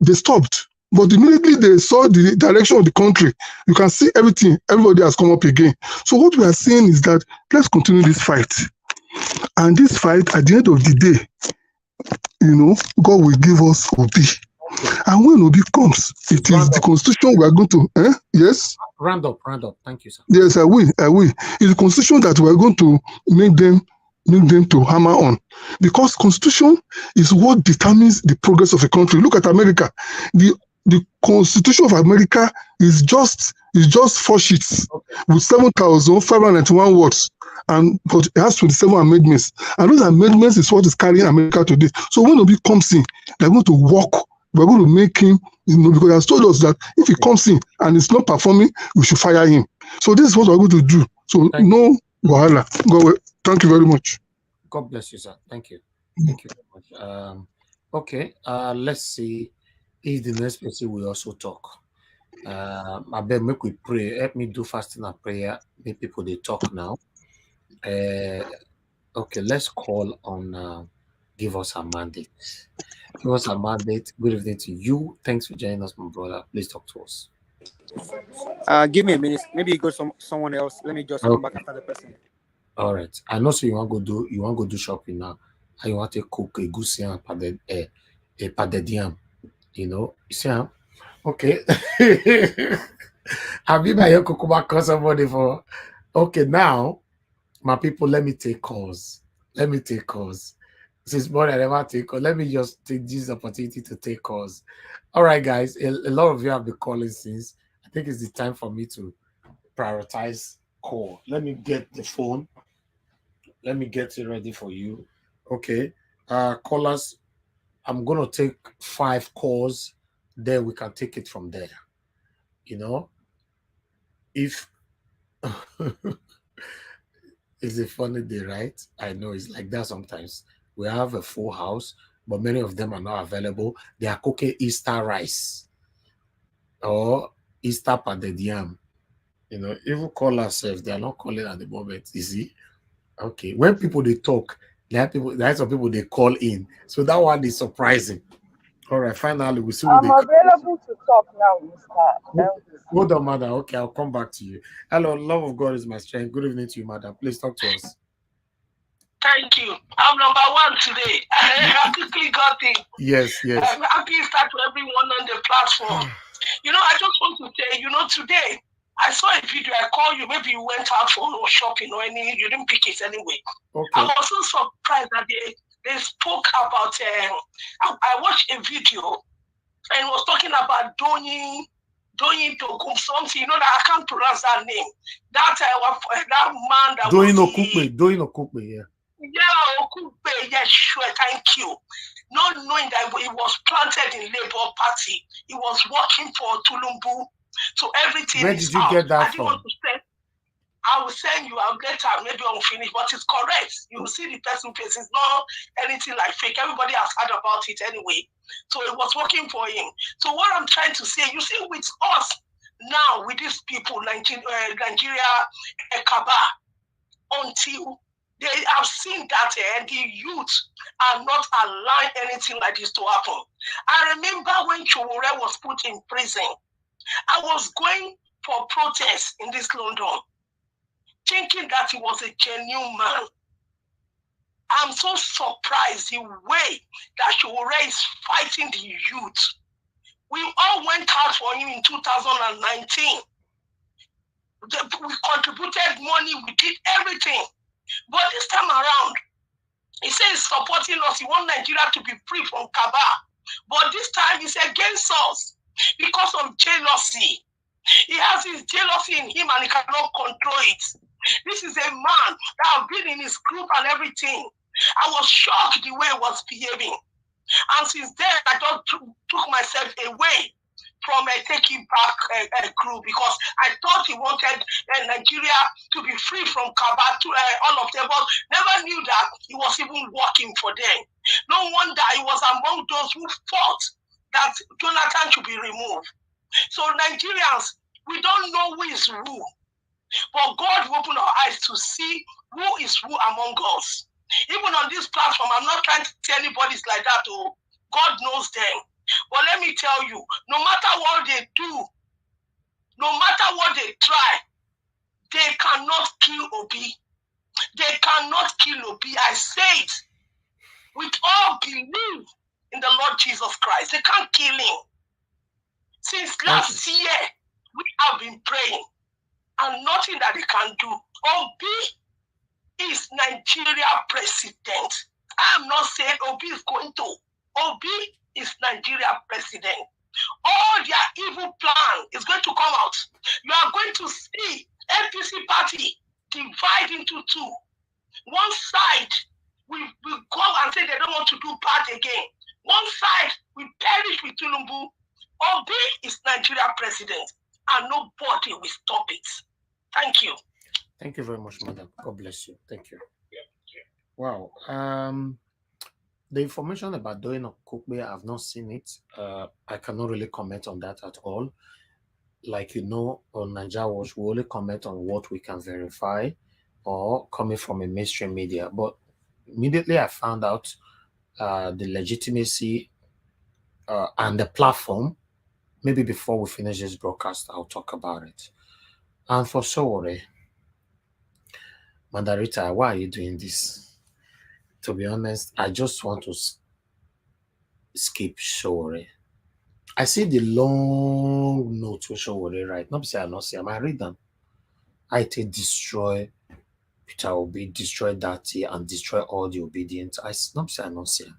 they stopped. But immediately they saw the direction of the country, you can see everything, everybody has come up again. So what we are saying is that let's continue this fight. And this fight, at the end of the day, God will give us Obi. And when Obi comes, it is the constitution we are going to, yes? Round up. Thank you, sir. Yes, I will. It's the constitution that we are going to make them to hammer on. Because constitution is what determines the progress of a country. Look at America. The Constitution of America is just 4 sheets with 7,591 words, but it has 27 amendments. And those amendments is what is carrying America today. So when Obi comes in, they're going to work. We're going to make him, because he has told us that if he comes in and is not performing, we should fire him. So this is what we're going to do. So no wahala. Thank you very much. God bless you, sir. Thank you. Thank you very much. Okay. Let's see if the next person will also talk. I bet make we pray. Help me do fasting and prayer. Make people they talk now. Okay, let's call on give us a mandate. Give us a mandate. Good evening to you. Thanks for joining us, my brother. Please talk to us. Give me a minute. Maybe you go someone else. Let me just come back after the person. All right. I know. So you want to go do shopping now. And you want to cook a goosey and a padediam. You see, okay. I've been here to call somebody for. Okay, now, my people, let me take calls. Since morning I never take calls. Let me just take this opportunity to take calls. All right, guys. A lot of you have been calling since. I think it's the time for me to prioritize call. Let me get the phone. Let me get it ready for you. Okay. Callers, I'm going to take 5 calls. Then we can take it from there. If it's a funny day, right? I know it's like that sometimes. We have a full house, but many of them are not available. They are cooking Easter rice or Easter padediam. Even call ourselves, they are not calling at the moment. You see? Okay. When people they talk, there are some people they call in. So that one is surprising. All right, finally we see. I'm available to talk now, Mr. Hold on, madam. Okay, I'll come back to you. Hello, love of God is my strength. Good evening to you, madam. Please talk to us. Thank you. I'm #1 today. I quickly got it. Yes. I'm happy to start to everyone on the platform. I just want to say, today I saw a video. I called you. Maybe you went out for shopping or anything. You didn't pick it anyway. Okay. I was so surprised that they spoke about. I watched a video and was talking about Doyin Togum something. That I can't pronounce that name. That man that Doyin Okupe, yeah. Yeah, Okupe, yeah, sure, thank you. Not knowing that he was planted in Labour Party, he was working for Tinubu, so everything. Where did you get that from? I will send you. I'll get her. Maybe I'll finish, but it's correct. You will see the person face. It's not anything like fake. Everybody has heard about it anyway. So it was working for him. So what I'm trying to say, you see, with us now, with these people, Nigeria, Ekaba, until they have seen that the youth are not allowing anything like this to happen. I remember when Chowore was put in prison, I was going for protest in this London, thinking that he was a genuine man. I'm so surprised the way that Chowore is fighting the youth. We all went out for him in 2019. We contributed money, we did everything. But this time around, he says supporting us. He wants Nigeria to be free from Kaba. But this time he's against us because of jealousy. He has his jealousy in him and he cannot control it. This is a man that has been in his group and everything. I was shocked the way he was behaving. And since then, I just took myself away from taking back a crew, because I thought he wanted Nigeria to be free from Kaba to all of them, but never knew that he was even working for them. No wonder he was among those who fought that Jonathan should be removed. So Nigerians, we don't know who is who, but God will open our eyes to see who is who among us. Even on this platform, I'm not trying to tell anybody's like that. Oh, God knows them. But let me tell you, no matter what they do, no matter what they try, they cannot kill Obi. They cannot kill Obi. I say it with all belief in the Lord Jesus Christ. They can't kill him. Since last year, we have been praying, and nothing that they can do. Obi is Nigeria president. I am not saying Obi is going to. Obi is Nigeria president. All their evil plan is going to come out. You are going to see APC party divide into two. One side will go and say they don't want to do part again. One side will perish with Tinubu. Obi is Nigeria president, and nobody will stop it. Thank you. Thank you very much, madam. God bless you. Thank you. Wow. The information about doing a Okukbe, I've not seen it. I cannot really comment on that at all. Like you know, on Nigeria Watch, we only comment on what we can verify or coming from a mainstream media. But immediately I found out the legitimacy and the platform. Maybe before we finish this broadcast, I'll talk about it. And for Sowore, Mandarita, why are you doing this? To be honest, I just want to skip Sowore. I see the long note with Sowore, right? Not say I not see them. I read them. I take destroy Peter Obi, destroy Datti, and destroy all the obedient. I not say I not see them.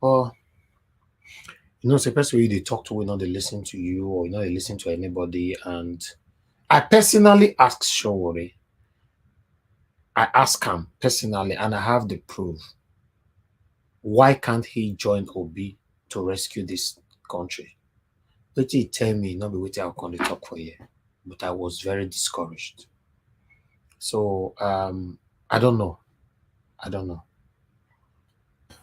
Or you know, it's a person where they talk to, you know, they listen to you, or you know, they listen to anybody. And I personally ask Sowore. I ask him personally, and I have the proof. Why can't he join Obi to rescue this country? But he tell me, not be waiting, I'll come to talk for you. But I was very discouraged. So I don't know.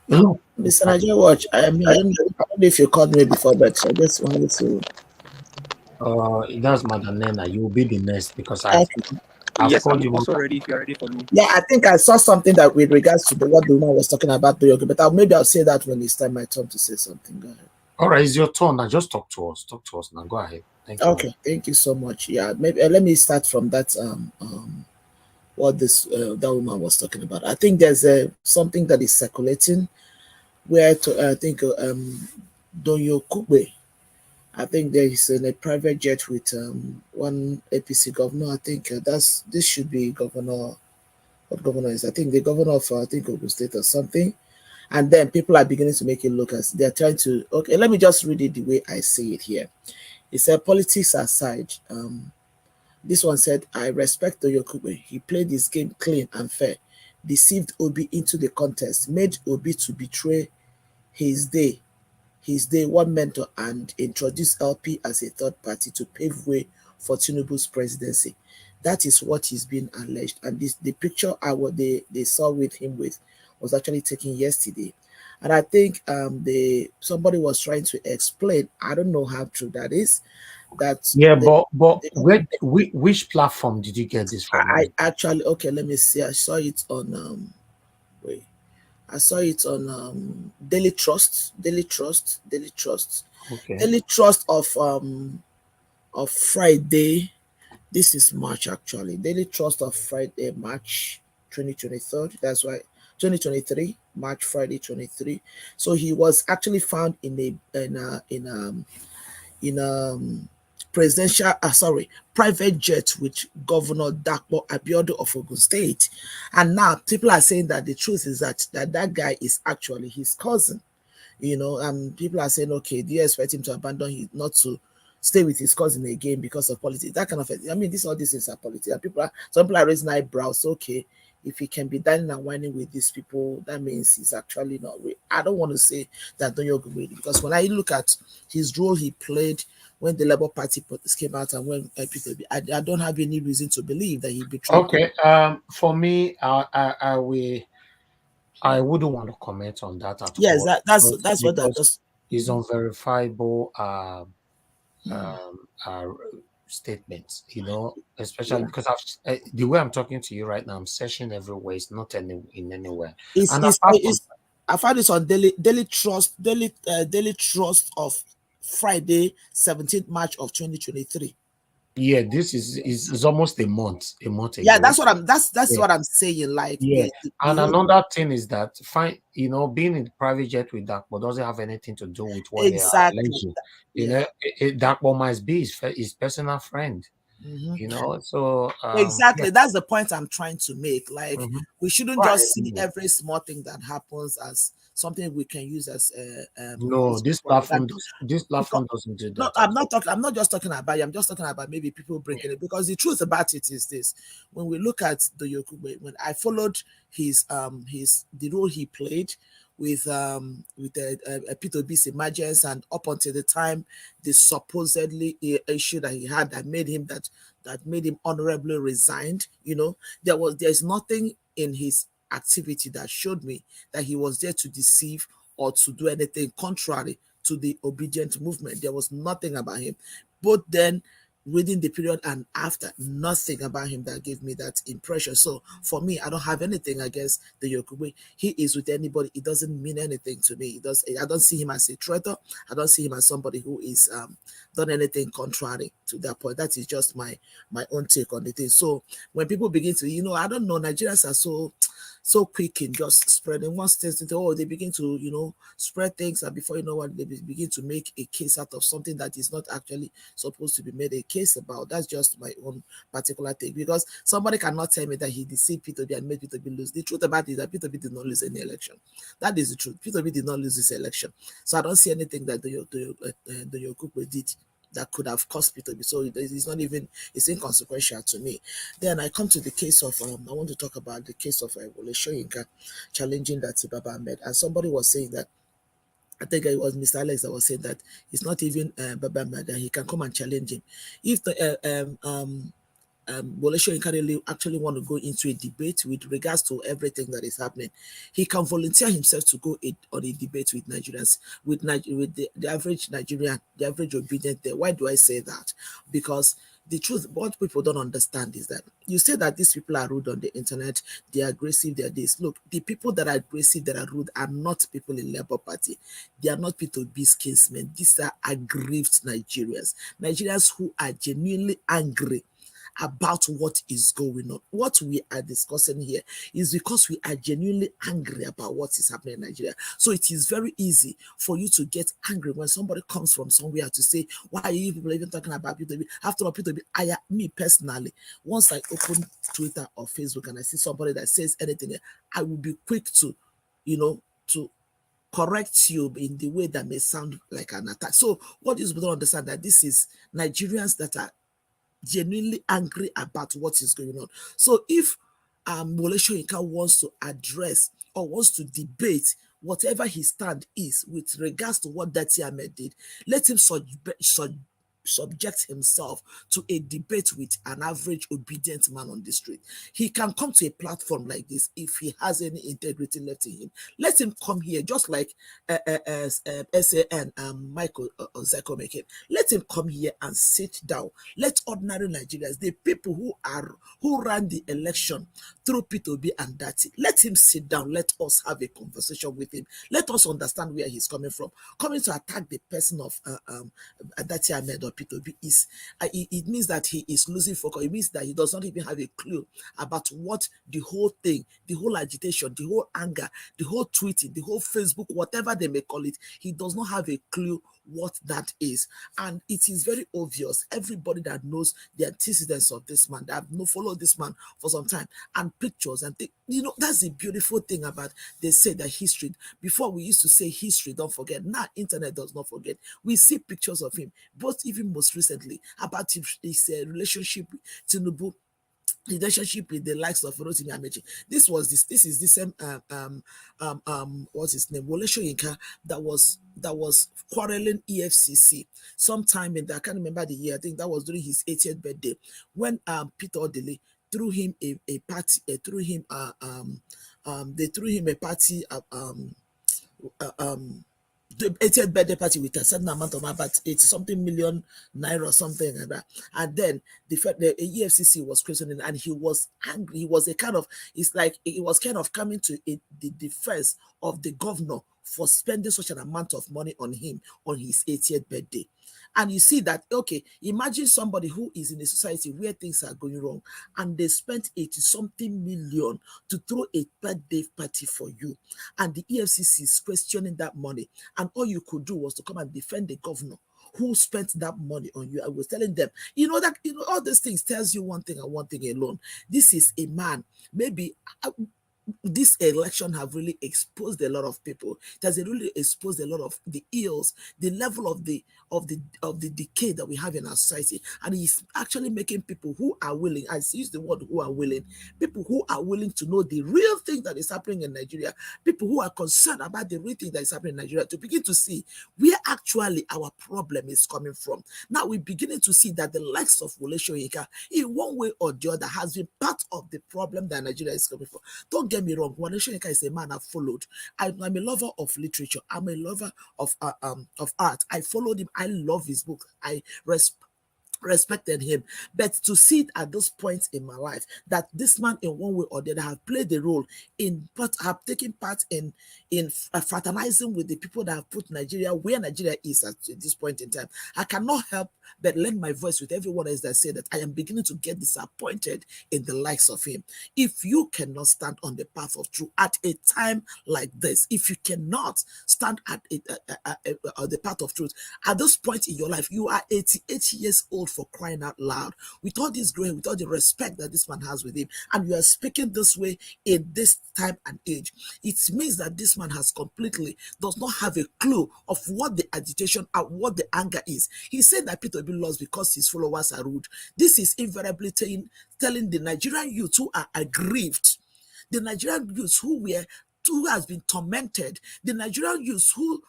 No, Mr. Nigeria Watch, I mean, I don't know if you called me before, but I just wanted to. That's Madam Nena. You will be the next because I've yes, called I'm you. also ready if you're ready for me. Yeah, I think I saw something that with regards to what the woman was talking about, but maybe I'll say that when it's time my turn to say something. Go ahead. All right, it's your turn. Now just talk to us. Talk to us now. Go ahead. Thank you. Okay, thank you so much. Yeah, maybe let me start from that. What this that woman was talking about. I think there's something that is circulating where I think Donyo Kugbe. I think there is a private jet with one APC governor. I think this should be governor. What governor is? I think the governor of I think Ogun State or something. And then people are beginning to make it look as they're trying to. Okay, let me just read it the way I see it here. It said, politics aside. This one said, I respect Oyokube. He played his game clean and fair, deceived Obi into the contest, made Obi to betray his day one mentor, and introduced LP as a third party to pave way for Tinubu's presidency. That is what is being alleged. And the picture they saw with him was actually taken yesterday. And I think somebody was trying to explain, I don't know how true that is, that which platform did you get this from? I actually, okay, let me see. I saw it on I saw it on Daily Trust. Okay. Daily Trust of Friday. This is March actually. Daily Trust of Friday, March 2023. That's why 2023, March Friday 23. So he was actually found in presidential, private jet with Governor Abiola of Ogun State. And now people are saying that the truth is that guy is actually his cousin. You know, people are saying, okay, do you expect him to abandon him, not to stay with his cousin again because of politics? That kind of thing. I mean, all these things are politics. And some people are raising eyebrows. Okay, if he can be dining and whining with these people, that means he's actually not real. I don't want to say that Donyogu, because when I look at his role he played when the Labour Party came out and when people, I don't have any reason to believe that he betrayed. Okay, for me, I wouldn't want to comment on that at yes, all. That's what that does. Is unverifiable statements, you know, especially because the way I'm talking to you right now, I'm searching everywhere. It's not in anywhere. I found this on Daily Trust of Friday, 17th March of 2023. Yeah, this is almost a month ago. Yeah, that's what I'm saying. Like, yeah, and another thing is that you know, being in the private jet with Dakpo doesn't have anything to do with what they are alleging. You know, Dakpo might be his personal friend. You know, so exactly, that's the point I'm trying to make. Like, we shouldn't just see every small thing that happens as something we can use as no, this platform doesn't do that. No, I'm not just talking about you. I'm just talking about maybe people breaking it, because the truth about it is this: when we look at the Yokube, when I followed the role he played with P2B's emergence, and up until the time the supposedly issue that he had that made him honorably resigned, you know, there's nothing in his activity that showed me that he was there to deceive or to do anything contrary to the obedient movement. There was nothing about him. Both then, within the period and after, nothing about him that gave me that impression. So for me, I don't have anything against the Yokube. He is with anybody. It doesn't mean anything to me. I don't see him as a traitor. I don't see him as somebody who is done anything contrary to that point. That is just my own take on the thing. So when people begin to, you know, I don't know, Nigerians are so quick in just spreading one things into, they begin to, you know, spread things, and before you know what, they begin to make a case out of something that is not actually supposed to be made a case about. That's just my own particular thing, because somebody cannot tell me that he deceived P2B and made P2B lose. The truth about it is that P2B did not lose any election. That is the truth. P2B did not lose this election. So I don't see anything that the Yokupe did that could have cost P2B. So it's not even, it's inconsequential to me. Then I come to the case of, I want to talk about the case of Wole Soyinka challenging Datti Baba Ahmed. And somebody was saying that, I think it was Mr. Alex that was saying that it's not even Baba Ahmed, that he can come and challenge him. If the Wole Soyinka actually want to go into a debate with regards to everything that is happening, he can volunteer himself to go on a debate with Nigerians, with the average Nigerian, the average obedient there. Why do I say that? Because the truth, what people don't understand is that you say that these people are rude on the internet, they are aggressive, they're this. Look, the people that are aggressive, that are rude, are not people in Labour Party. They are not P2B's kinsmen. These are aggrieved Nigerians. Nigerians who are genuinely angry about what is going on. What we are discussing here is because we are genuinely angry about what is happening in Nigeria. So it is very easy for you to get angry when somebody comes from somewhere to say, why are you people even talking about P2B? After all, P2B, me personally, once I open Twitter or Facebook and I see somebody that says anything, I will be quick to, you know, to correct you in the way that may sound like an attack. So what is, we don't understand that this is Nigerians that are genuinely angry about what is going on. So if Wole Soyinka wants to address or wants to debate whatever his stand is with regards to what Datti Ahmed did, let him subject himself to a debate with an average obedient man on the street. He can come to a platform like this if he has any integrity left in him. Let him come here, just like SAN Michael Zeko making. Let him come here and sit down. Let ordinary Nigerians, the people who ran the election through P2B and Datti, let him sit down. Let us have a conversation with him. Let us understand where he's coming from. Coming to attack the person of Datti Ahmed or P2B is, it means that he is losing focus. It means that he does not even have a clue about what the whole thing, the whole agitation, the whole anger, the whole tweeting, the whole Facebook, whatever they may call it, he does not have a clue what that is. And it is very obvious. Everybody that knows the antecedents of this man, that have followed this man for some time, and pictures and things, you know, that's the beautiful thing about, they say that history, before we used to say history, don't forget. Now internet does not forget. We see pictures of him, both even most recently, about his relationship with Tinubu, relationship with the likes of Rotimi Amechi. This is the same what's his name, Wole Soyinka, that was quarreling EFCC sometime in the, I can't remember the year, I think that was during his 80th birthday, when Peter Odele threw him a party, they threw him a party the 80th birthday party with a certain amount of about 80 something million naira or something like that. And then the EFCC was questioning, and he was angry. He was it's like he was kind of coming to the defense of the governor for spending such an amount of money on him on his 80th birthday. And you see that, okay, imagine somebody who is in a society where things are going wrong, and they spent 80 something million to throw a birthday party for you, and the EFCC is questioning that money, and all you could do was to come and defend the governor who spent that money on you. I was telling them, all these things tells you one thing and one thing alone. This is a man, maybe this election have really exposed a lot of people. It has really exposed a lot of the ills, the level of the decay that we have in our society, and he's actually making people who are willing, I use the word who are willing, people who are willing to know the real thing that is happening in Nigeria, people who are concerned about the real thing that is happening in Nigeria, to begin to see where actually our problem is coming from. Now we're beginning to see that the likes of Wole Soyinka, in one way or the other, has been part of the problem that Nigeria is coming from. Don't get me wrong, Wole Soyinka is a man I've followed. I'm a lover of literature. I'm a lover of art. I followed him. I love his book. I respected him. But to see it at this point in my life, that this man in one way or the other have played a role in, but have taken part in fraternizing with the people that have put Nigeria where Nigeria is at this point in time, I cannot help but lend my voice with everyone else that say that I am beginning to get disappointed in the likes of him. If you cannot stand on the path of truth at a time like this, if you cannot stand at the path of truth at this point in your life, you are 88 years old, for crying out loud, with all this grace, with all the respect that this man has with him, and you are speaking this way in this time and age, it means that this man has completely does not have a clue of what the agitation and what the anger is. He said that Peter will be lost because his followers are rude. This is invariably telling the Nigerian youth who are aggrieved, the Nigerian youth who has been tormented, the Nigerian youth who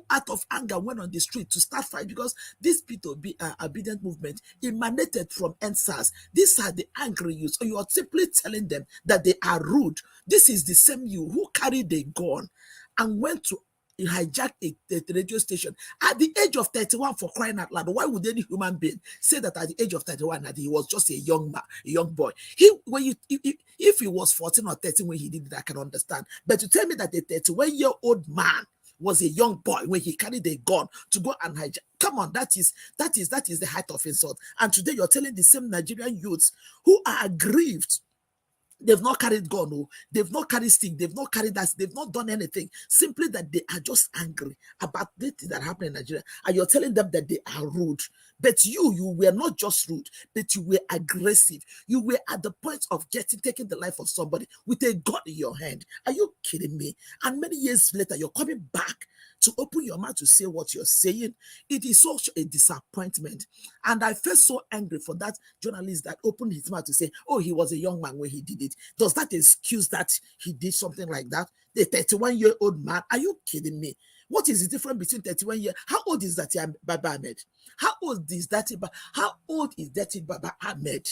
out of anger went on the street to start fight, because this P2B obedient movement emanated from NSAS. These are the angry youth. So you are simply telling them that they are rude. This is the same you who carried a gun and went to hijack a radio station at the age of 31, for crying out loud. Why would any human being say that at the age of 31 that he was just a young man, a young boy? If he was 14 or 13 when he did it, I can understand. But to tell me that a 31-year-old man was a young boy when he carried a gun to go and hijack, come on, that is the height of insult. And today you're telling the same Nigerian youths who are aggrieved. They've not carried gun, no. They've not carried stick, they've not carried that, they've not done anything. Simply that they are just angry about the things that happen in Nigeria. And you're telling them that they are rude. But you were not just rude, but you were aggressive. You were at the point of taking the life of somebody with a gun in your hand. Are you kidding me? And many years later, you're coming back to open your mouth to say what you're saying. It is such a disappointment. And I felt so angry for that journalist that opened his mouth to say, oh, he was a young man when he did it. Does that excuse that he did something like that? The 31-year-old man, are you kidding me? What is the difference between 31 years? How old is Datti Baba Ahmed? How old is Datti Baba Ahmed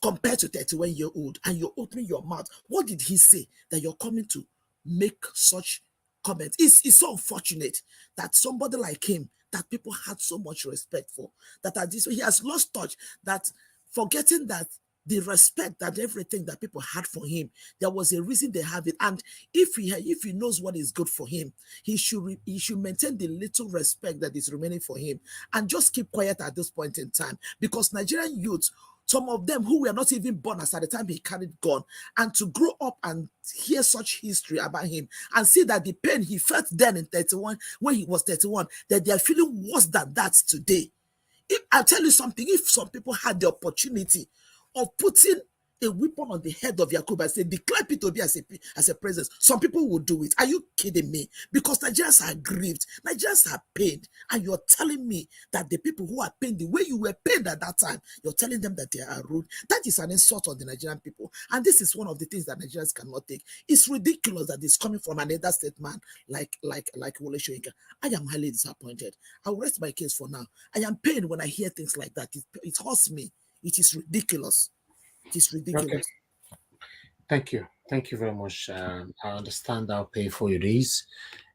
compared to 31-year-old? And you're opening your mouth. What did he say that you're coming to make such comments? It's so unfortunate that somebody like him, that people had so much respect for, that at this way he has lost touch, that forgetting that the respect, that everything that people had for him, there was a reason they have it. And if he knows what is good for him, he should maintain the little respect that is remaining for him and just keep quiet at this point in time. Because Nigerian youth, some of them who were not even born as at the time he carried gun, and to grow up and hear such history about him and see that the pain he felt then in 31, when he was 31, that they are feeling worse than that today. I'll tell you something, if some people had the opportunity of putting a weapon on the head of Yakubu and say, declare P2B as a president, some people will do it. Are you kidding me? Because Nigerians are grieved, Nigerians are pained, and you're telling me that the people who are pained the way you were pained at that time, you're telling them that they are rude. That is an insult on the Nigerian people. And this is one of the things that Nigerians cannot take. It's ridiculous that it's coming from another state man like Wole Soyinka. I am highly disappointed. I'll rest my case for now. I am pained when I hear things like that. It hurts me. It is ridiculous. It is ridiculous. Okay. Thank you. Thank you very much. I understand how painful it is.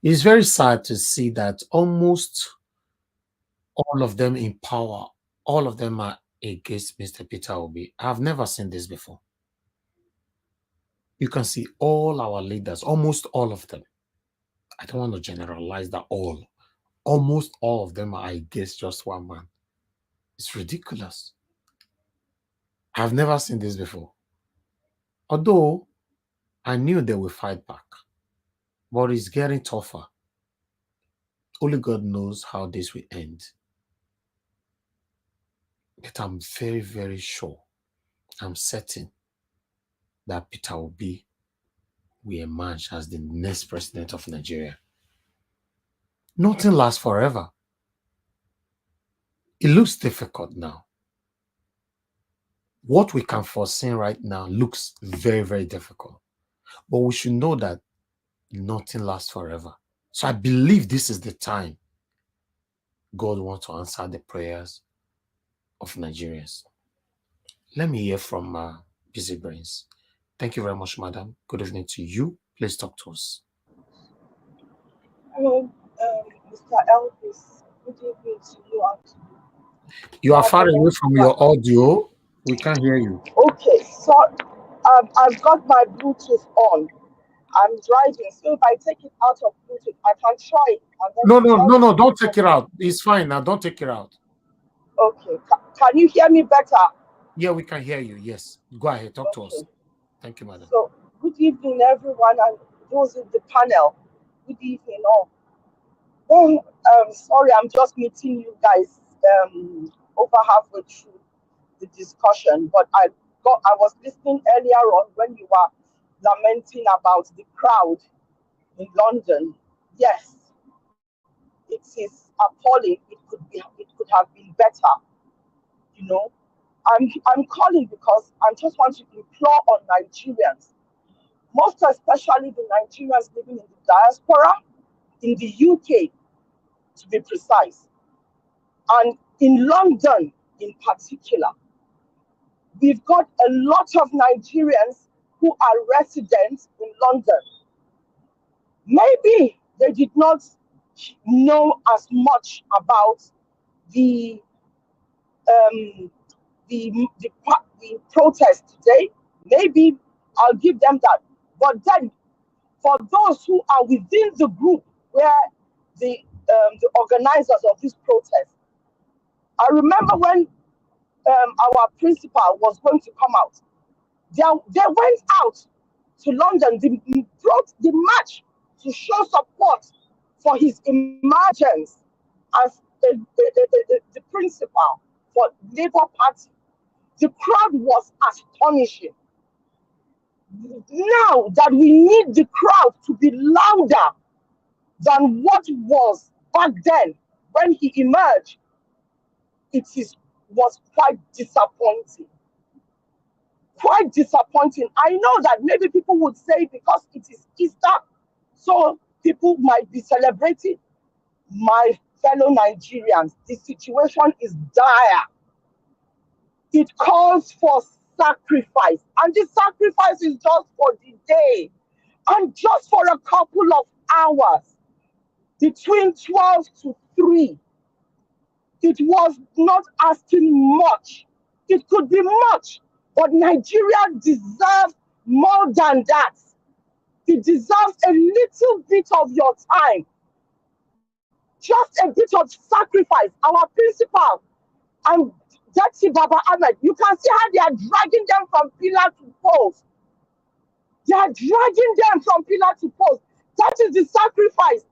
It's very sad to see that almost all of them in power, all of them are against Mr. Peter Obi. I've never seen this before. You can see all our leaders, almost all of them. I don't want to generalize that all. Almost all of them are against just one man. It's ridiculous. I've never seen this before. Although I knew they would fight back, but it's getting tougher. Only God knows how this will end. But I'm very, very sure, I'm certain that Peter Obi will emerge as the next president of Nigeria. Nothing lasts forever. It looks difficult now. What we can foresee right now looks very, very difficult. But we should know that nothing lasts forever. So I believe this is the time God wants to answer the prayers of Nigerians. Let me hear from Busy Brains. Thank you very much, madam. Good evening to you. Please talk to us. Hello, Mr. Elvis. Good evening to you. You are far away from your audio. We can't hear you. Okay, so I've got my Bluetooth on. I'm driving, so if I take it out of Bluetooth, I can try it. No, don't take it out. It's fine now. Don't take it out. Okay. Can you hear me better? Yeah, we can hear you. Yes. Go ahead. Talk to us. Thank you, madam. So, good evening, everyone, and those in the panel. Good evening, all. Well, sorry, I'm just meeting you guys over halfway through the discussion, but I was listening earlier on when you were lamenting about the crowd in London. Yes, it is appalling. It could have been better. You know, I'm calling because I just want to implore on Nigerians, most especially the Nigerians living in the diaspora, in the UK, to be precise, and in London in particular. We've got a lot of Nigerians who are residents in London. Maybe they did not know as much about the protest today. Maybe I'll give them that. But then, for those who are within the group where the organizers of this protest, I remember when our principal was going to come out, they went out to London. They brought the march to show support for his emergence as the principal for Labour Party. The crowd was astonishing. Now that we need the crowd to be louder than what was back then when he emerged, was quite disappointing. Quite disappointing. I know that maybe people would say because it is Easter, so people might be celebrating. My fellow Nigerians, the situation is dire. It calls for sacrifice, and the sacrifice is just for the day and just for a couple of hours between 12 to 3. It was not asking much. It could be much, but Nigeria deserves more than that. It deserves a little bit of your time, just a bit of sacrifice. Our principal and Datti Baba Ahmed, you can see how they are dragging them from pillar to post. They are dragging them from pillar to post. That is the sacrifice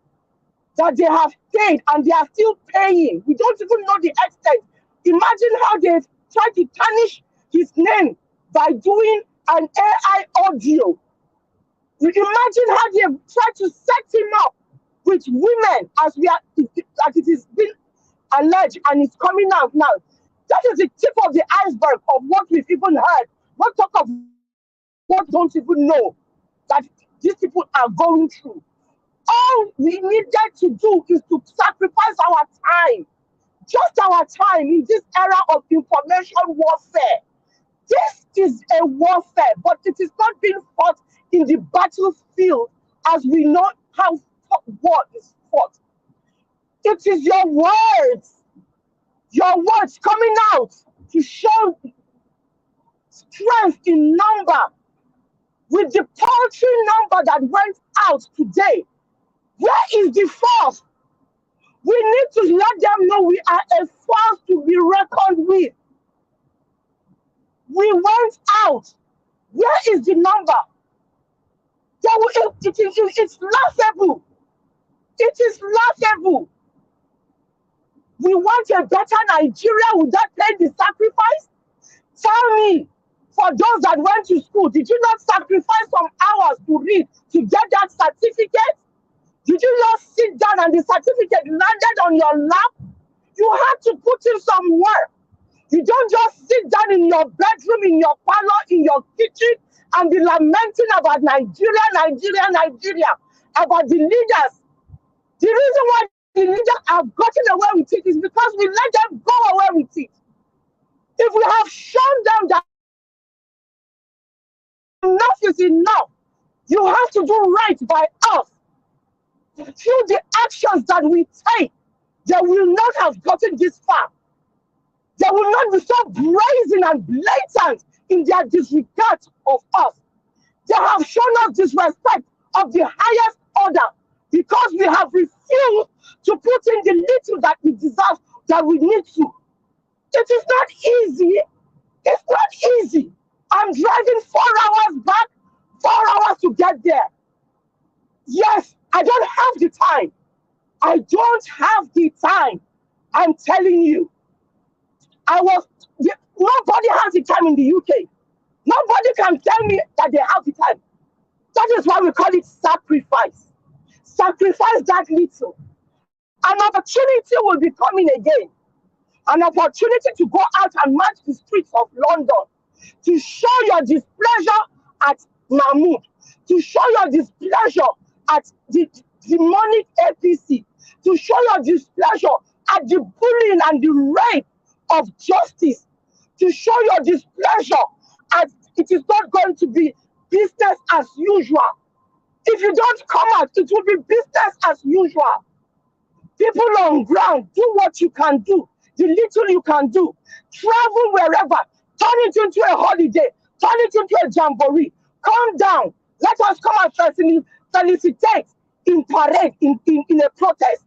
that they have paid, and they are still paying. We don't even know the extent. Imagine how they've tried to tarnish his name by doing an AI audio. You imagine how they try to set him up with women as it is being alleged and it's coming out now. That is the tip of the iceberg of what we've even heard. Not talk of what don't even know that these people are going through. All we needed to do is to sacrifice our time, just our time in this era of information warfare. This is a warfare, but it is not being fought in the battlefield as we know how war is fought. It is your words coming out to show strength in number. With the paltry number that went out today, where is the force? We need to let them know we are a force to be reckoned with. We went out. Where is the number? It's laughable. It is laughable. We want a better Nigeria without paying the sacrifice? Tell me, for those that went to school, did you not sacrifice some hours to read to get that certificate? Did you not sit down and the certificate landed on your lap? You had to put in some work. You don't just sit down in your bedroom, in your parlor, in your kitchen, and be lamenting about Nigeria, about the leaders. The reason why the leaders have gotten away with it is because we let them go away with it. If we have shown them that enough is enough, you have to do right by us. Through the actions that we take, they will not have gotten this far. They will not be so brazen and blatant in their disregard of us. They have shown us disrespect of the highest order because we have refused to put in the little that we deserve, that we need to. It is not easy. It's not easy. I'm driving 4 hours back, 4 hours to get there. Yes, I don't have the time. I don't have the time. I'm telling you. Nobody has the time in the UK. Nobody can tell me that they have the time. That is why we call it sacrifice. Sacrifice that little. An opportunity will be coming again. An opportunity to go out and march the streets of London, to show your displeasure at Mahmoud, to show your displeasure at the demonic APC, to show your displeasure at the bullying and the rape of justice, to show your displeasure at it is not going to be business as usual. If you don't come out, it will be business as usual. People on ground, do what you can do, the little you can do. Travel wherever, turn it into a holiday, turn it into a jamboree. Calm down. Let us come and felicitate in parade, in a protest.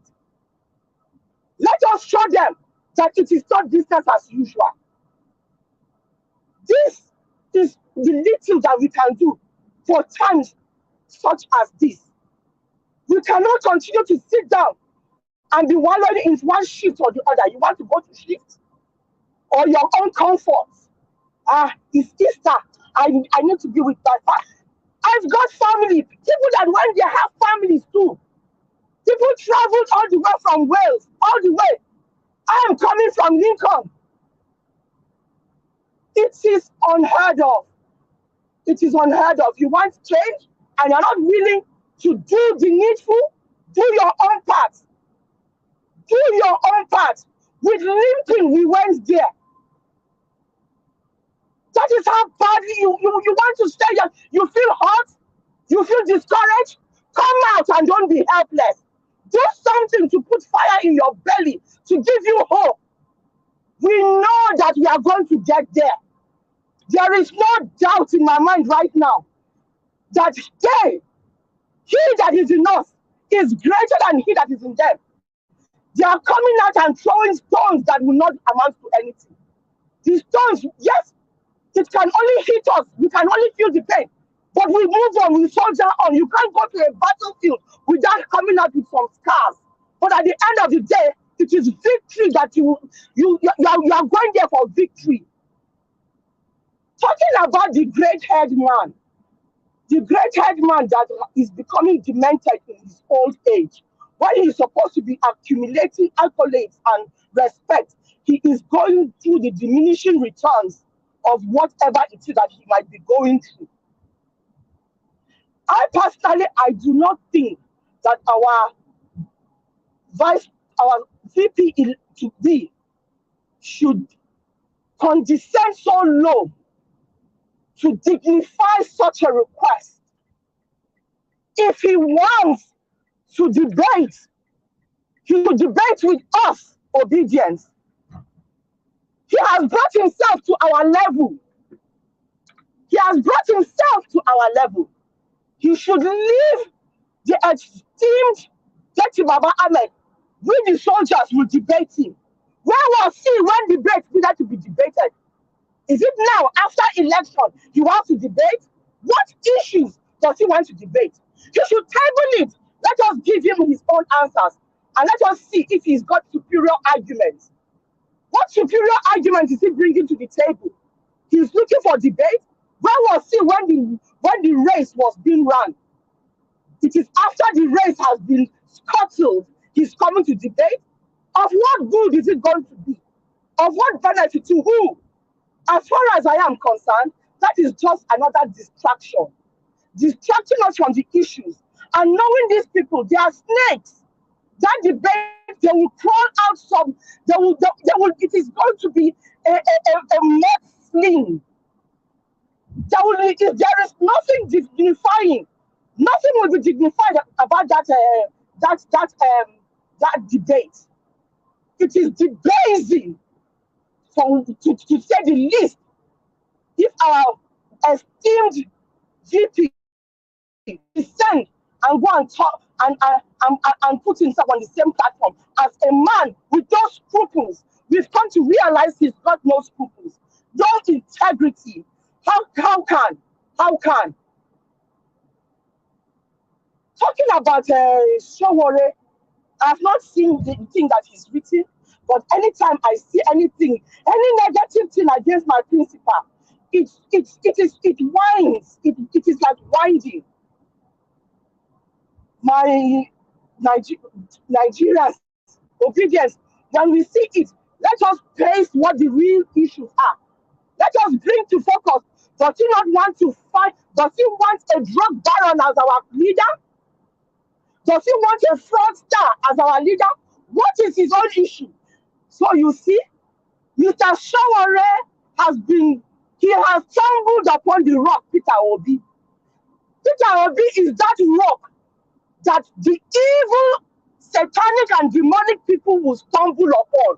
Let us show them that it is not business as usual. This is the little that we can do for times such as this. We cannot continue to sit down and be wallowing in one shift or the other. You want to go to shift or your own comfort. It's Easter. I need to be with my family. I've got family. People that when they have families too. People traveled all the way from Wales, all the way. I am coming from Lincoln. It is unheard of. It is unheard of. You want change and you're not willing to do the needful, do your own part. Do your own part. With limping, we went there. That is how badly you want to stay here. You feel hot, you feel discouraged. Come out and don't be helpless. Do something to put fire in your belly, to give you hope. We know that we are going to get there. There is no doubt in my mind right now that he that is in us is greater than he that is in them. They are coming out and throwing stones that will not amount to anything. The stones, yes, it can only hit us. We can only feel the pain. But we move on, we soldier on. You can't go to a battlefield without coming out with some scars. But at the end of the day, it is victory that you are going there for victory. Talking about the great-haired man, that is becoming demented in his old age, when he's supposed to be accumulating accolades and respect, he is going through the diminishing returns of whatever it is that he might be going through. I do not think that our VP to be should condescend so low to dignify such a request. If he wants to debate, he will debate with us, obedience. He has brought himself to our level. He has brought himself to our level. He should leave the esteemed Datti Baba Ahmed. We the soldiers will debate him. Where was he when debate needed to be debated? Is it now, after election, he wants to debate? What issues does he want to debate? He should table it. Let us give him his own answers. And let us see if he's got superior arguments. What superior argument is he bringing to the table? He's looking for debate. Where was he when the race was being run? It is after the race has been scuttled, he's coming to debate. Of what good is it going to be? Of what benefit to who? As far as I am concerned, that is just another distraction. Distracting us from the issues. And knowing these people, they are snakes. That debate, they will crawl out some, it is going to be a mudslinging. There is nothing dignifying. Nothing will be dignified about that debate. It is debasing, to say the least, if our esteemed VP descend and go and talk and put himself on the same platform as a man with no scruples. We've come to realize he's got no scruples, no integrity. How can? Talking about Showore, I've not seen the thing that he's written, but anytime I see anything, any negative thing against my principal, it whines. It is like winding. My Nigerians, obedience, when we see it, let us face what the real issues are. Let us bring to focus. Does he not want to fight? Does he want a drug baron as our leader? Does he want a fraudster as our leader? What is his own issue? So you see, Mr. Showore has stumbled upon the rock, Peter Obi. Peter Obi is that rock that the evil, satanic, and demonic people will stumble upon,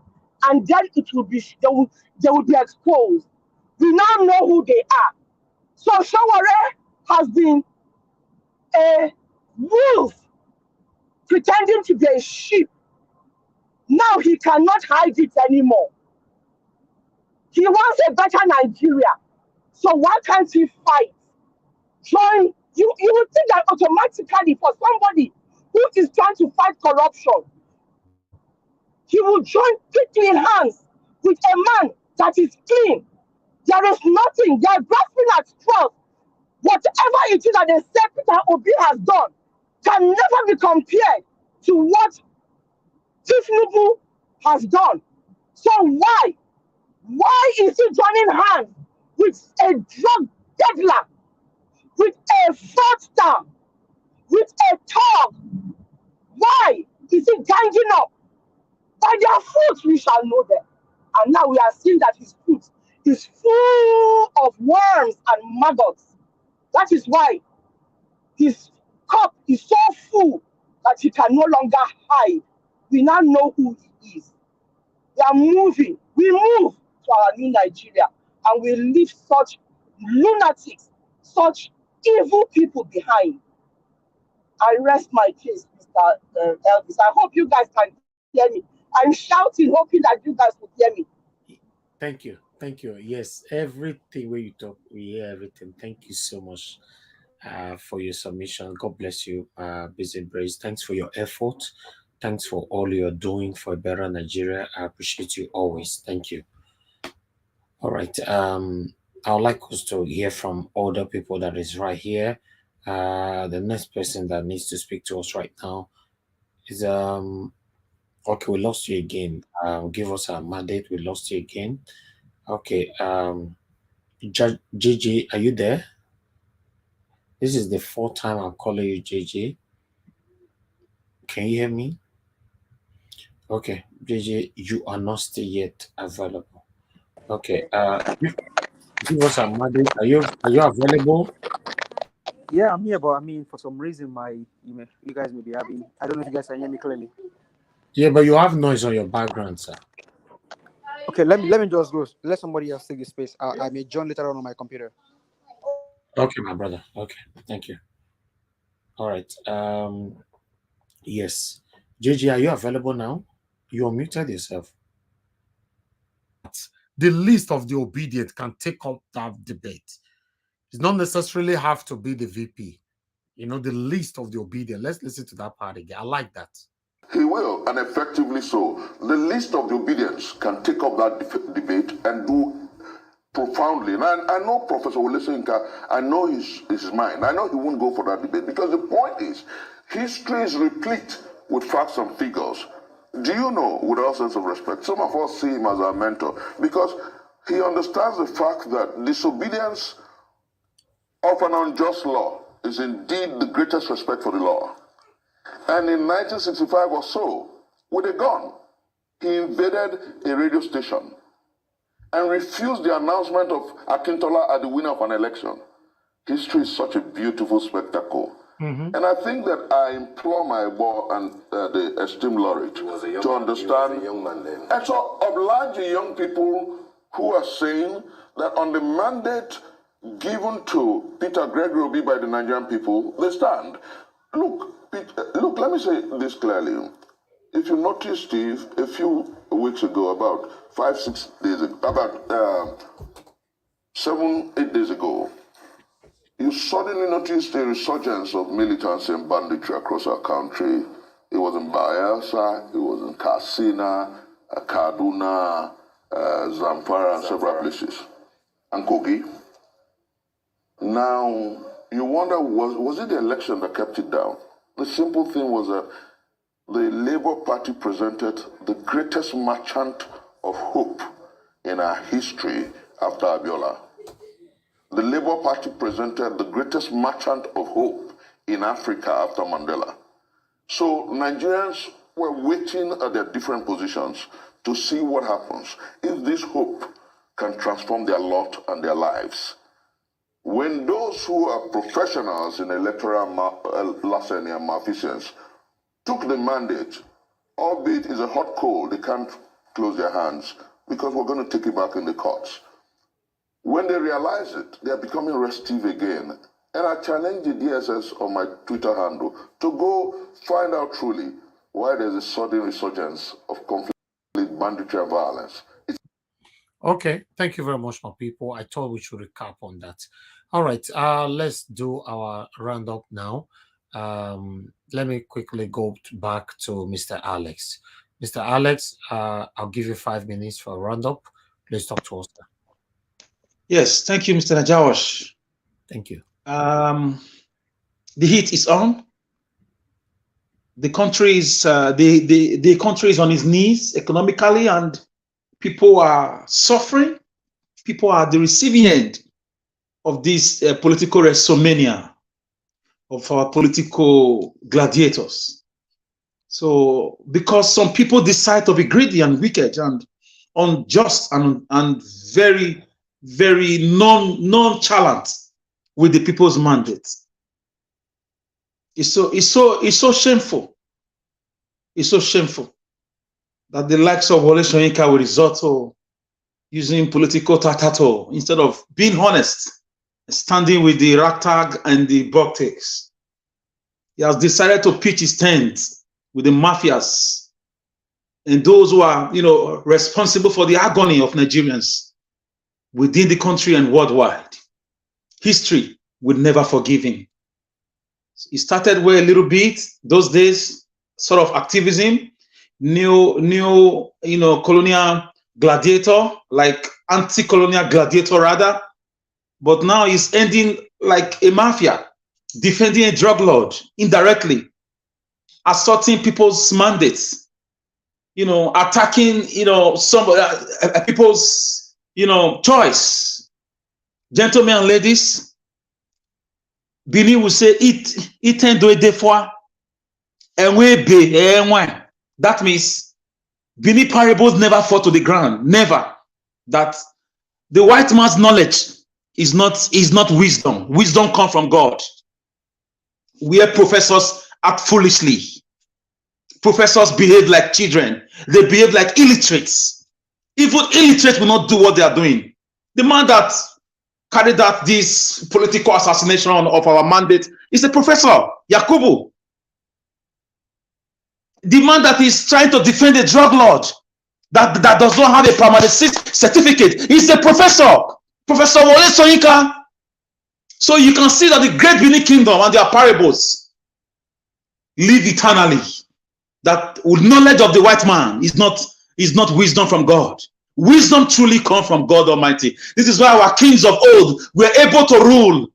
and then they will be exposed. We now know who they are. So Showore has been a wolf pretending to be a sheep. Now he cannot hide it anymore. He wants a better Nigeria. So why can't he fight? Join. You would think that automatically for somebody who is trying to fight corruption, he will join quickly hands with a man that is clean. There is nothing. They are grasping at straws. Whatever it is that they say Peter Obi has done can never be compared to what Tinubu has done. So why is he joining hands with a drug peddler, with a fraudster, with a thug? Why is he ganging up? By their fruits we shall know them. And now we are seeing that his fruit is full of worms and maggots. That is why his cup is so full that he can no longer hide. We now know who he is. We are moving. We move to our new Nigeria, and we leave such lunatics, such evil people behind. I rest my case, Mr. Elvis. I hope you guys can hear me. I'm shouting, hoping that you guys will hear me. Thank you. Thank you. Yes, everything where you talk, we hear everything. Thank you so much for your submission. God bless you, Busy Brace. Thanks for your effort. Thanks for all you're doing for a better Nigeria. I appreciate you always. Thank you. All right. I would like us to hear from other people that is right here. The next person that needs to speak to us right now is okay, we lost you again. Give us a mandate. We lost you again. Okay. JJ, are you there? This is the fourth time I'm calling you JJ. Can you hear me? Okay, JJ, you are not still yet available. Okay. Give us a mandate. Are you available? Yeah, I'm here, but I mean, for some reason, you guys may be having. I don't know if you guys can hear me clearly. Yeah, but you have noise on your background, sir. Okay, let me just go. Let somebody else take the space. I may join later on my computer. Okay, my brother. Okay, thank you. All right. Yes. JJ, are you available now? You unmuted yourself. The least of the obedient can take up that debate. It not necessarily have to be the VP. You know, the least of the obedient. Let's listen to that part again. I like that. He will, and effectively so. The least of the obedience can take up that debate and do profoundly. And I know Professor Soyinka, I know his mind. I know he won't go for that debate because the point is, history is replete with facts and figures. Do you know, with all sense of respect, some of us see him as our mentor because he understands the fact that disobedience of an unjust law is indeed the greatest respect for the law. And in 1965 or so, with a gun, he invaded a radio station and refused the announcement of Akintola as the winner of an election. History is such a beautiful spectacle. And I think that I implore my boy and the esteemed laureate to understand and to oblige the young people who are saying that on the mandate given to Peter Gregory Obi by the Nigerian people, they stand. Look, let me say this clearly. If you notice, Steve, a few weeks ago, about 5-6 days ago, about 7-8 days ago, you suddenly noticed a resurgence of militancy and banditry across our country. It was in Bayelsa, it was in Katsina, Kaduna, Zamfara, and several places, and Kogi. Now, you wonder, was it the election that kept it down? The simple thing was that the Labour Party presented the greatest merchant of hope in our history after Abiola. The Labour Party presented the greatest merchant of hope in Africa after Mandela. So Nigerians were waiting at their different positions to see what happens if this hope can transform their lot and their lives. When those who are professionals in electoral larceny and malfeasance took the mandate, albeit it's a hot coal, they can't close their hands because we're going to take it back in the courts. When they realize it, they are becoming restive again. And I challenge the DSS on my Twitter handle to go find out truly why there's a sudden resurgence of conflict, banditry, and violence. Okay, thank you very much, my people. I thought we should recap on that. All right, let's do our roundup now. Let me quickly go back to Mr. Alex. Mr. Alex, I'll give you 5 minutes for a roundup. Please talk to us. Yes, thank you, Mr. Najawash. Thank you. The heat is on. The country is the country is on its knees economically, and people are suffering. People are at the receiving end of this political WrestleMania of our political gladiators. So, because some people decide to be greedy and wicked and unjust and very, very nonchalant with the people's mandate. It's so shameful. It's so shameful that the likes of Wole Soyinka will resort to using political tatato instead of being honest, standing with the ragtag and the bucktakes. He has decided to pitch his tent with the mafias and those who are, responsible for the agony of Nigerians within the country and worldwide. History would never forgive him. He started with a little bit those days, sort of activism, new colonial gladiator, like anti-colonial gladiator rather, but now he's ending like a mafia, defending a drug lord indirectly, assaulting people's mandates, attacking, some people's, choice. Gentlemen and ladies, Bini will say, that means Bini parables never fall to the ground, never. That the white man's knowledge is not wisdom. Wisdom comes from God. Where professors act foolishly. Professors behave like children. They behave like illiterates. Even illiterates will not do what they are doing. The man that carried out this political assassination of our mandate is a professor, Yakubu. The man that is trying to defend a drug lord that does not have a permanent certificate is a professor, Professor Wole Soyinka. So you can see that the great Benin Kingdom and their parables live eternally. That with knowledge of the white man is not wisdom from God. Wisdom truly comes from God Almighty. This is why our kings of old were able to rule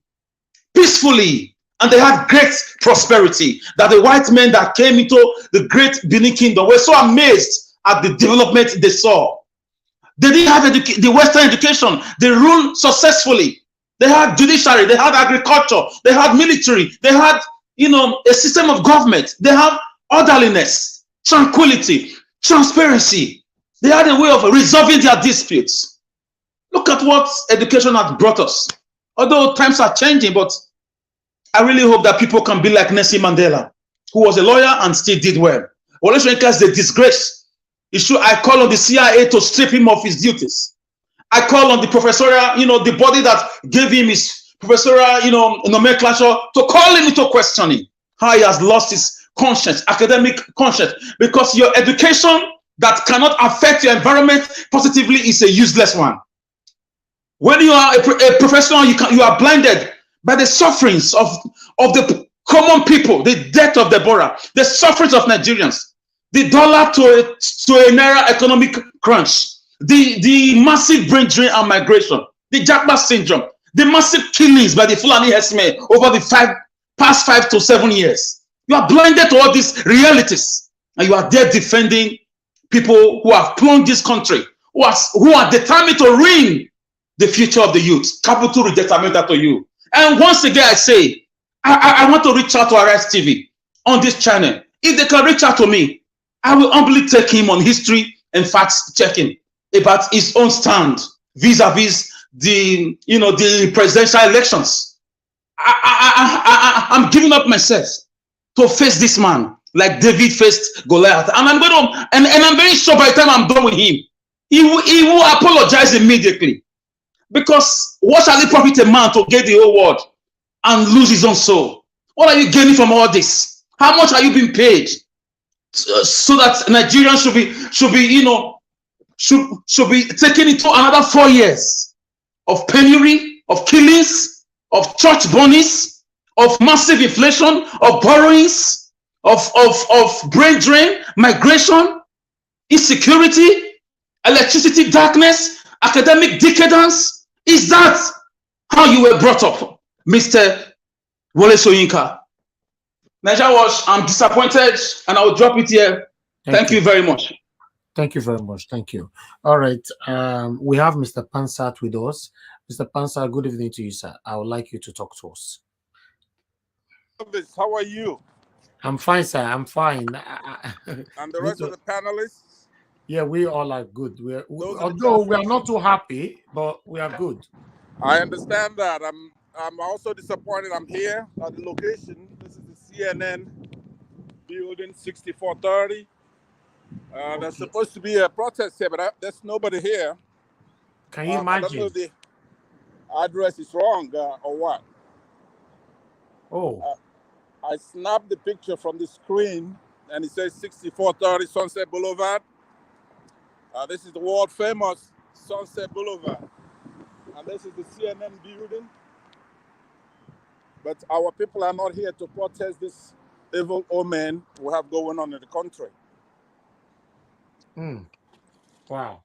peacefully, and they had great prosperity. That the white men that came into the great Benin Kingdom were so amazed at the development they saw. They didn't have the Western education. They ruled successfully. They had judiciary, they had agriculture, they had military, they had, a system of government. They have orderliness, tranquility, transparency. They had a way of resolving their disputes. Look at what education has brought us. Although times are changing, but I really hope that people can be like Nelson Mandela, who was a lawyer and still did well. Wole Soyinka is a disgrace. I call on the CIA to strip him of his duties. I call on the professorial, the body that gave him his professorial, nomenclature, to call him into questioning how he has lost his conscience, academic conscience, because your education that cannot affect your environment positively is a useless one. When you are a professional, you are blinded by the sufferings of the common people, the death of Deborah, the sufferings of Nigerians, the dollar to a naira economic crunch, the massive brain drain and migration, the Japa syndrome, the massive killings by the Fulani herdsmen over the past 5 to 7 years. You are blinded to all these realities, and you are there defending people who have plunged this country, who are determined to ruin the future of the youth. Capital redetermined to you. And once again, I say, I want to reach out to Arise TV on this channel. If they can reach out to me, I will humbly take him on history and facts checking about his own stand vis-a-vis the presidential elections. I'm giving up myself to face this man like David faced Goliath, and I'm very sure by the time I'm done with him, he will apologize immediately. Because what shall it profit a man to get the whole world and lose his own soul? What are you gaining from all this? How much are you being paid so that Nigerians should be taken into another 4 years of penury, of killings, of church burnings, of massive inflation, of borrowings, of brain drain, migration, insecurity, electricity darkness, academic decadence? Is that how you were brought up, Mr. Wole Soyinka? Nigeria Watch, I'm disappointed, and I will drop it here. Thank you very much. Thank you very much. Thank you. All right. We have Mr. Pansat with us. Mr. Pansat, good evening to you, sir. I would like you to talk to us. How are you? I'm fine, sir. I'm fine. And the rest of the panelists? Yeah, we all are good. Although we are not too happy, but we are good. I understand that. I'm also disappointed. I'm here at the location. This is the CNN building 6430. There's supposed to be a protest here, but there's nobody here. Can you imagine? I don't know if the address is wrong or what. Oh. I snapped the picture from the screen, and it says 6430 Sunset Boulevard. This is the world famous Sunset Boulevard. And this is the CNN building. But our people are not here to protest this evil omen we have going on in the country. Wow.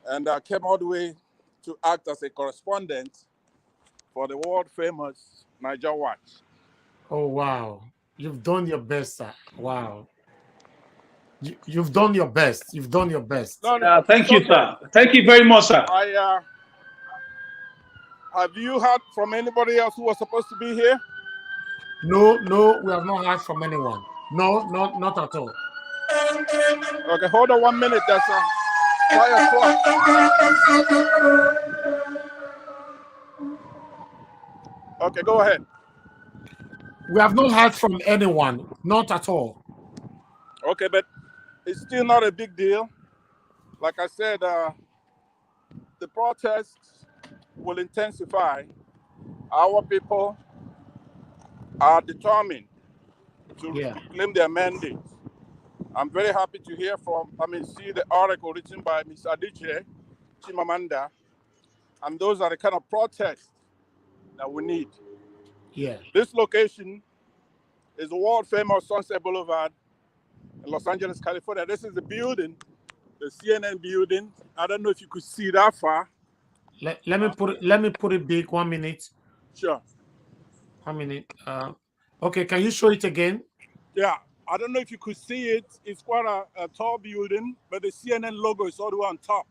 And I came all the way to act as a correspondent for the world famous Niger Watch. Oh, wow. You've done your best, sir. Wow. You've done your best. You've done your best. No, thank you, sir. Thank you very much, sir. Have you heard from anybody else who was supposed to be here? No, we have not heard from anyone. No, not at all. Okay, hold on 1 minute. That's a fire truck. Okay, go ahead. We have not heard from anyone. Not at all. Okay, but it's still not a big deal. Like I said, the protests will intensify. Our people are determined to claim their mandate. I'm very happy to see the article written by Ms. Adichie Chimamanda, and those are the kind of protests that we need. Yeah. This location is the world famous Sunset Boulevard in Los Angeles, California. This is the building, the CNN building. I don't know if you could see that far. Let me put it big. 1 minute. Sure. 1 minute. Okay, can you show it again? Yeah, I don't know if you could see it. It's quite a tall building, but the CNN logo is all the way on top.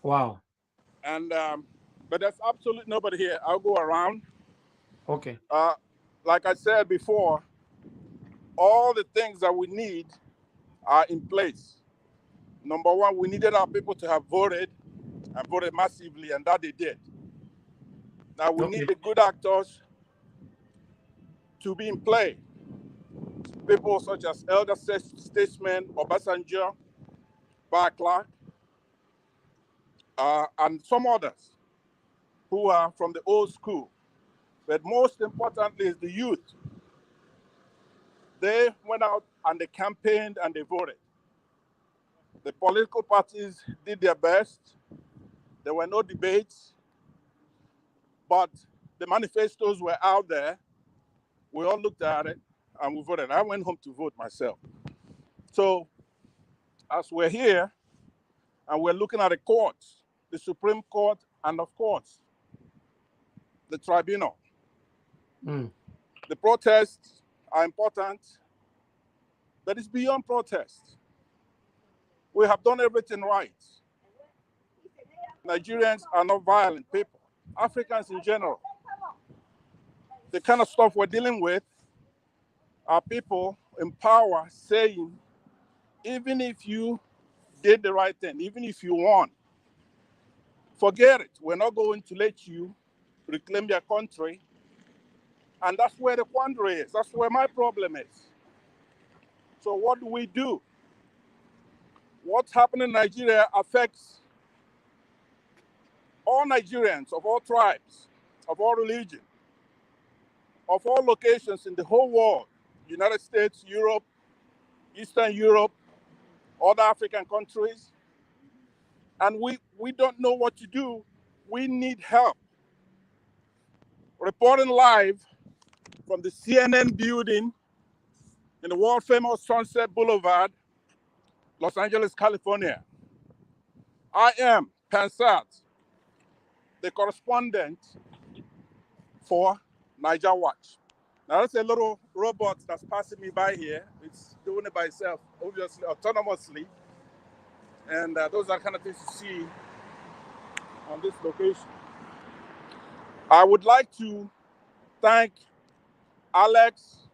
Wow. And but there's absolutely nobody here. I'll go around. Okay. Like I said before, all the things that we need are in place. Number one, we needed our people to have voted and voted massively, and that they did. Now we need the good actors to be in play. People such as elder statesmen, Obasanjo, Barclay, and some others who are from the old school. But most importantly is the youth. They went out and they campaigned and they voted. The political parties did their best. There were no debates, but the manifestos were out there. We all looked at it and we voted. I went home to vote myself. So as we're here and we're looking at the courts, the Supreme Court, and of course, the tribunal. The protests are important, but it's beyond protests. We have done everything right. Nigerians are not violent people. Africans in general. The kind of stuff we're dealing with are people in power saying, even if you did the right thing, even if you won, forget it. We're not going to let you reclaim your country. And that's where the quandary is. That's where my problem is. So what do we do? What's happening in Nigeria affects all Nigerians of all tribes, of all religion, of all locations in the whole world, United States, Europe, Eastern Europe, other African countries. And we don't know what to do. We need help. Reporting live from the CNN building in the world famous Sunset Boulevard, Los Angeles, California. I am Pansat, the correspondent for Niger Watch. Now that's a little robot that's passing me by here. It's doing it by itself, obviously, autonomously. And those are the kind of things you see on this location. I would like to thank Alex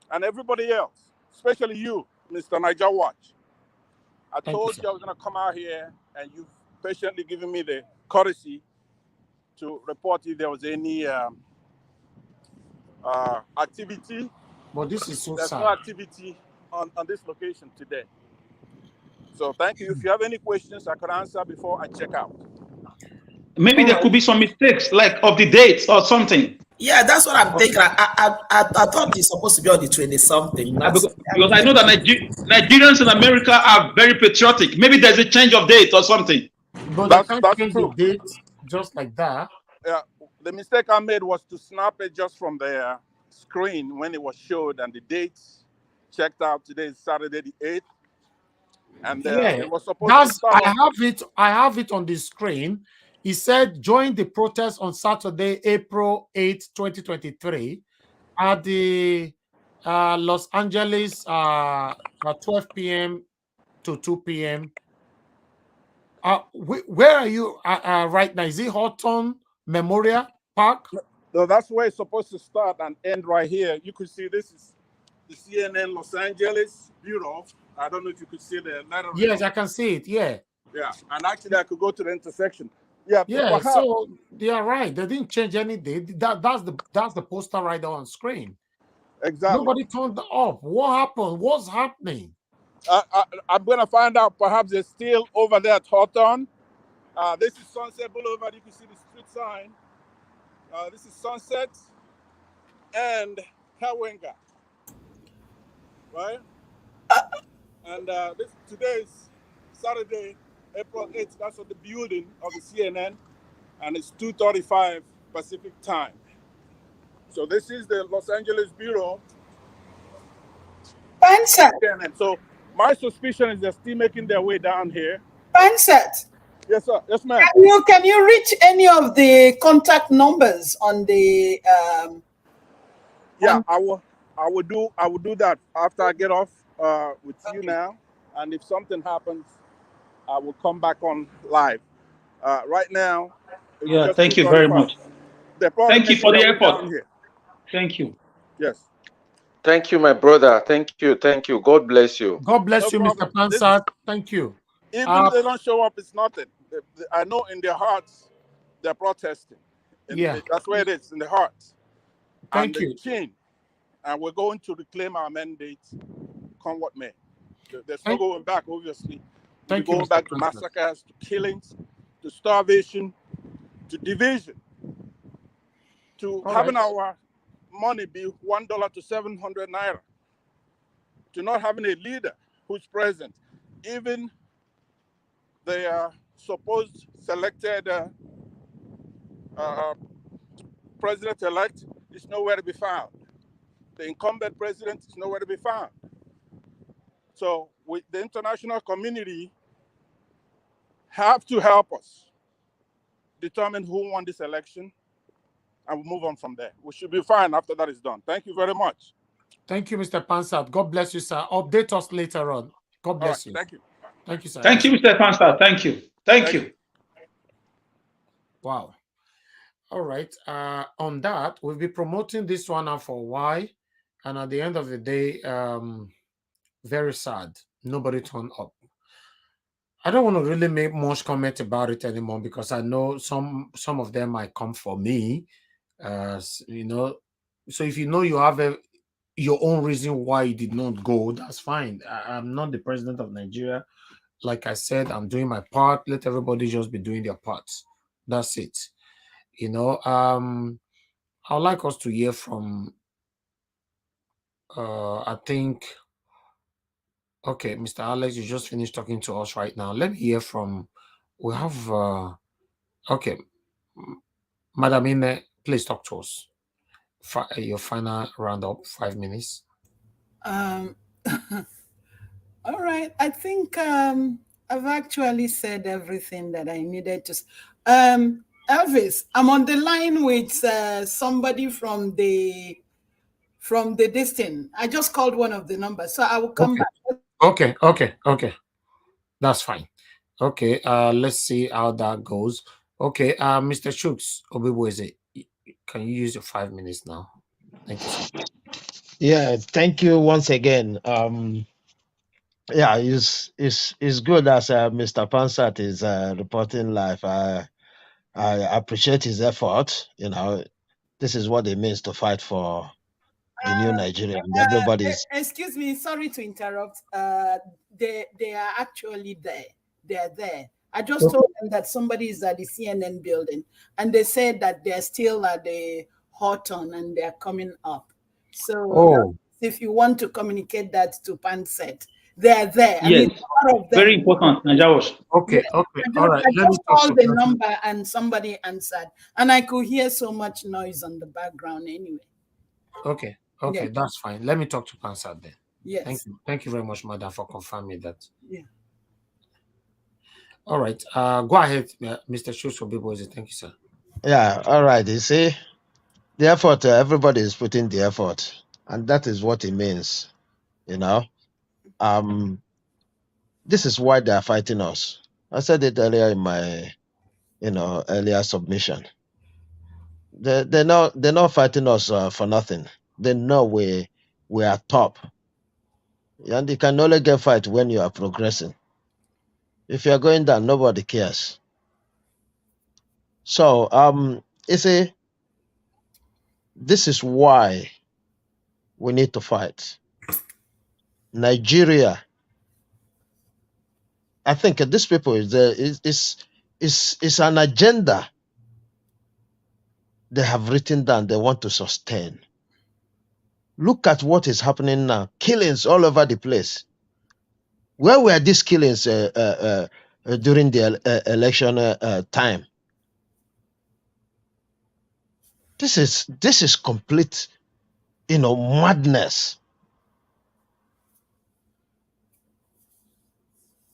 and everybody else, especially you, Mr. Niger Watch. I told you I was going to come out here, and you've patiently given me the courtesy to report if there was any activity. But this is so There's sad. no activity on this location today. So thank you. If you have any questions I could answer before I check out. Maybe there could be some mistakes, like of the dates or something. Yeah, that's what I'm thinking. I thought it's supposed to be on the 20-something. Because I know that Nigerians in America are very patriotic. Maybe there's a change of date or something. But that's change the date just like that. Yeah, the mistake I made was to snap it just from the screen when it was showed, and the dates checked out. Today is Saturday the 8th. And it was supposed to start. I have it on the screen. He said, join the protest on Saturday, April 8, 2023 at the Los Angeles 12 p.m. to 2 p.m. Where are you right now? Is it Horton Memorial Park? So that's where it's supposed to start and end right here. You could see this is the CNN Los Angeles Bureau. I don't know if you could see the letter. Yes, I can see it. Yeah. Yeah, and actually I could go to the intersection. Yeah. Yeah. So they are right. They didn't change anything. That's the poster right there on screen. Exactly. Nobody turned off. What happened? What's happening? I'm going to find out. Perhaps they're still over there at Hawthorne. This is Sunset Boulevard. You can see the street sign. This is Sunset and Soyinka, right? And today is Saturday, April 8th. That's at the building of the CNN, and it's 2:35 Pacific time. So this is the Los Angeles Bureau. Pansat. So my suspicion is they're still making their way down here. Pansat. Yes, sir. Yes, ma'am. Can you reach any of the contact numbers on the? Yeah, I will do that after I get off with you now, and if something happens, I will come back on live. Right now. Yeah. Thank you very much. Thank you for the effort. Thank you. Yes. Thank you, my brother. Thank you. Thank you. God bless you. God bless you, Mr. Pansat. Thank you. Even if they don't show up, it's nothing. I know in their hearts they're protesting. That's where it is, in the hearts. Thank you. Chin. And we're going to reclaim our mandate, come what may. There's no going back, obviously. We're going back to massacres, to killings, to starvation, to division, to having our money be $1 to 700 naira, to not having a leader who's present. Even the supposed selected president-elect is nowhere to be found. The incumbent president is nowhere to be found. So the international community have to help us determine who won this election, and we'll move on from there. We should be fine after that is done. Thank you very much. Thank you, Mr. Pansat. God bless you, sir. Update us later on. God bless you. Thank you. Thank you, sir. Thank you, Mr. Pansat. Thank you. Thank you. Wow. All right. On that, we'll be promoting this one now for a while. And at the end of the day, very sad. Nobody turned up. I don't want to really make much comment about it anymore because I know some of them might come for me. You know, so if you know you have your own reason why you did not go, that's fine. I'm not the president of Nigeria. Like I said, I'm doing my part. Let everybody just be doing their parts. That's it. You know, I'd like us to hear from I think, okay, Mr. Alex, you just finished talking to us right now. Let me hear from, we have, okay, Madam Ine, please talk to us. Your final roundup, 5 minutes. All right, I think I've actually said everything that I needed to. Elvis, I'm on the line with somebody from the distance. I just called one of the numbers, so I will come back. Okay. That's fine. Okay, let's see how that goes. Okay, Mr. Shooks Obibueze, can you use your 5 minutes now? Thank you. Yeah, thank you once again. Yeah, it's good as Mr. Pansat is reporting live. I appreciate his effort. You know, this is what it means to fight for the new Nigeria. Everybody's. Excuse me, sorry to interrupt. They are actually there. They are there. I just told them that somebody is at the CNN building, and they said that they're still at the Horton and they're coming up. So if you want to communicate that to Pansat, they're there. I Yes, mean, very important. Okay. All right. I just called the number and somebody answered, and I could hear so much noise on the background anyway. Okay, yeah. That's fine. Let me talk to Pansat then. Yes. Thank you very much, madam, for confirming that. Yeah. All right. Go ahead, Mr. Shoes for People. Thank you, sir. Yeah, all right. You see, the effort, everybody is putting the effort, and that is what it means. You know, this is why they are fighting us. I said it earlier in my, earlier submission. They're not fighting us for nothing. They know we are top, and you can only get fight when you are progressing. If you are going down, nobody cares. So you see, this is why we need to fight. Nigeria, I think these people is an agenda they have written down. They want to sustain. Look at what is happening now. Killings all over the place. Where were these killings during the election time? This is complete, madness.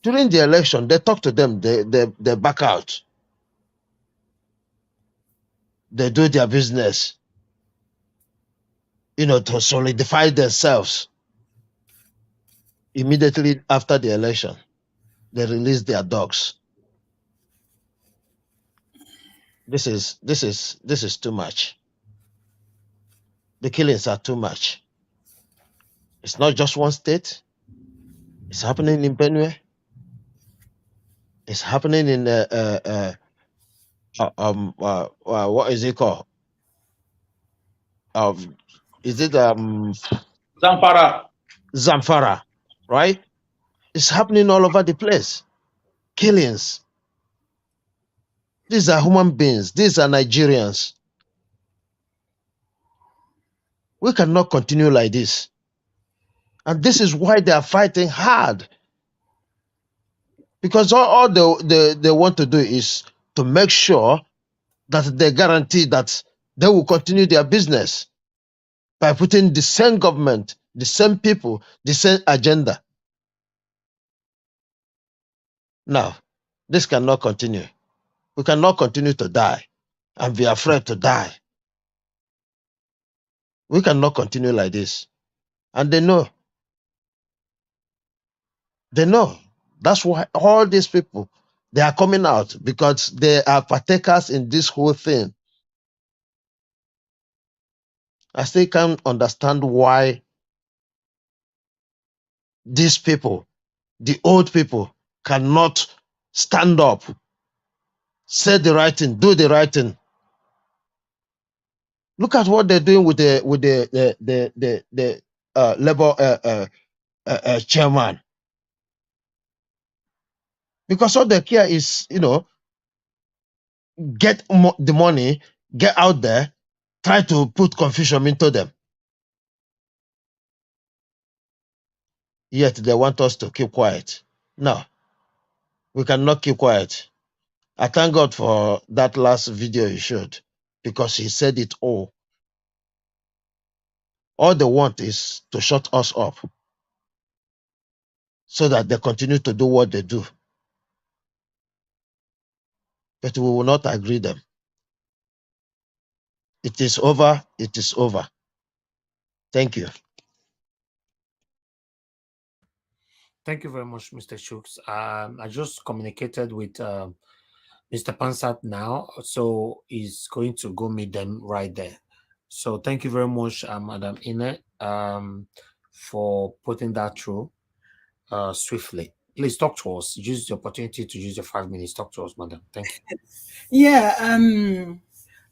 During the election, they talk to them, they back out. They do their business, to solidify themselves. Immediately after the election, they release their dogs. This is too much. The killings are too much. It's not just one state. It's happening in Benue. It's happening in what is it called? Is it Zamfara? Zamfara, right? It's happening all over the place. Killings. These are human beings. These are Nigerians. We cannot continue like this. And this is why they are fighting hard. Because all they want to do is to make sure that they guarantee that they will continue their business by putting the same government, the same people, the same agenda. Now, this cannot continue. We cannot continue to die and be afraid to die. We cannot continue like this. And they know. They know. That's why all these people, they are coming out because they are partakers in this whole thing. I still can't understand why these people, the old people, cannot stand up, say the right thing, do the right thing. Look at what they're doing with the Labour chairman. Because all they care is, get the money, get out there, try to put confusion into them. Yet they want us to keep quiet. No, we cannot keep quiet. I thank God for that last video he showed because he said it all. All they want is to shut us up so that they continue to do what they do. But we will not agree them. It is over. It is over. Thank you. Thank you very much, Mr. Shooks. I just communicated with Mr. Pansat now, so he's going to go meet them right there. So thank you very much, Madam Ine, for putting that through swiftly. Please talk to us. Use the opportunity to use your 5 minutes. Talk to us, Madam. Thank you. Yeah,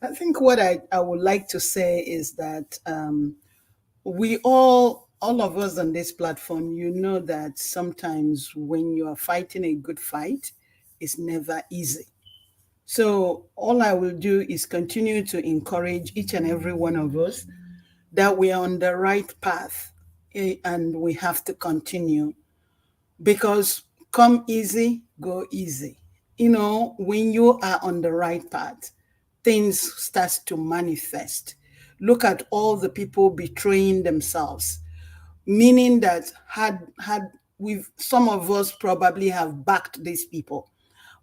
I think what I would like to say is that we all of us on this platform, that sometimes when you are fighting a good fight, it's never easy. So all I will do is continue to encourage each and every one of us that we are on the right path, and we have to continue, because come easy, go easy. When you are on the right path, things start to manifest. Look at all the people betraying themselves, meaning that had some of us probably have backed these people,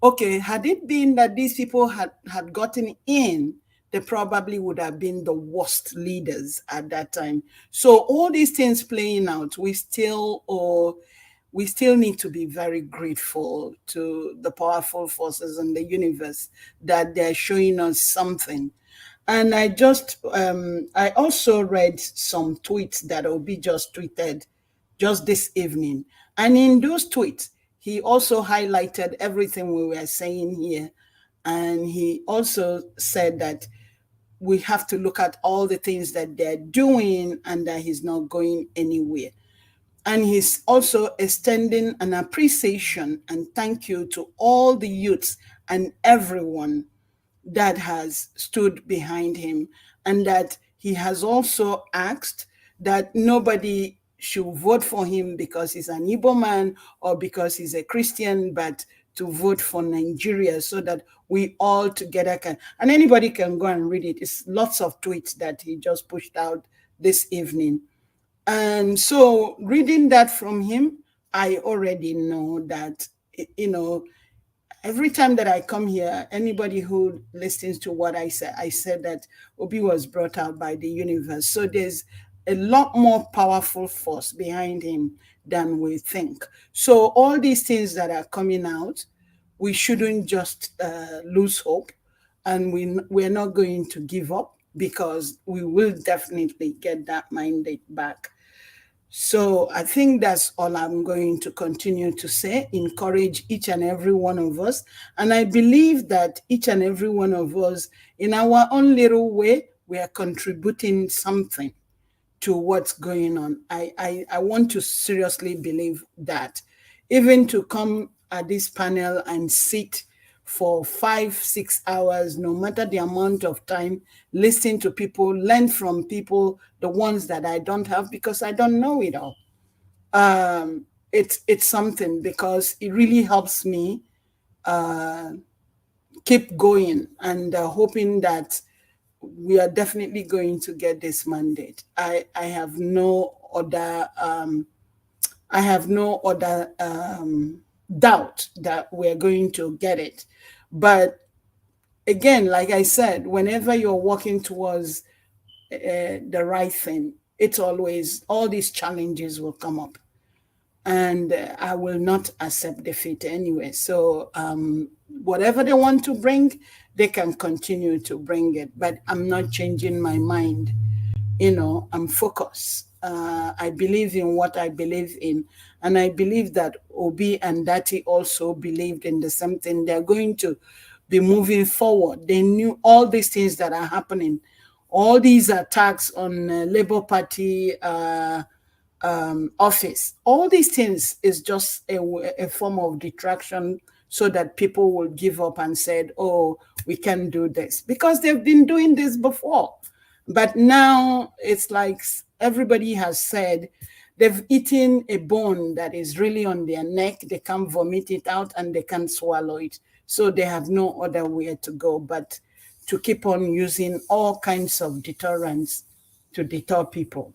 okay, had it been that these people had gotten in, they probably would have been the worst leaders at that time. So all these things playing out, we still need to be very grateful to the powerful forces in the universe that they're showing us something. And I also read some tweets that Obi just tweeted just this evening. And in those tweets, he also highlighted everything we were saying here. And he also said that we have to look at all the things that they're doing and that he's not going anywhere. And he's also extending an appreciation and thank you to all the youths and everyone that has stood behind him, and that he has also asked that nobody should vote for him because he's an Igbo man or because he's a Christian, but to vote for Nigeria so that we all together can, and anybody can go and read it. It's lots of tweets that he just pushed out this evening. And so reading that from him, I already know that, every time that I come here, anybody who listens to what I said that Obi was brought out by the universe. So there's a lot more powerful force behind him than we think. So all these things that are coming out, we shouldn't just lose hope. And we're not going to give up, because we will definitely get that mandate back. So I think that's all I'm going to continue to say, encourage each and every one of us. And I believe that each and every one of us, in our own little way, we are contributing something to what's going on. I want to seriously believe that. Even to come at this panel and sit for 5-6 hours, no matter the amount of time, listen to people, learn from people, the ones that I don't have, because I don't know it all. It's something, because it really helps me keep going and hoping that we are definitely going to get this mandate. I have no other doubt that we're going to get it. But again, like I said, whenever you're working towards the right thing, it's always, all these challenges will come up. And I will not accept defeat anyway. So whatever they want to bring, they can continue to bring it. But I'm not changing my mind. I'm focused. I believe in what I believe in. And I believe that Obi and Datti also believed in the same thing. They're going to be moving forward. They knew all these things that are happening. All these attacks on Labour Party office. All these things is just a form of detraction so that people will give up and said, oh, we can do this. Because they've been doing this before. But now it's like everybody has said they've eaten a bone that is really on their neck. They can't vomit it out and they can't swallow it. So they have no other way to go but to keep on using all kinds of deterrents to deter people.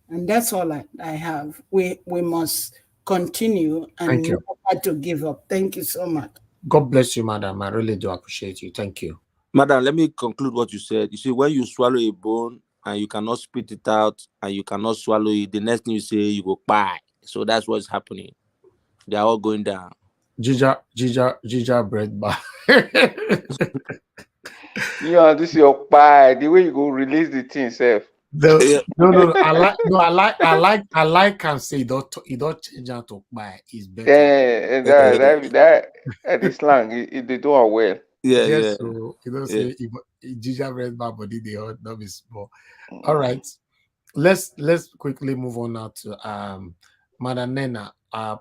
And that's all I have. We must continue and not to give up. Thank you so much. God bless you, madam. I really do appreciate you. Thank you. Madam, let me conclude what you said. You see, when you swallow a bone and you cannot spit it out and you cannot swallow it, the next thing you say, you go buy. So that's what's happening. They are all going down. Ginger bread bar. Yeah, this is your pie. The way you go release the thing, self. No. I like and say it don't change out to buy. It's better. That is slang. They do it well. Yes, so you know, say ginger bread bar body they are not be small. All right, let's quickly move on now to Madam Nena.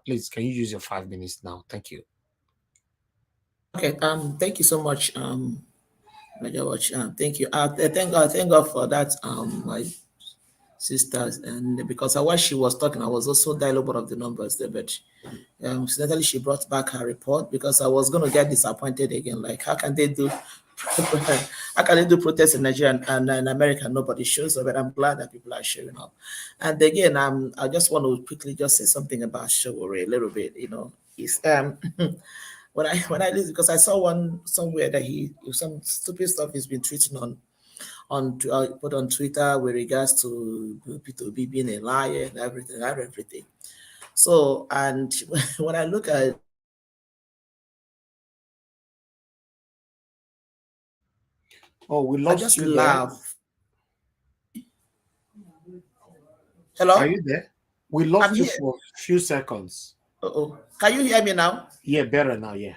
Please, can you use your 5 minutes now? Thank you. Okay. Thank you so much. Thank you. Thank God for that. My sisters, and because while she was talking, I was also dialing one of the numbers there, but incidentally she brought back her report because I was going to get disappointed again. Like, how can they do protests in Nigeria and in America? Nobody shows up, but I'm glad that people are showing up. And again, I just want to quickly just say something about Showore a little bit. It's when I listen, because I saw one somewhere that some stupid stuff he's been tweeting put on Twitter with regards to P2B being a liar and everything. So, and when I look at we I lost just you laugh. Hello? Are you there? We lost I'm you here. for a few seconds. Can you hear me now? Yeah, better now, yeah.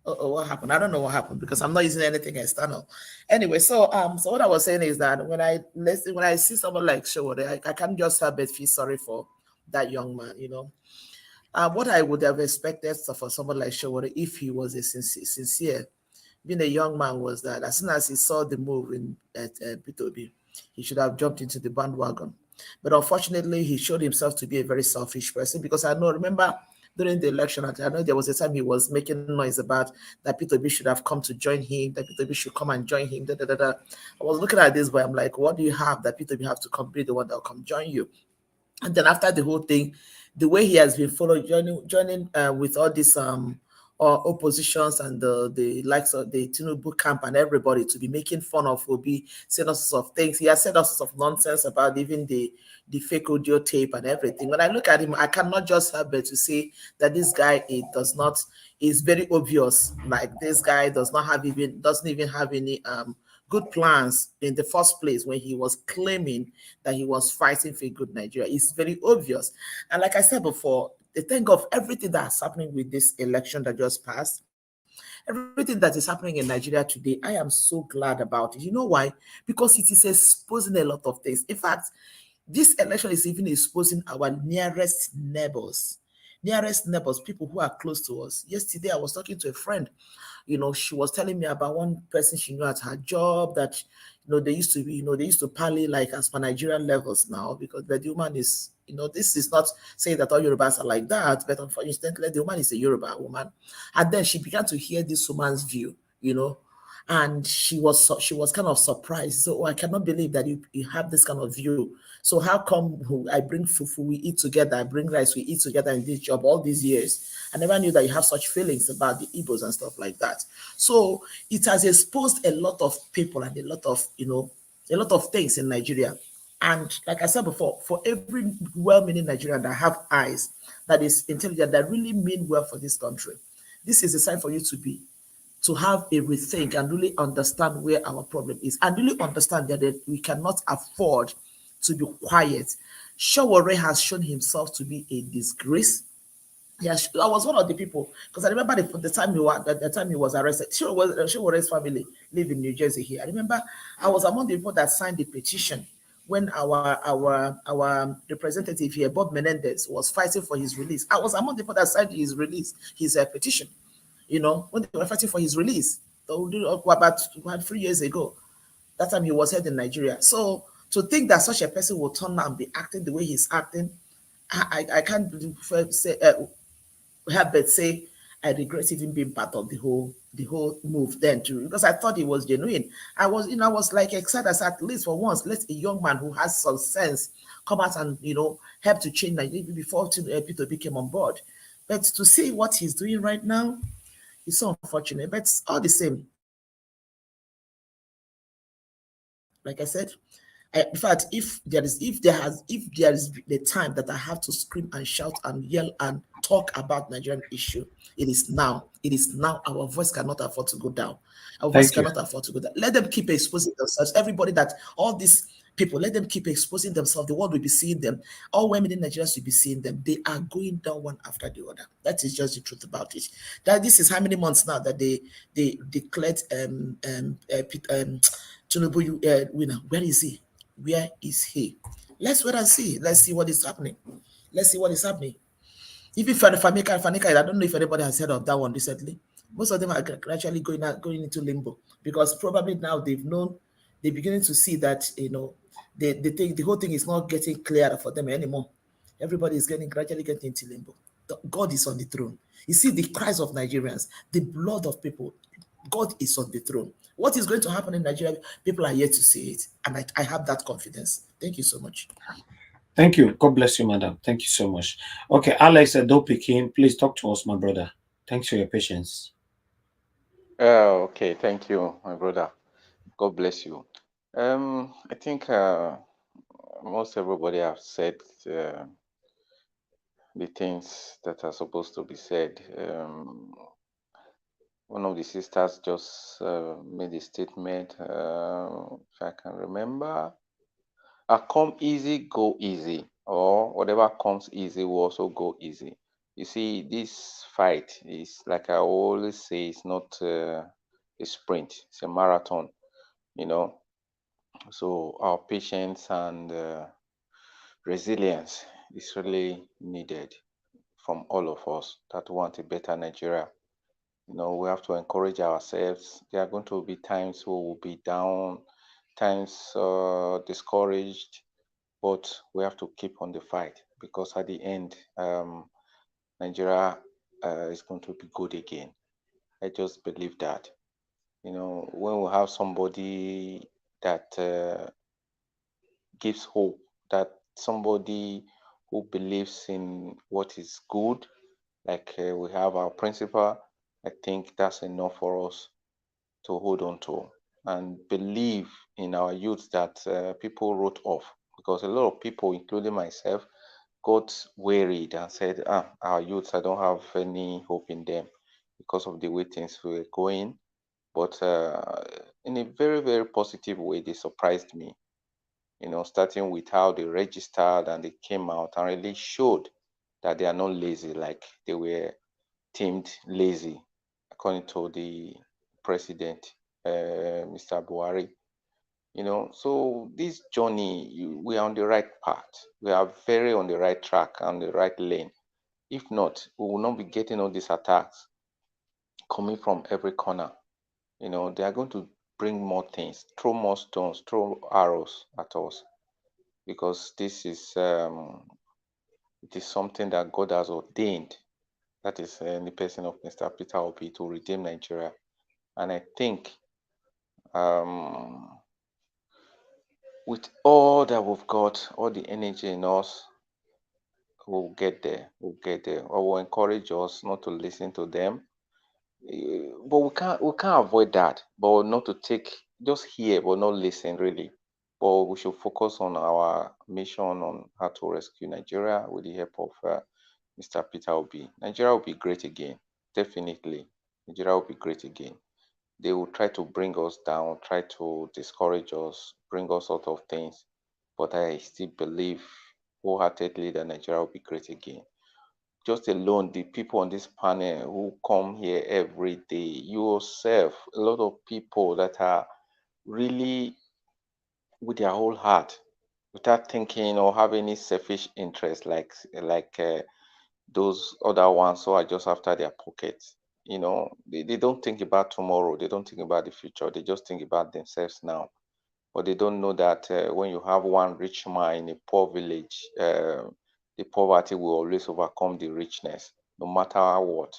What happened? I don't know what happened because I'm not using anything external. Anyway, so what I was saying is that when I see someone like Showore, I can't just help but feel sorry for that young man, you know. What I would have expected for someone like Showore, if he was a sincere, being a young man, was that as soon as he saw the move at P2B, he should have jumped into the bandwagon. But unfortunately, he showed himself to be a very selfish person, because remember during the election, I know there was a time he was making noise about that P2B should have come to join him, that P2B should come and join him. I was looking at this, but I'm like, what do you have that P2B have to come be the one that will come join you? And then after the whole thing, the way he has been joining with all these oppositions and the likes of the Tinubu camp and everybody to be making fun of Obi, saying all sorts of things. He has said all sorts of nonsense about even the fake audio tape and everything. When I look at him, I cannot just help but to say that this guy is very obvious. Like, this guy doesn't even have any good plans in the first place when he was claiming that he was fighting for a good Nigeria. It's very obvious. And like I said before, the thing of everything that's happening with this election that just passed, everything that is happening in Nigeria today, I am so glad about it. You know why? Because it is exposing a lot of things. In fact, this election is even exposing our nearest neighbors, people who are close to us. Yesterday, I was talking to a friend. You know, she was telling me about one person she knew at her job that, you know, they used to parley like as per Nigerian levels now, because the woman is, you know, this is not saying that all Yorubas are like that, but unfortunately, the woman is a Yoruba woman. And then she began to hear this woman's view, you know, and she was kind of surprised. So, I cannot believe that you have this kind of view. So how come I bring fufu, we eat together, I bring rice, we eat together in this job all these years? I never knew that you have such feelings about the Igbos and stuff like that. So it has exposed a lot of people and a lot of things in Nigeria. And like I said before, for every well-meaning Nigerian that have eyes, that is intelligent, that really mean well for this country, this is a sign for you to have a rethink and really understand where our problem is, and really understand that we cannot afford to be quiet. Showore has shown himself to be a disgrace. Yes, I was one of the people, because I remember the time he was arrested. Showore's family live in New Jersey here. I remember I was among the people that signed the petition when our representative here, Bob Menendez, was fighting for his release. I was among the people that signed his petition. You know, when they were fighting for his release, about 3 years ago. That time he was head in Nigeria. So to think that such a person will turn out and be acting the way he's acting, I can't help but say I regret even being part of the whole move then too, because I thought it was genuine. I was like excited as at least for once, let a young man who has some sense come out and help to change Nigeria before P2B came on board. But to see what he's doing right now, it's so unfortunate. But all the same, like I said, in fact, if there is the time that I have to scream and shout and yell and talk about Nigerian issue, it is now. It is now. Our voice cannot afford to go down. Our voice cannot afford to go down. Let them keep exposing themselves. Everybody all these people, let them keep exposing themselves. The world will be seeing them. All women in Nigeria will be seeing them. They are going down one after the other. That is just the truth about it. That this is how many months now that they declared Tinubu winner. Where is he? Where is he? Let's wait and see. Let's see what is happening. Let's see what is happening. Even Fanika, I don't know if anybody has heard of that one recently. Most of them are gradually going into limbo, because probably now they're beginning to see that the whole thing is not getting clearer for them anymore. Everybody is gradually getting into limbo. God is on the throne. You see the cries of Nigerians, the blood of people. God is on the throne. What is going to happen in Nigeria? People are yet to see it, and I have that confidence. Thank you so much. Thank you. God bless you, madam. Thank you so much. Okay, Alex Adopikin, please talk to us, my brother. Thanks for your patience. Okay, thank you, my brother. God bless you. I think most everybody have said the things that are supposed to be said. One of the sisters just made a statement, if I can remember. Come easy, go easy, or whatever comes easy will also go easy. You see, this fight is, like I always say, it's not a sprint, it's a marathon, you know. So our patience and resilience is really needed from all of us that want a better Nigeria. You know, we have to encourage ourselves. There are going to be times we will be down, times discouraged, but we have to keep on the fight because at the end, Nigeria is going to be good again. I just believe that. You know, when we have somebody that gives hope, that somebody who believes in what is good, like we have our principal, I think that's enough for us to hold on to and believe in our youth that people wrote off, because a lot of people, including myself, got worried and said, our youths, I don't have any hope in them because of the way things were going. But in a very, very positive way, they surprised me, you know, starting with how they registered and they came out and really showed that they are not lazy like they were deemed lazy, according to the president, Mr. Buhari. You know, so this journey, we are on the right path. We are very on the right track, on the right lane. If not, we will not be getting all these attacks coming from every corner. You know, they are going to bring more things, throw more stones, throw arrows at us, because this is it is something that God has ordained. That is in the person of Mr. Peter Obi to redeem Nigeria. And I think with all that we've got, all the energy in us, we'll get there. We'll get there. I will encourage us not to listen to them. But we can't avoid that. But not to take, just hear but not listen really. But we should focus on our mission on how to rescue Nigeria with the help of Mr. Peter Obi. Nigeria will be great again. Definitely. Nigeria will be great again. They will try to bring us down, try to discourage us, bring us out of things. But I still believe wholeheartedly that Nigeria will be great again. Just alone, the people on this panel who come here every day, yourself, a lot of people that are really with their whole heart, without thinking or having any selfish interest like those other ones who are just after their pockets. You know, they don't think about tomorrow. They don't think about the future. They just think about themselves now. But they don't know that when you have one rich man in a poor village, the poverty will always overcome the richness, no matter what.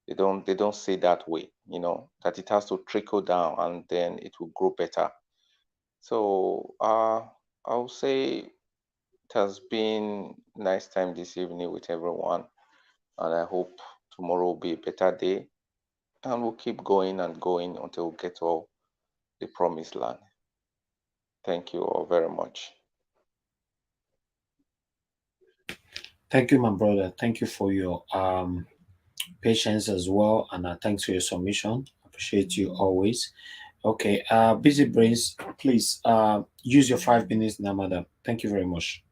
They don't say that way, you know, that it has to trickle down and then it will grow better. So I would say it has been nice time this evening with everyone, and I hope tomorrow will be a better day, and we'll keep going and going until we get to the promised land. Thank you all very much. Thank you, my brother. Thank you for your patience as well, and thanks for your submission. Appreciate you always. Okay, Busy Brains, please use your 5 minutes now, madam. Thank you very much.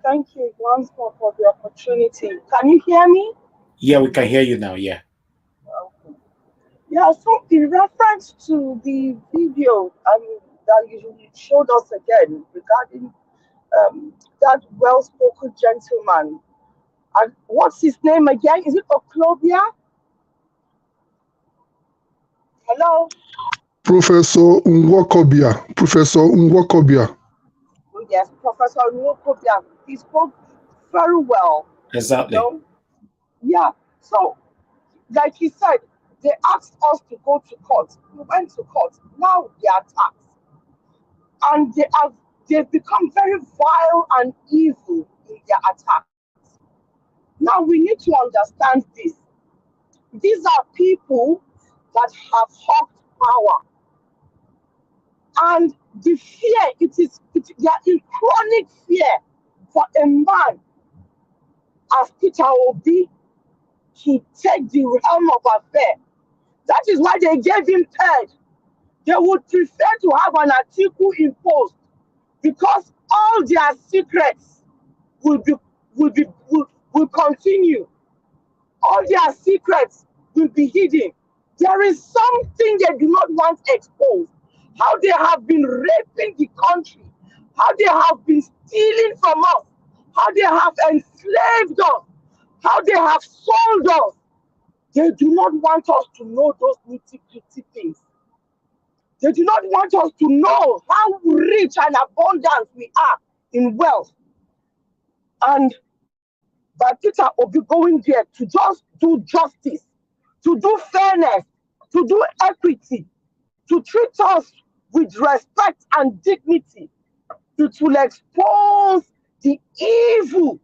Thank you once more for the opportunity. Can you hear me? Yeah, we can hear you now. Yeah. Okay. Yeah, so in reference to the video that you showed us again regarding that well-spoken gentleman, and what's his name again? Is it Oclovia? Hello? Professor Nwokobia. Professor Nwokobia. Yes, Professor Nwokobia. He spoke very well. Exactly. You know? Yeah. So, like he said, they asked us to go to court. We went to court. Now they are attacked. And they've become very vile and evil in their attacks. Now we need to understand this. these are people that have hawked power. And the fear, they are in chronic fear for a man as Peter Obi to take the helm of affairs. That is why they gave him third. They would prefer to have an article imposed because all their secrets will continue. All their secrets will be hidden. There is something they do not want exposed. How they have been raping the country, how they have been stealing from us, how they have enslaved us, how they have sold us. They do not want us to know those nitty-gritty things. They do not want us to know how rich and abundant we are in wealth. And by Peter Obi going there to just do justice, to do fairness, to do equity, to treat us with respect and dignity, it will expose the evil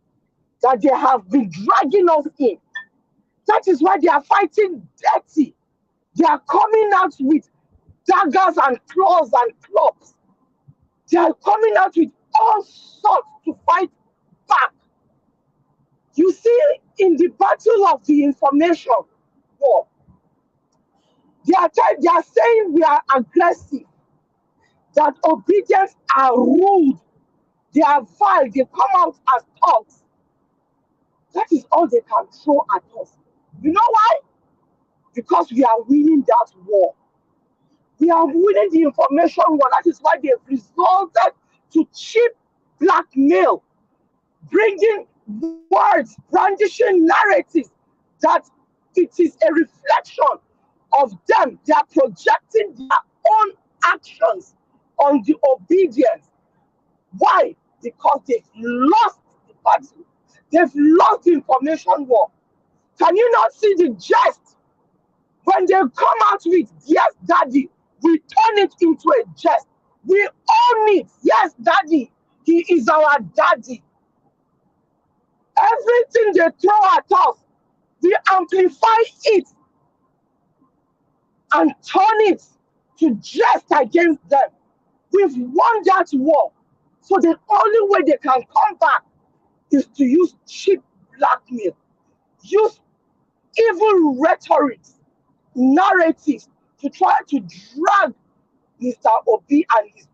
that they have been dragging us in. That is why they are fighting dirty. They are coming out with daggers and claws and clubs. They are coming out with all sorts to fight back. You see, in the battle of the information war, they are saying we are aggressive, that obedience are rude, they are vile, they come out as thugs. That is all they can throw at us. You know why? Because we are winning that war. We are winning the information war. That is why they've resorted to cheap blackmail, bringing words, brandishing narratives that it is a reflection of them. They are projecting their own actions on the obedience. Why? Because they've lost the battle. They've lost the information war. Can you not see the jest? When they come out with, yes, daddy, we turn it into a jest. We own it. Yes, daddy, he is our daddy. Everything they throw at us, we amplify it and turn it to jest against them. We've won that war. So the only way they can come back is to use cheap blackmail, use evil rhetoric, narratives to try to drag Mr. Obi and his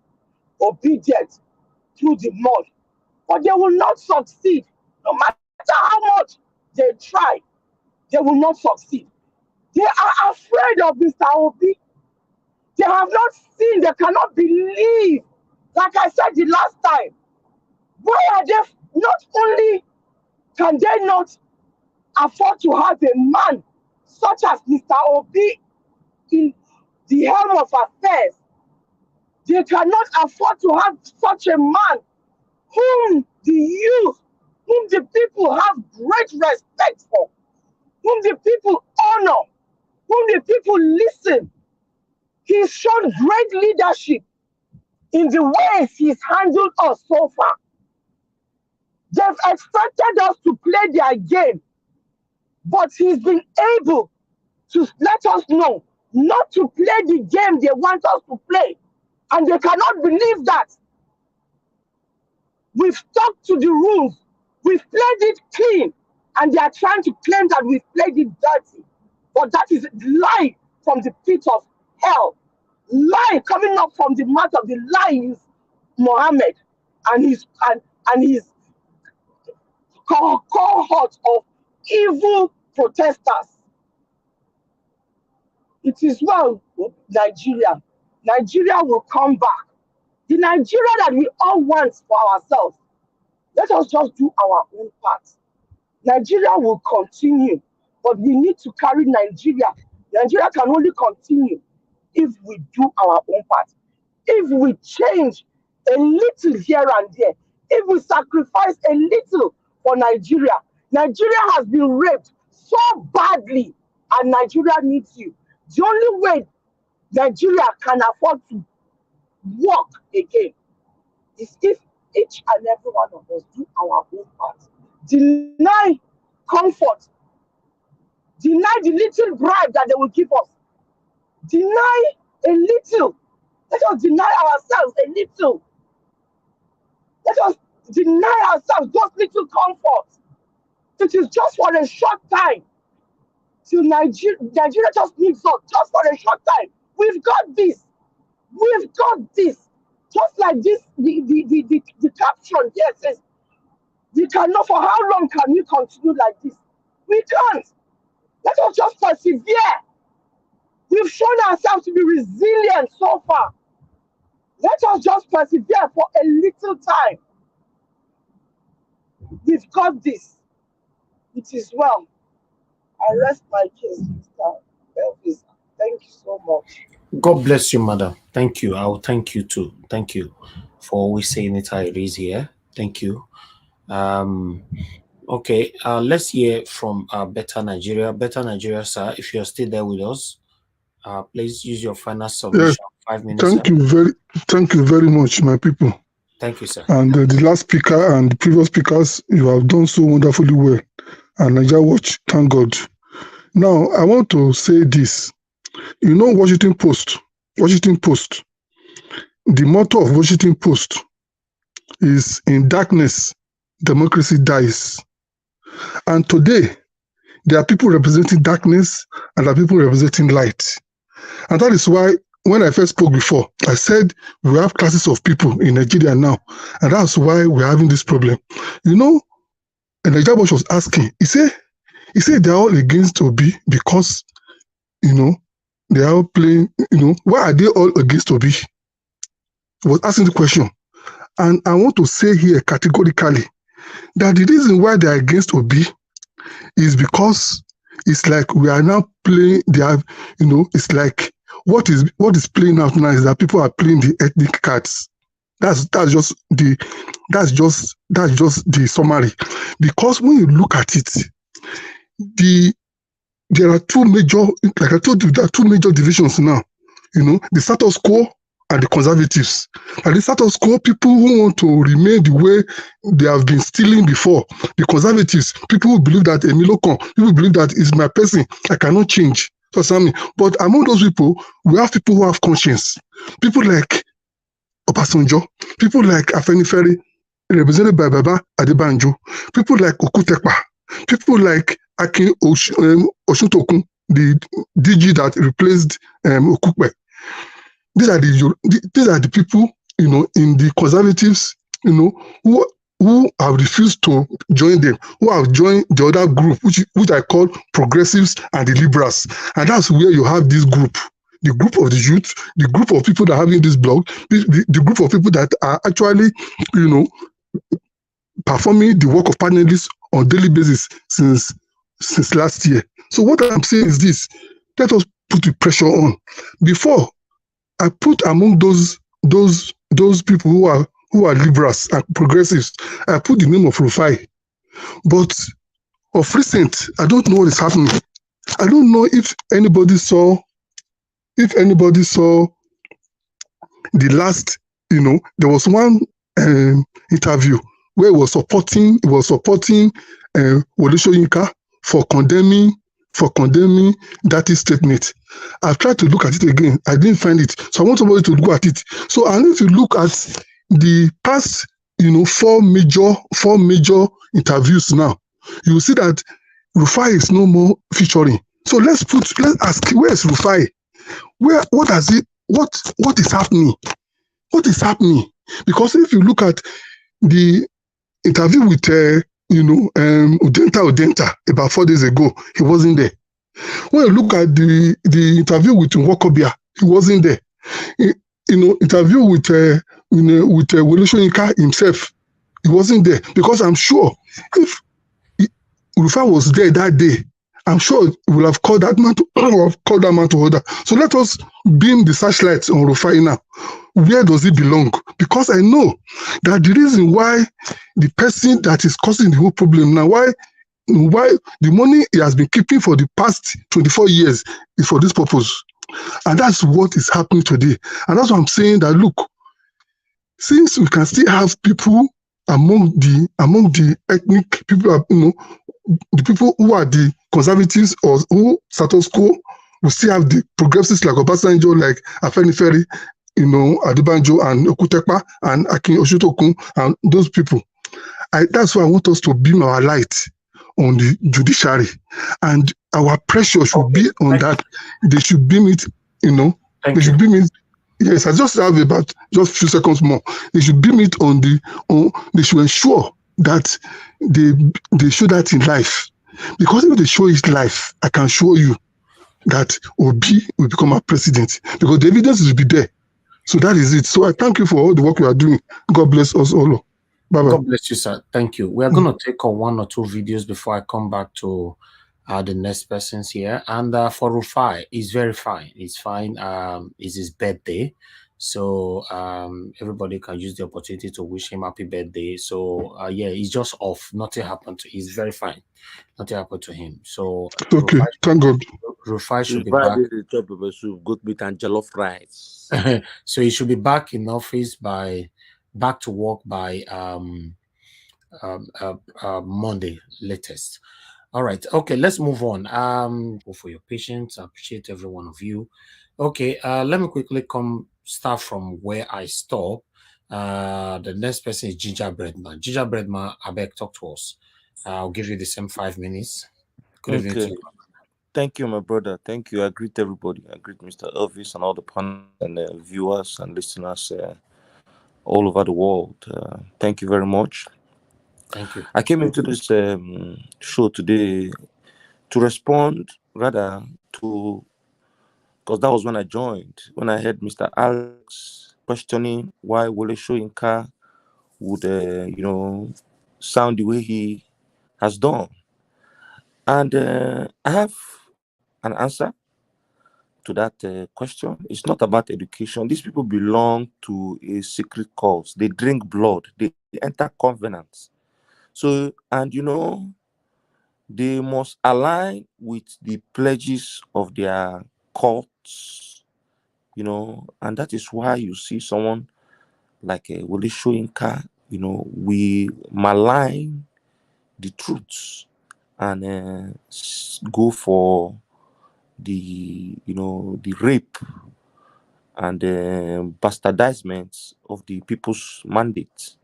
obedience through the mud. But they will not succeed. No matter how much they try, they will not succeed. They are afraid of Mr. Obi. They have not seen, they cannot believe. Like I said the last time, why are they not only can they not afford to have a man such as Mr. Obi in the helm of affairs, they cannot afford to have such a man whom the youth, whom the people have great respect for, whom the people honor, whom the people listen. He's shown great leadership in the ways he's handled us so far. They've expected us to play their game, but he's been able to let us know not to play the game they want us to play. And they cannot believe that. We've stuck to the rules. We've played it clean. And they are trying to claim that we've played it dirty. But that is lie from the pit of hell. Lie coming up from the mouth of the lying Mohammed and his cohort of evil protesters. It is well with Nigeria. Nigeria will come back. The Nigeria that we all want for ourselves. Let us just do our own part. Nigeria will continue, but we need to carry Nigeria. Nigeria can only continue if we do our own part. If we change a little here and there, if we sacrifice a little for Nigeria. Nigeria has been raped so badly, and Nigeria needs you. The only way Nigeria can afford to walk again is if each and every one of us do our own part. Deny comfort, Deny the little bribe that they will give us. Deny a little. Let us deny ourselves a little. Let us deny ourselves those little comforts. It is just for a short time. Till Nigeria just needs us, just for a short time. We've got this. We've got this. Just like this, the caption here says, we cannot, for how long can we continue like this? We can't. Let us just persevere. We've shown ourselves to be resilient so far. Let us just persevere for a little time. We've got this. It is well. I rest my case, Mr. Elvis. Thank you so much. God bless you, madam. Thank you. I'll thank you too. Thank you for always saying it how it is here. Thank you. Okay, let's hear from Better Nigeria. Better Nigeria, sir, if you're still there with us, please use your final submission. Yes. 5 minutes. Thank you very much, my people. Thank you, sir. And the last speaker and the previous speakers, you have done so wonderfully well. And Nigeria Watch, thank God. Now, I want to say this. You know, Washington Post, the motto of Washington Post is, in darkness, democracy dies. And today, there are people representing darkness and there are people representing light. And that is why, when I first spoke before, I said we have classes of people in Nigeria now. And that's why we're having this problem. You know, and Nigeria Watch was asking, he said they're all against Obi because, you know, they are all playing, you know, why are they all against Obi? He was asking the question. And I want to say here categorically that the reason why they are against Obi is because it's like we are now playing, you know, it's like what is playing out now is that people are playing the ethnic cards. That's just the summary. Because when you look at it, there are two major, like I told you, there are two major divisions now. You know, the status quo and the conservatives. And the status quo, people who want to remain the way they have been stealing before. The conservatives, people who believe that Emilokon, people who believe that it's my person, I cannot change. But among those people, we have people who have conscience. People like Obasanjo, people like Afenifere, represented by Baba Adebanjo, people like Okutekpa, people like Akin Oshutokun, the DG that replaced Okukpe. These are the people, you know, in the conservatives, you know, who have refused to join them, who have joined the other group, which I call progressives and the liberals. And that's where you have this group, the group of the youth, the group of people that are having this blog, the group of people that are actually, you know, performing the work of panelists on a daily basis since last year. So what I'm saying is this: let us put the pressure on. Before, I put among those people who are liberals and progressives, I put the name of Rufai. But of recent, I don't know what is happening. I don't know if anybody saw the last, you know, there was one interview where he was supporting Wole Soyinka for condemning Datti statement. I've tried to look at it again. I didn't find it. So I want somebody to go at it. So I need to look at the past, you know, four major interviews now. You will see that Rufai is no more featuring. So let's ask, where is Rufai? What is happening? What is happening? Because if you look at the interview with Udenta about 4 days ago, he wasn't there. When you look at the interview with Nwokobia, he wasn't there. Interview with Wole Soyinka himself, he wasn't there. Because I'm sure if Rufai was there that day, I'm sure he will have called that man to order. So let us beam the searchlights on Rufai now. Where does he belong? Because I know that the reason why the person that is causing the whole problem now, why the money he has been keeping for the past 24 years is for this purpose. And that's what is happening today. And that's why I'm saying that, look, since we can still have people among the ethnic people, you know, the people who are the conservatives or who status quo will still have the progressives like Obasanjo, like Afenifere, you know, Adebanjo and Okutepa and Akin Oshutokun and those people. That's why I want us to beam our light on the judiciary, and our pressure should be on that. They should beam it, you know. They should beam it. Yes, I just have about just a few seconds more. They should beam it on the. They should ensure that they show that in life, because if they show it life, I can show you that Obi will become our president, because the evidence will be there. So that is it. So I thank you for all the work you are doing. God bless us all. Bye-bye. God bless you, sir. Thank you. We are going to take on 1 or 2 videos before I come back to the next persons here. And for Rufai, he's very fine. He's fine. It's his birthday. So everybody can use the opportunity to wish him happy birthday. So yeah, he's just off. Nothing happened to him. He's very fine. Nothing happened to him. So okay, thank God. Rufai should be back. Goat meat and jollof rice. So he should be back in office back to work by Monday latest. All right. Okay, let's move on. For your patience, I appreciate every one of you. Okay, let me quickly start from where I stop. The next person is Gingerbread Man. Gingerbread Man, I beg, talk to us. I'll give you the same 5 minutes. Good evening to you. Thank you, my brother. Thank you. I greet everybody. I greet Mr. Elvis and all the panelists and viewers and listeners all over the world. Thank you very much. Thank you. I came into this show today to respond rather to, because that was when I joined, when I heard Mr. Alex questioning why Wole Soyinka would, sound the way he has done. And I have an answer to that question. It's not about education. These people belong to a secret cause. They drink blood. They enter covenants. So, and they must align with the pledges of their cults, and that is why you see someone like Wole Soyinka, we malign the truths and go for the rape and bastardizement of the people's mandate.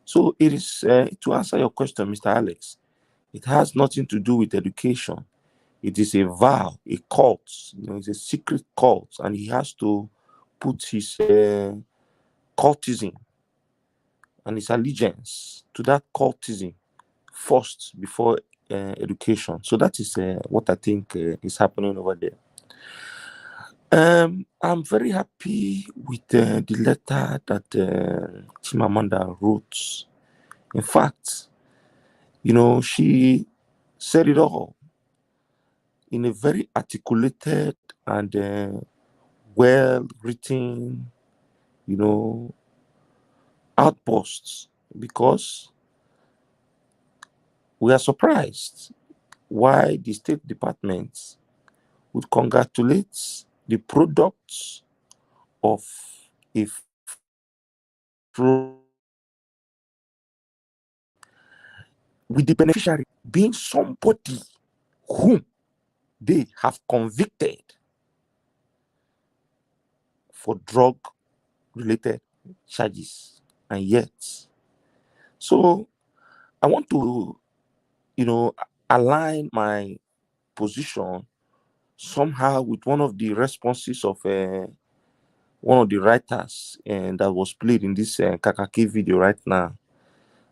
So it is to answer your question, Mr. Alex, it has nothing to do with education. It is a vow, a cult. It's a secret cult, and he has to put his cultism and his allegiance to that cultism first before education. So that is what I think is happening over there. I'm very happy with the letter that Chimamanda wrote. In fact, she said it all in a very articulated and well-written, outbursts, because we are surprised why the State Department would congratulate the products of a fraud, with the beneficiary being somebody whom they have convicted for drug-related charges. And yet, so I want to, align my position somehow with one of the responses of one of the writers and that was played in this Kakaki video right now.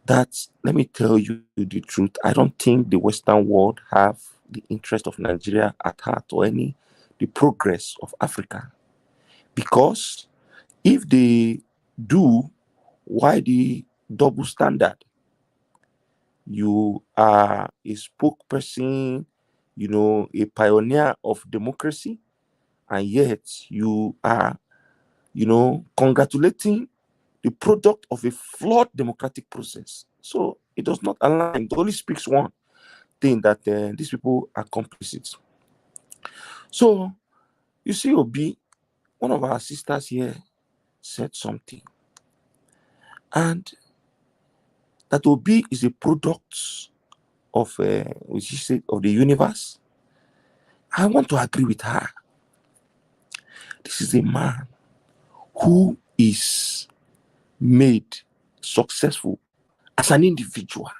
That, let me tell you the truth, I don't think the Western world have the interest of Nigeria at heart or the progress of Africa. Because if they do, why the double standard? You are a spokesperson, a pioneer of democracy, and yet you are, congratulating the product of a flawed democratic process. So it does not align. It only speaks one thing, that these people are complicit. So you see, Obi, one of our sisters here said something, and that Obi is a product of of the universe. I want to agree with her. This is a man who is made successful as an individual.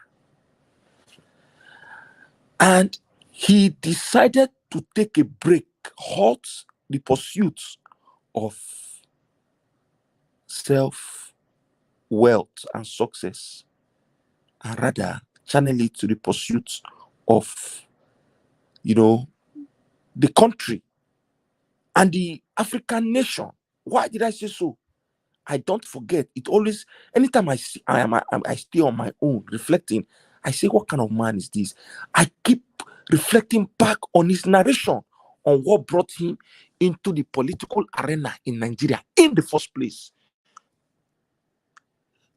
And he decided to take a break, halt the pursuit of self-wealth and success, and rather channel it to the pursuit of, the country and the African nation. Why did I say so? I don't forget. It always, anytime I stay on my own, reflecting, I say, what kind of man is this? I keep reflecting back on his narration on what brought him into the political arena in Nigeria in the first place.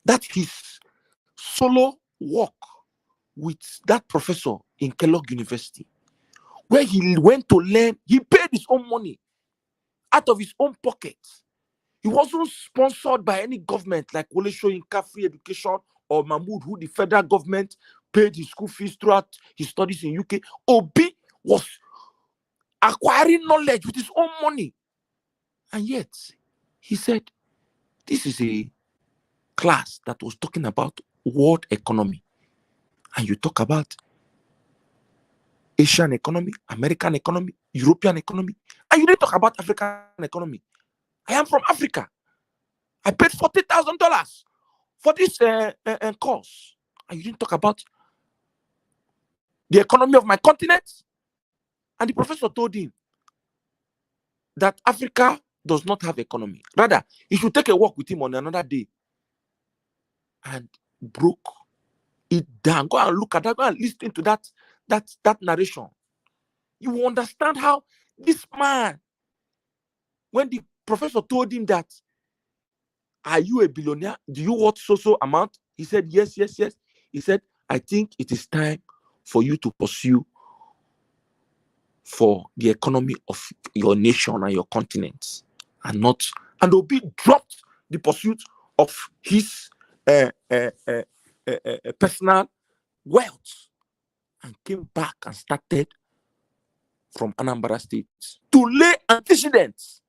That his solo walk with that professor in Kellogg University, where he went to learn, he paid his own money out of his own pocket. He wasn't sponsored by any government like Wole Soyinka Free Education or Mahmoud, who the federal government paid his school fees throughout his studies in UK. Obi was acquiring knowledge with his own money. And yet, he said, this is a class that was talking about world economy. And you talk about Asian economy, American economy, European economy, and you didn't talk about African economy. I am from Africa. I paid $40,000 for this course. And you didn't talk about the economy of my continent. And the professor told him that Africa does not have economy. Rather, he should take a walk with him on another day. And broke it down. Go and look at that. Go and listen to that narration. You will understand how this man, when the professor told him that, are you a billionaire? Do you want so amount? He said, yes. He said, I think it is time for you to pursue for the economy of your nation and your continent, and Obi dropped the pursuit of his personal wealth and came back and started from Anambra State to lay antecedents.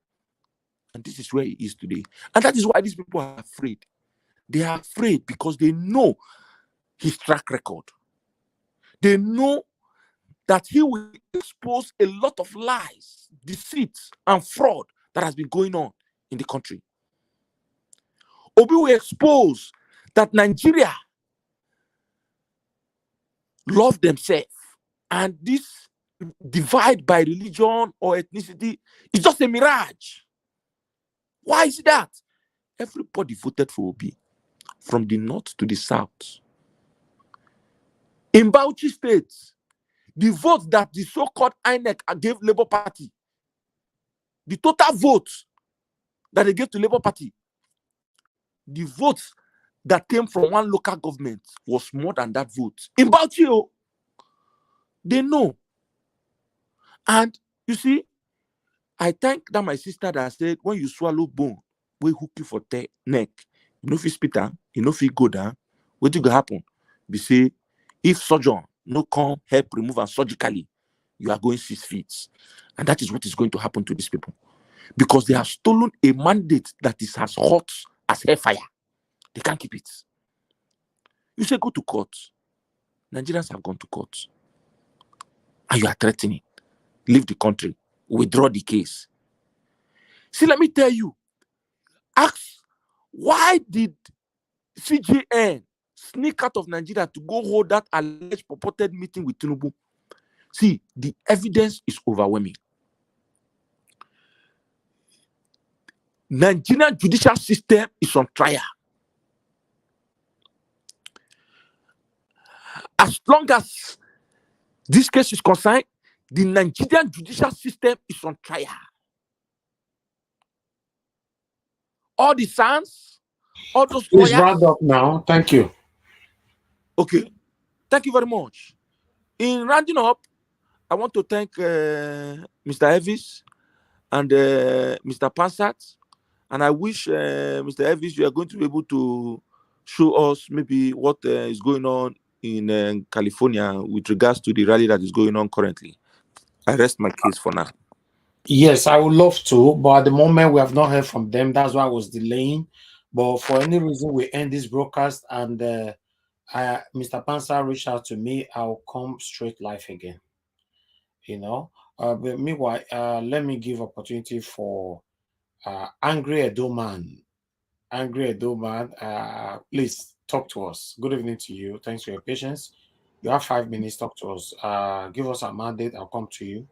And this is where he is today. And that is why these people are afraid. They are afraid because they know his track record. They know that he will expose a lot of lies, deceit, and fraud that has been going on in the country. Obi will expose that Nigeria love themselves, and this divide by religion or ethnicity is just a mirage. Why is that? Everybody voted for Obi, from the north to the south. In Bauchi State, the vote that the so-called INEC gave Labour Party, the total vote that they gave to Labour Party, the votes that came from one local government was more than that vote. In Bauchi, they know. And you see, I thank that my sister that said, when you swallow bone, we hook you for neck. You know if you spit down, you know if you go down, what will happen? We say, if surgeon no come help remove and surgically, you are going 6 feet. And that is what is going to happen to these people. Because they have stolen a mandate that is as hot as hellfire. They can't keep it. You say go to court. Nigerians have gone to court. And you are threatening. Leave the country. Withdraw the case. See, let me tell you. Ask, why did CJN sneak out of Nigeria to go hold that alleged purported meeting with Tinubu? See, the evidence is overwhelming. Nigerian judicial system is on trial. As long as this case is concerned, the Nigerian judicial system is on trial. All the sons, all those Please lawyers. round up now. Thank you. Okay. Thank you very much. In rounding up, I want to thank Mr. Evis and Mr. Pansat. And I wish, Mr. Evis, you are going to be able to show us maybe what is going on in California with regards to the rally that is going on currently? I rest my case for now. Yes, I would love to, but at the moment we have not heard from them. That's why I was delaying. But for any reason, we end this broadcast, and Mr. Pansa reached out to me. I'll come straight live again. But meanwhile, let me give opportunity for Angry Edo Man. Angry Edo Man, please talk to us. Good evening to you. Thanks for your patience. You have 5 minutes. Talk to us. Give us a mandate. I'll come to you.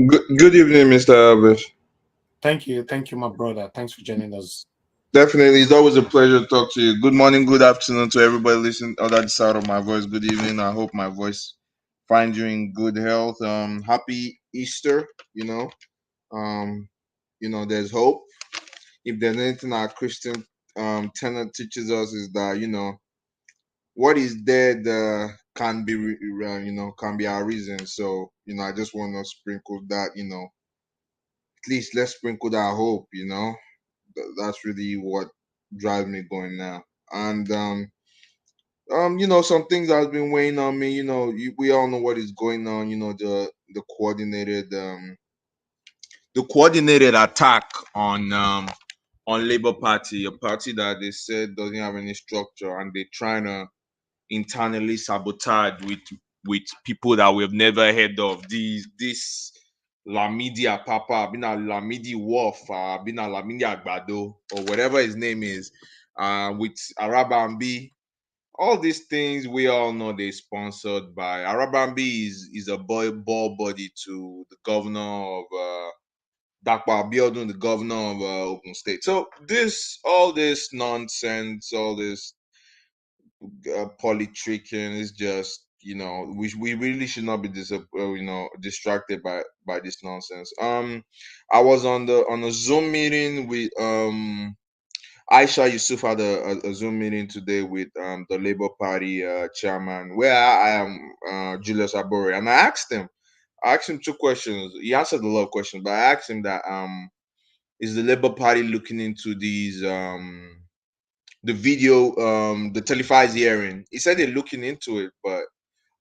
Good evening, Mr. Albert. Thank you, my brother. Thanks for joining us. Definitely, it's always a pleasure to talk to you. Good morning, good afternoon to everybody listening on that side of my voice. Good evening. I hope my voice finds you in good health. Happy Easter. There's hope. If there's anything our Christian tenet teaches us is that what is dead can be can be our reason. So I just want to sprinkle that. At least let's sprinkle that hope. That's really what drives me going now. And some things that has been weighing on me. We all know what is going on. The coordinated attack on Labour Party, a party that they said doesn't have any structure, and they're trying to internally sabotage with people that we've never heard of. This Lamidi Apapa, been a Lamidi Wolf, been a Lamidi Agbado, or whatever his name is, with Arabambi. All these things we all know they're sponsored by Arabambi is a ball body to the governor of Abiola, the governor of Ogun State. So all this nonsense, all this politicking is just we really should not be distracted by this nonsense. I was on a Zoom meeting with Aisha Yusuf had a Zoom meeting today with the Labour Party chairman, where I am Julius Abore, and I asked him 2 questions. He answered a lot of questions, but I asked him that is the Labour Party looking into these the video, the televised hearing? He said they're looking into it, but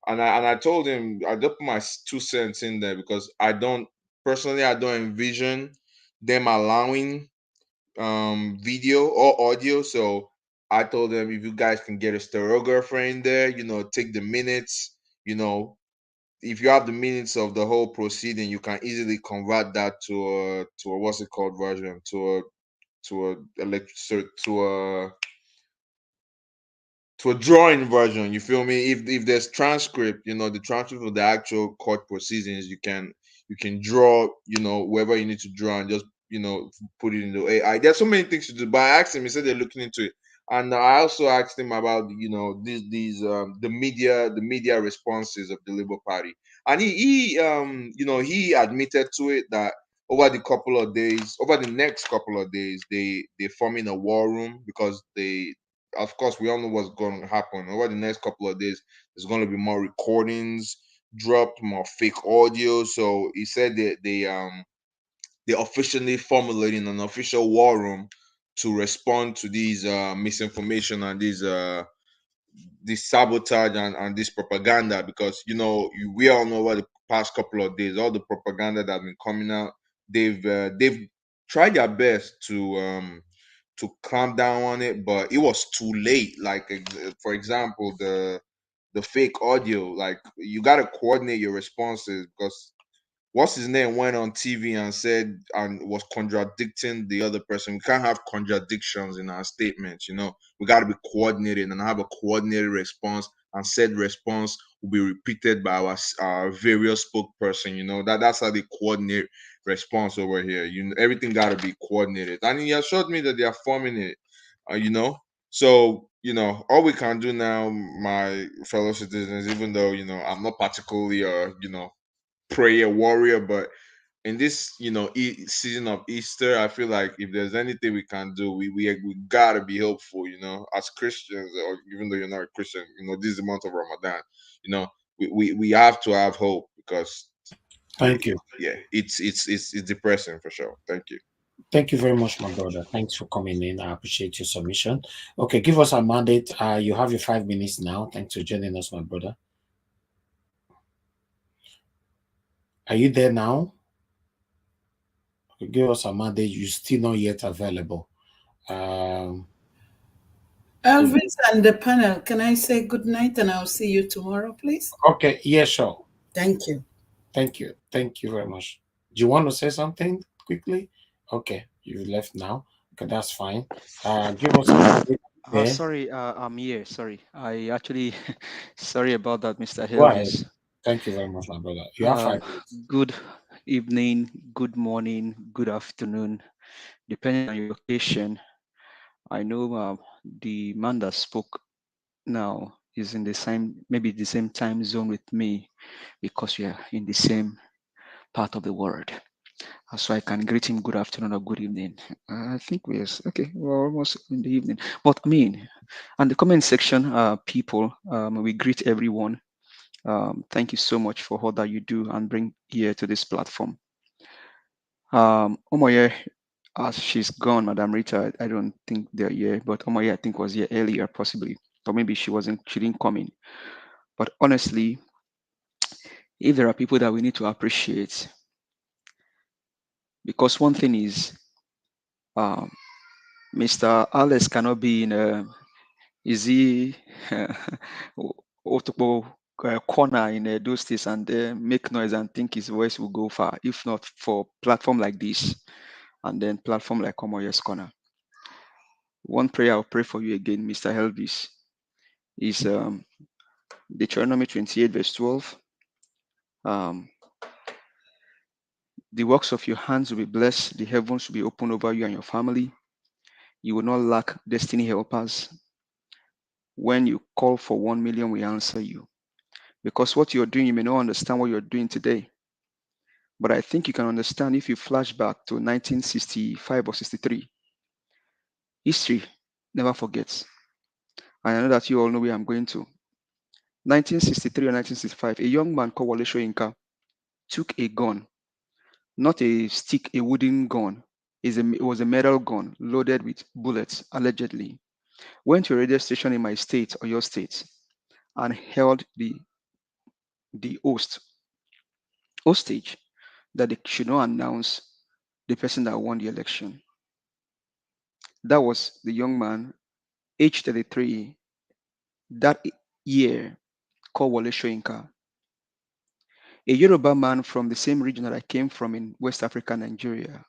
and I told him I just put my 2 cents in there, because I don't envision them allowing video or audio. So I told them, if you guys can get a stenographer in there, take the minutes, if you have the minutes of the whole proceeding, you can easily convert that to a what's it called version, to a drawing version. You feel me? If there's transcript, the transcript of the actual court proceedings, you can draw, wherever you need to draw, and just put it into AI. There's so many things to do. But I asked him, he said they're looking into it. And I also asked him about these the media responses of the Labour Party, and he admitted to it that over the next couple of days, they're forming a war room, because of course, we all know what's going to happen over the next couple of days. There's going to be more recordings dropped, more fake audio. So he said that they're officially formulating an official war room to respond to these misinformation and this sabotage and this propaganda, because we all know over the past couple of days, all the propaganda that have been coming out, they've tried their best to clamp down on it, but it was too late. Like, for example, the fake audio, like, you got to coordinate your responses, because what's his name went on TV and said and was contradicting the other person. We can't have contradictions in our statements. We got to be coordinated and have a coordinated response, and said response will be repeated by our various spokesperson. That's how they coordinate response over here. Everything got to be coordinated, and he assured me that they are forming it. So all we can do now, my fellow citizens, even though I'm not particularly prayer warrior, but in this season of Easter, I feel like if there's anything we can do, we gotta be hopeful, as Christians, or even though you're not a Christian, this is the month of Ramadan. We have to have hope, because Thank you. Yeah, it's depressing for sure. Thank you. Thank you very much, my brother. Thanks for coming in. I appreciate your submission. Okay, give us a mandate. You have your 5 minutes now. Thanks for joining us, my brother. Are you there now? Give us a mandate. You're still not yet available. Elvis and the panel, can I say good night and I'll see you tomorrow, please? Okay, yeah, sure. Thank you. Thank you. Thank you very much. Do you want to say something quickly? Okay, you left now. Okay, that's fine. Give us a mandate. Sorry, I'm here. Sorry. I actually, sorry about that, Mr. Go ahead. Elvis. Thank you very much, my brother. You have 5 minutes. Good evening, good morning, good afternoon, depending on your location. I know the man that spoke now is in the same, maybe the same time zone with me because we are in the same part of the world. So I can greet him good afternoon or good evening. I think we're almost in the evening. But I mean, and the comment section, people, we greet everyone. Thank you so much for all that you do and bring here to this platform. Omoye, she's gone, Madam Rita. I don't think they're here, but Omoye, I think, was here earlier, possibly, or maybe she didn't come in. But honestly, if there are people that we need to appreciate, because one thing is, Mr. Alex cannot be in a corner in those states and make noise and think his voice will go far, if not for platform like this and then platform like Omoye's Corner. One prayer I'll pray for you again, Mr. Elvis, is Deuteronomy 28 verse 12. The works of your hands will be blessed. The heavens will be opened over you and your family. You will not lack destiny helpers. When you call for 1 million, we answer you. Because what you're doing, you may not understand what you're doing today. But I think you can understand if you flash back to 1965 or 63. History never forgets. And I know that you all know where I'm going to. 1963 or 1965, a young man called Wole Soyinka took a gun, not a stick, a wooden gun. It was a metal gun loaded with bullets, allegedly. Went to a radio station in my state or your state and held the hostage that they should not announce the person that won the election. That was the young man, age 33, that year, called Wole Soyinka. A Yoruba man from the same region that I came from in West Africa, Nigeria.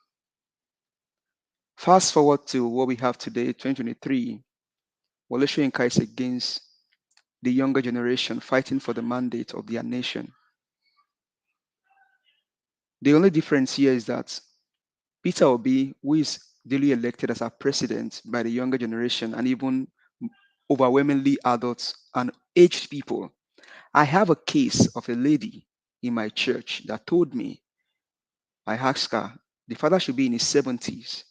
Fast forward to what we have today, 2023, Wole Soyinka is against the younger generation fighting for the mandate of their nation. The only difference here is that Peter Obi, who is duly elected as our president by the younger generation and even overwhelmingly adults and aged people. I have a case of a lady in my church that told me, I asked her, the father should be in his 70s.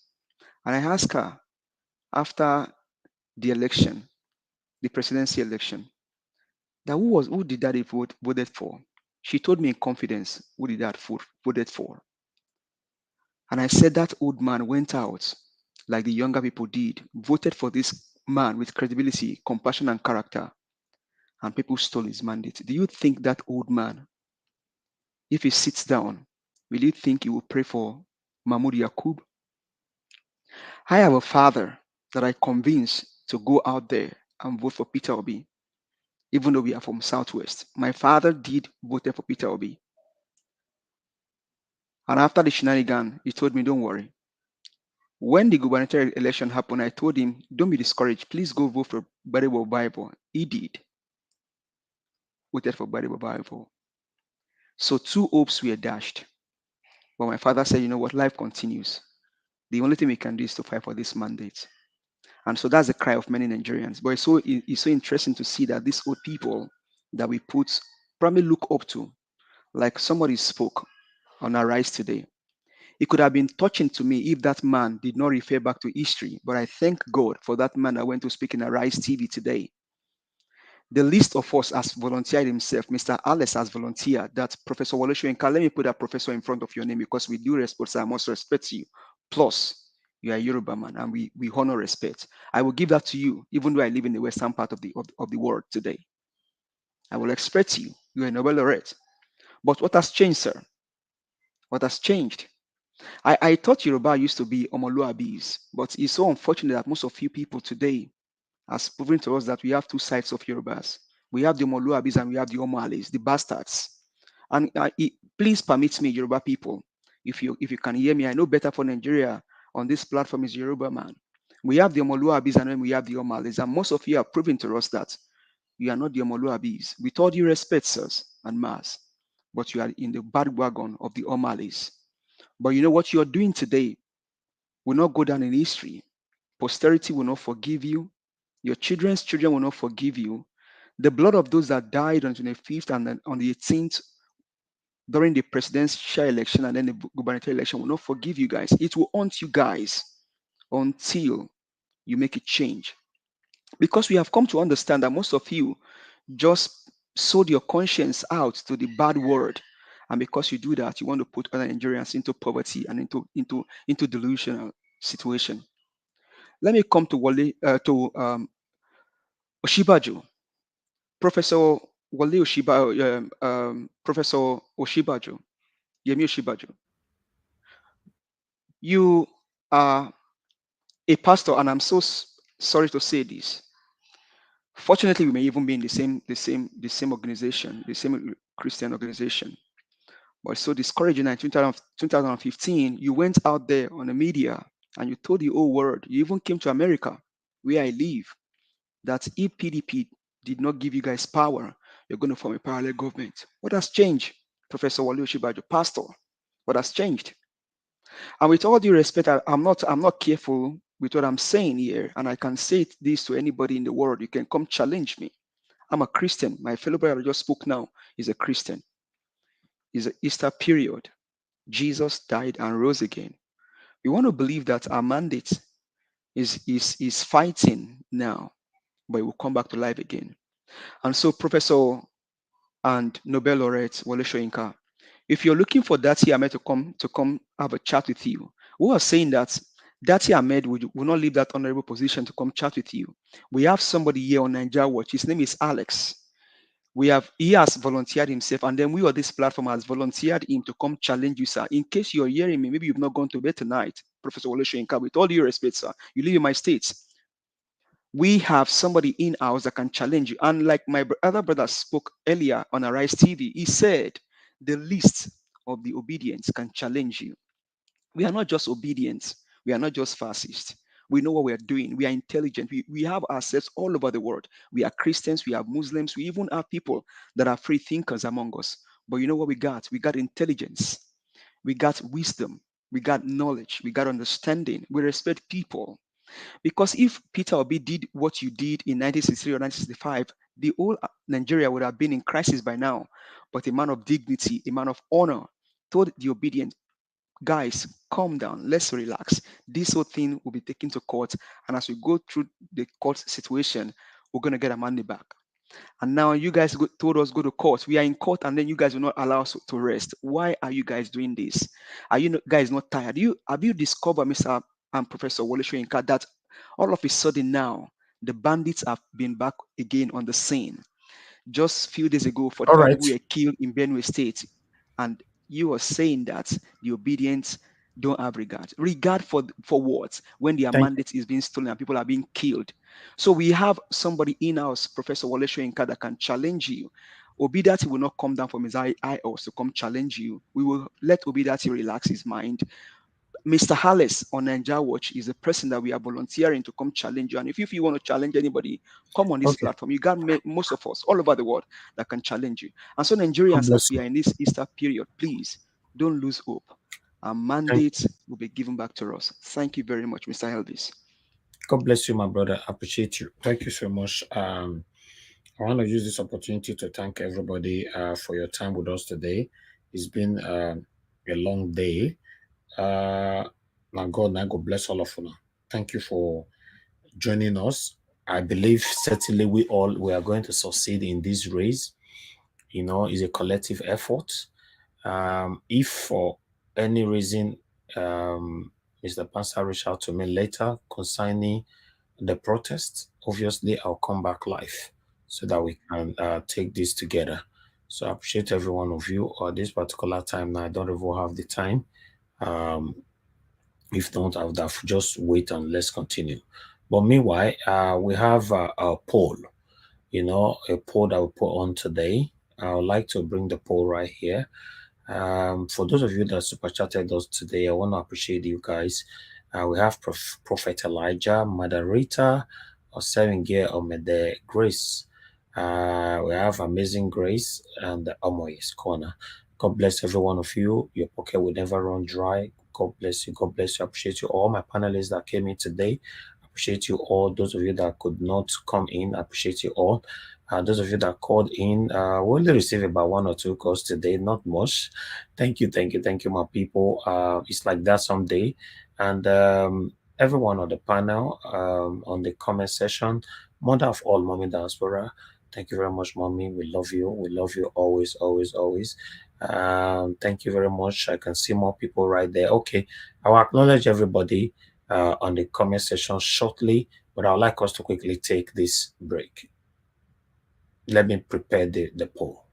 And I asked her, after the election, the presidency election, that who did that voted for? She told me in confidence who did that voted for. And I said that old man went out like the younger people did, voted for this man with credibility, compassion, and character, and people stole his mandate. Do you think that old man, if he sits down, will you think he will pray for Mahmoud Yakub? I have a father that I convinced to go out there and vote for Peter Obi, even though we are from Southwest. My father did vote for Peter Obi. And after the shenanigan, he told me, don't worry. When the gubernatorial election happened, I told him, don't be discouraged. Please go vote for Bible Bible. He did. Voted for Bible Bible. So 2 hopes were dashed. But my father said, you know what, life continues. The only thing we can do is to fight for this mandate. And so that's the cry of many Nigerians. But it's so interesting to see that these old people that we probably look up to, like somebody spoke on Arise today. It could have been touching to me if that man did not refer back to history. But I thank God for that man that went to speak in Arise TV today. The list of us has volunteered himself. Mr. Alex has volunteered that Professor Wole Soyinka, let me put that professor in front of your name because with due respect, I must respect you. Plus, you are a Yoruba man, and we honor respect. I will give that to you, even though I live in the western part of the world today. I will expect you. You are a Nobel laureate. But what has changed, sir? What has changed? I thought Yoruba used to be Omoluabis, but it's so unfortunate that most of you people today has proven to us that we have two sides of Yorubas. We have the Omoluabis and we have the Omalis, the bastards. And please permit me, Yoruba people, if you can hear me, I know better for Nigeria on this platform is Yoruba man. We have the Omoluabis and then we have the Omalis, and most of you are proving to us that you are not the Omoluabis. With all due respect, sirs and mas, but you are in the bad wagon of the Omalis. But you know what you are doing today will not go down in history. Posterity will not forgive you. Your children's children will not forgive you. The blood of those that died on the 25th and then on the 18th during the presidential election and then the gubernatorial election will not forgive you guys. It will haunt you guys until you make a change. Because we have come to understand that most of you just sold your conscience out to the bad word. And because you do that, you want to put other Nigerians into poverty and into delusional situation. Let me come to Oshibaju, Professor Wale Professor Oshibaju, Yemi Oshibaju. You are a pastor, and I'm so sorry to say this. Fortunately, we may even be in the same organization, the same Christian organization. But so discouraging in 2015, you went out there on the media and you told the whole world, you even came to America, where I live, that if PDP did not give you guys power, you're going to form a parallel government. What has changed, Professor Wale Oshibaju, pastor? What has changed? And with all due respect, I'm not careful with what I'm saying here, and I can say this to anybody in the world. You can come challenge me. I'm a Christian. My fellow brother just spoke now is a Christian. It's an Easter period. Jesus died and rose again. We want to believe that our mandate is fighting now, but it will come back to life again. And so, Professor and Nobel laureate Wale Soyinka, if you're looking for Datti Ahmed to come have a chat with you, we are saying that Datti Ahmed will not leave that honorable position to come chat with you. We have somebody here on Nigeria Watch. His name is Alex. He has volunteered himself, and then we on this platform has volunteered him to come challenge you, sir. In case you're hearing me, maybe you've not gone to bed tonight, Professor Wale Soyinka, with all due respect, sir, you live in my state. We have somebody in house that can challenge you. And like my other brother spoke earlier on Arise TV, he said the least of the obedience can challenge you. We are not just obedient. We are not just fascist. We know what we are doing. We are intelligent. We have ourselves all over the world. We are Christians. We have Muslims. We even have people that are free thinkers among us. But you know what we got? We got intelligence. We got wisdom. We got knowledge. We got understanding. We respect people. Because if Peter Obi did what you did in 1963 or 1965, the whole Nigeria would have been in crisis by now. But a man of dignity, a man of honor, told the obedient, guys, calm down, let's relax. This whole thing will be taken to court. And as we go through the court situation, we're going to get our money back. And now you guys told us go to court. We are in court, and then you guys will not allow us to rest. Why are you guys doing this? Are you guys not tired? Have you discovered, Mr. and Professor Wale Soyinka, that all of a sudden now the bandits have been back again on the scene? Just a few days ago, 45 people were killed in Benue State, and you are saying that the obedience don't have regard. Regard for what? When their mandate is being stolen and people are being killed. So we have somebody in-house, Professor Wale Soyinka, that can challenge you. Obidati will not come down from his high horse to come challenge you. We will let Obidati relax his mind. Mr. Halles on Nigeria Watch is a person that we are volunteering to come challenge you. And if you want to challenge anybody, come on this platform. You got most of us all over the world that can challenge you. And so Nigerians, as we are in this Easter period, please don't lose hope. Our mandate will be given back to us. Thank you very much, Mr. Elvis. God bless you, my brother. I appreciate you. Thank you so much. I want to use this opportunity to thank everybody for your time with us today. It's been a long day. Now God bless all of you. Thank you for joining us. I believe certainly we are going to succeed in this race. You know, it's a collective effort. If for any reason Mr. Pastor reached out to me later concerning the protest. Obviously, I'll come back live so that we can take this together. So I appreciate every one of you. At this particular time now, I don't even have the time. If not, I would have just wait and let's continue. But meanwhile, we have a poll, a poll that we put on today. I would like to bring the poll right here. For those of you that super chatted us today, I want to appreciate you guys. We have Prophet Elijah, Mother Rita, Oseringe Omede, Grace. We have Amazing Grace and Omoy's Corner. God bless every one of you. Your pocket will never run dry. God bless you. God bless you. I appreciate you all. My panelists that came in today, I appreciate you all. Those of you that could not come in, I appreciate you all. Those of you that called in, we only received about 1 or 2 calls today, not much. Thank you, my people. It's like that someday. And everyone on the panel, on the comment section, mother of all, Mommy Diaspora, thank you very much, Mommy. We love you. We love you always, always, always. Thank you very much. I can see more people right there. Okay, I will acknowledge everybody on the comment section shortly, but I would like us to quickly take this break. Let me prepare the poll.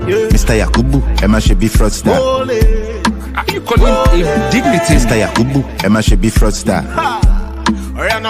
Mr. Yakubu, Emma should be fraudster. You call him dignity. Mr. Yakubu, Emma should be fraudster. Mr.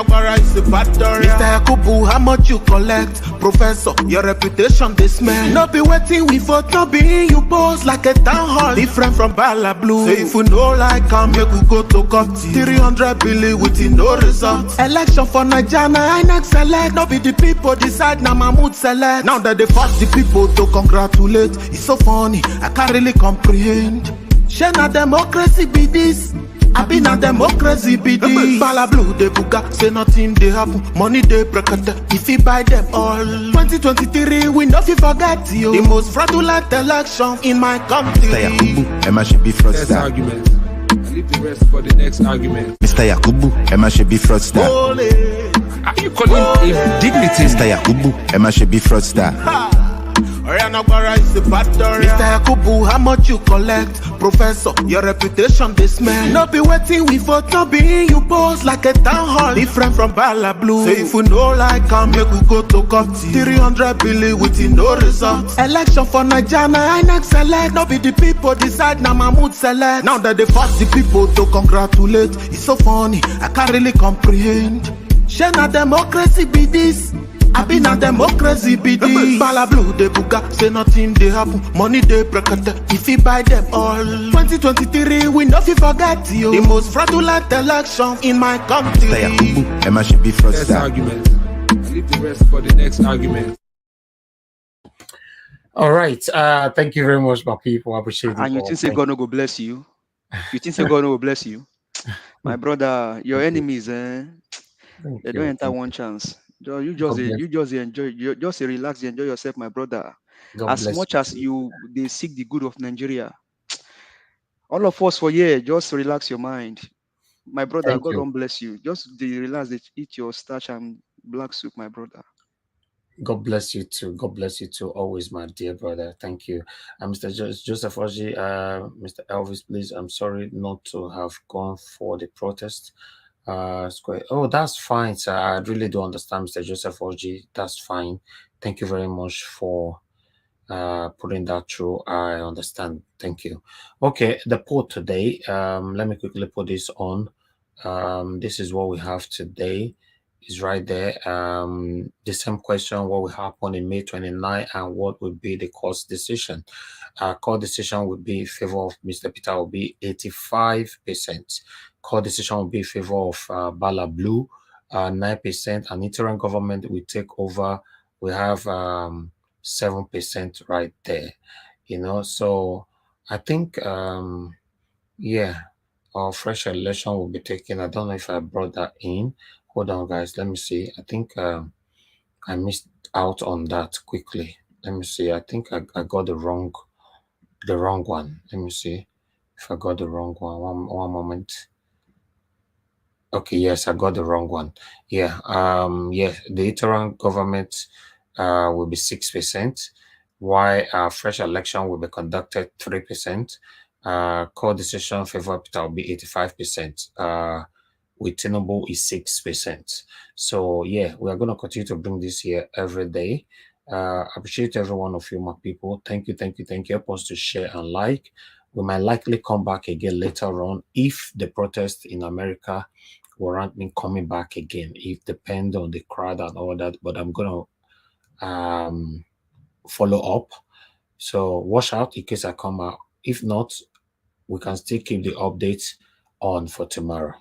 Yakubu, how much you collect? Professor, your reputation this man. No be waiting we for no be you boss like a town hall. Different from Bala Blue. So if you know like come, you could go to Gopti. 300 billion with no result. Election for Nigeria, I next select. No be the people decide, now Mahmoud select. Now that they force the people to congratulate. It's so funny, I can't really comprehend. Shana democracy be this. I been a democracy be this. Bala Blue de buga, say nothing they happen. Money they precate, if you buy them all. 2023 we no fit forget you. The most fraudulent election in my country. Mr. Yakubu, Emma should be fraudster. Next argument. Leave the rest for the next argument. Mr. Yakubu, Emma should be fraudster. You call him dignity. Mr. Yakubu, Emma should be fraudster. Mr. Yakubu, how much you collect? Professor, your reputation this man. No be waiting we for no be you boss like a town hall. Different from Bala Blue. So if you know like come, you could go to Gopti. 300 billion with no result. Election for Nigeria, I next select. No be the people decide, now Mahmoud select. Now that they force the people to congratulate. It's so funny, I can't really comprehend. Shana democracy be this. I been a democracy be this. Bala Blue de buga, say nothing they happen. Money they precate, if you buy them all. 2023 we no fit forget you. The most fraudulent election in my country. Mr. Yakubu, Emma should be fraudster. Next argument. Leave the rest for the next argument. All right. Thank you very much, my people. I appreciate it. And you think say God no go bless you? You think say God no go bless you? My brother, your enemies, they don't enter one chance. You just enjoy, you just relax, enjoy yourself, my brother. As much as they seek the good of Nigeria, all of us for here, just relax your mind, my brother. God don't bless you. Just relax, eat your starch and black soup, my brother. God bless you too. God bless you too. Always, my dear brother. Thank you. Mr. Joseph Oji, Mr. Elvis, please. I'm sorry not to have gone for the protest. Oh, that's fine, sir. I really do understand, Mr. Joseph Oji. That's fine. Thank you very much for putting that through. I understand. Thank you. Okay, the poll today. Let me quickly put this on. This is what we have today. Is right there. The same question: what will happen in May 29, and what would be the court's decision? Court decision would be in favor of Mr. Peter Obi, 85%. Court decision will be in favor of Bala Blue, 9%, and interim government will take over. We have 7% right there. So I think yeah, our fresh election will be taken. I don't know if I brought that in. Hold on, guys. Let me see. I think I missed out on that quickly. Let me see. I think I got the wrong one. Let me see if I got the wrong one. One moment. Okay, yes, I got the wrong one. Yeah. The interim government will be 6%, while fresh election will be conducted 3%. Court decision favor Peter Obi 85%. With Tinubu is 6%. So yeah, we are going to continue to bring this here every day. Appreciate every one of you, my people. Thank you. Help us to share and like. We might likely come back again later on if the protest in America warrant me coming back again. It depends on the crowd and all that, but I'm gonna follow up. So watch out in case I come out. If not, we can still keep the updates on for tomorrow.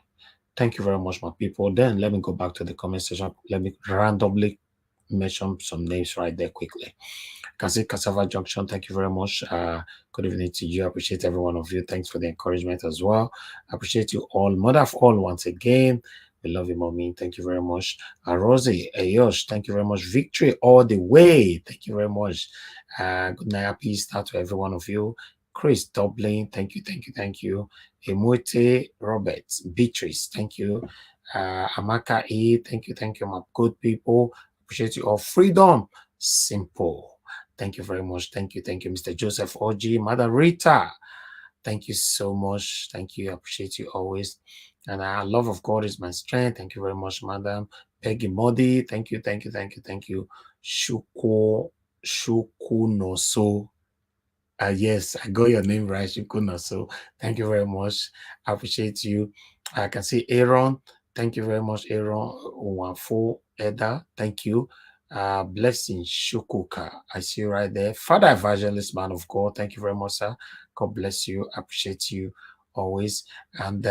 Thank you very much, my people. Then let me go back to the comment section. Let me randomly mention some names right there quickly. Can see Cassava Junction. Thank you very much. Good evening to you. I appreciate every one of you. Thanks for the encouragement as well. I appreciate you all. Mother of all, once again. We love you, mommy. Thank you very much. Rosie, Ayosh, thank you very much. Victory all the way. Thank you very much. Good night. Happy start to every one of you. Chris Dublin, thank you. Emote Roberts, Beatrice, thank you. Amaka E, thank you, my good people. Appreciate you all. Freedom, simple. Thank you very much. Thank you, Mr. Joseph Oji, Mother Rita. Thank you so much. Thank you. I appreciate you always. And love of God is my strength. Thank you very much, Madam Peggy Modi. Thank you. Shukunoso. Yes, I got your name right, Shukunoso. Thank you very much. I appreciate you. I can see Aaron. Thank you very much, Aaron. Wanfo Eda. Thank you. Blessing Shukuka. I see you right there. Father Evangelist, man of God. Thank you very much, sir. God bless you. I appreciate you always. And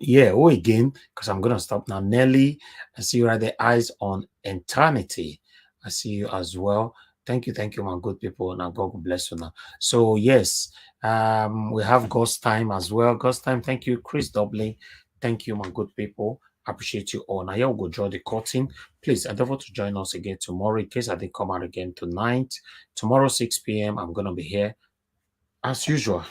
yeah, again, because I'm gonna stop now. Nelly, I see you right there. Eyes on eternity. I see you as well. Thank you, my good people. Now God bless you now. So yes, we have God's time as well. God's time. Thank you, Chris Dublin. Thank you, my good people. Appreciate you all. Now here we'll go draw the curtain. Please endeavor to join us again tomorrow in case I didn't come out again tonight. Tomorrow 6 p.m. I'm gonna be here as usual,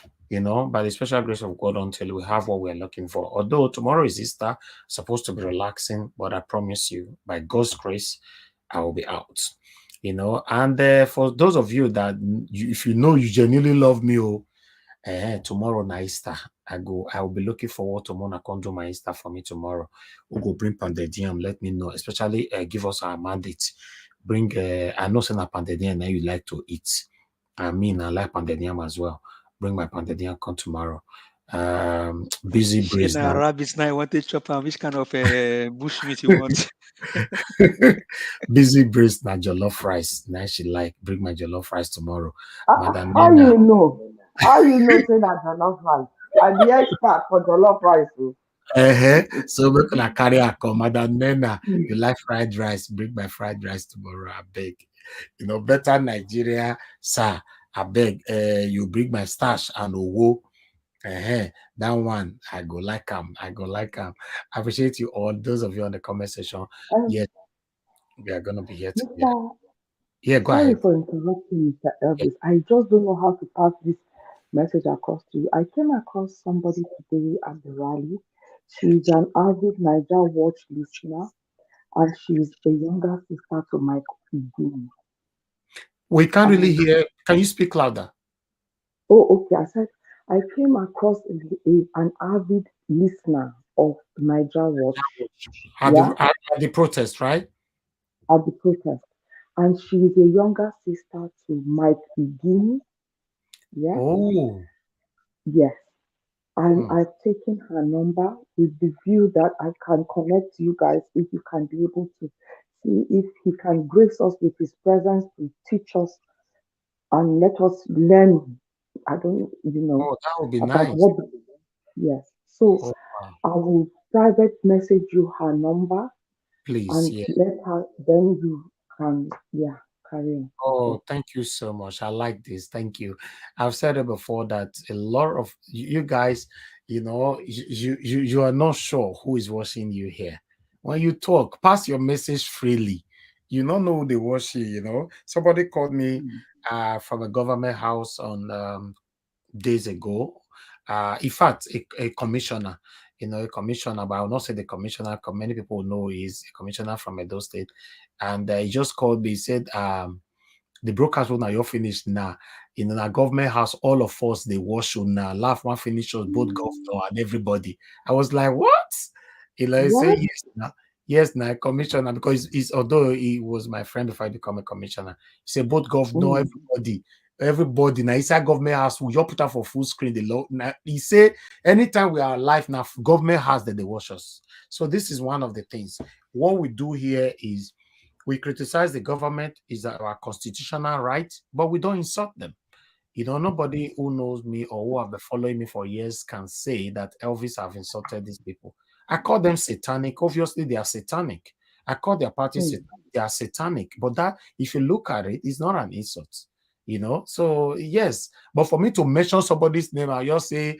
by the special grace of God until we have what we're looking for. Although tomorrow is Easter, supposed to be relaxing, but I promise you, by God's grace, I will be out. And for those of you that, if you genuinely love me, tomorrow na Easter, I will be looking forward to Mona come do my Easter for me tomorrow. We'll go bring pandedium, let me know, especially give us our mandate. Bring, I know some pandedium that you like to eat. I like pandedium as well. Bring my pandedium, come tomorrow. Busy breeze now. Rabbits now, I want to chop on which kind of bush meat you want. Busy breeze na jollof rice. Now she like bring my jollof rice tomorrow. Madam how Nina. You know? How you know say that jollof rice? I'm the expert for jollof rice. So we can carry a come. Madam Nena, you like fried rice? Bring my fried rice tomorrow. I beg. Better Nigeria, sir. I beg. You bring my stash and owo. That one I go like him. I appreciate you all. Those of you on the comment section. Yes, we are gonna be here together. Yeah, go ahead. Sorry for interrupting, Mr. Elvis. I just don't know how to pass this message across to you. I came across somebody today at the rally. She's an avid Niger Watch listener, and she's a younger sister to Mike Igini. We can't really hear. Can you speak louder? Oh, okay. I said I came across an avid listener of Niger Watch. At the protest, right? At the protest. And she's a younger sister to Mike Igini. Yeah. Oh. Yes. And I've taken her number with the view that I can connect you guys if you can be able to see if he can grace us with his presence to teach us and let us learn. I don't, Oh, that would be nice. Yes. So I will private message you her number. Please, and let her, then you can, carry on. Oh, thank you so much. I like this. Thank you. I've said it before that a lot of you guys, you are not sure who is watching you here. When you talk, pass your message freely. You don't know who they watch you, Somebody called me from a government house on days ago. In fact, a commissioner, a commissioner, but I will not say the commissioner, many people know he's a commissioner from Edo State. And he just called me, he said, The broadcast will now you're finished now. In our government house, all of us they wash on now, laugh one finish us, both governor and everybody. I was like, what? He say yes now, commissioner, because he's although he was my friend before I become a commissioner. He said both governor, everybody now inside government house, we just put up for full screen the law. Now he say anytime we are live now, government house that they wash us. So this is one of the things. What we do here is we criticize the government, is our constitutional right, but we don't insult them. You know, nobody who knows me or who have been following me for years can say that Elvis have insulted these people. I call them satanic. Obviously, they are satanic. I call their party satanic. They are satanic. But that, if you look at it, it's not an insult. You know, so yes. But for me to mention somebody's name, I just say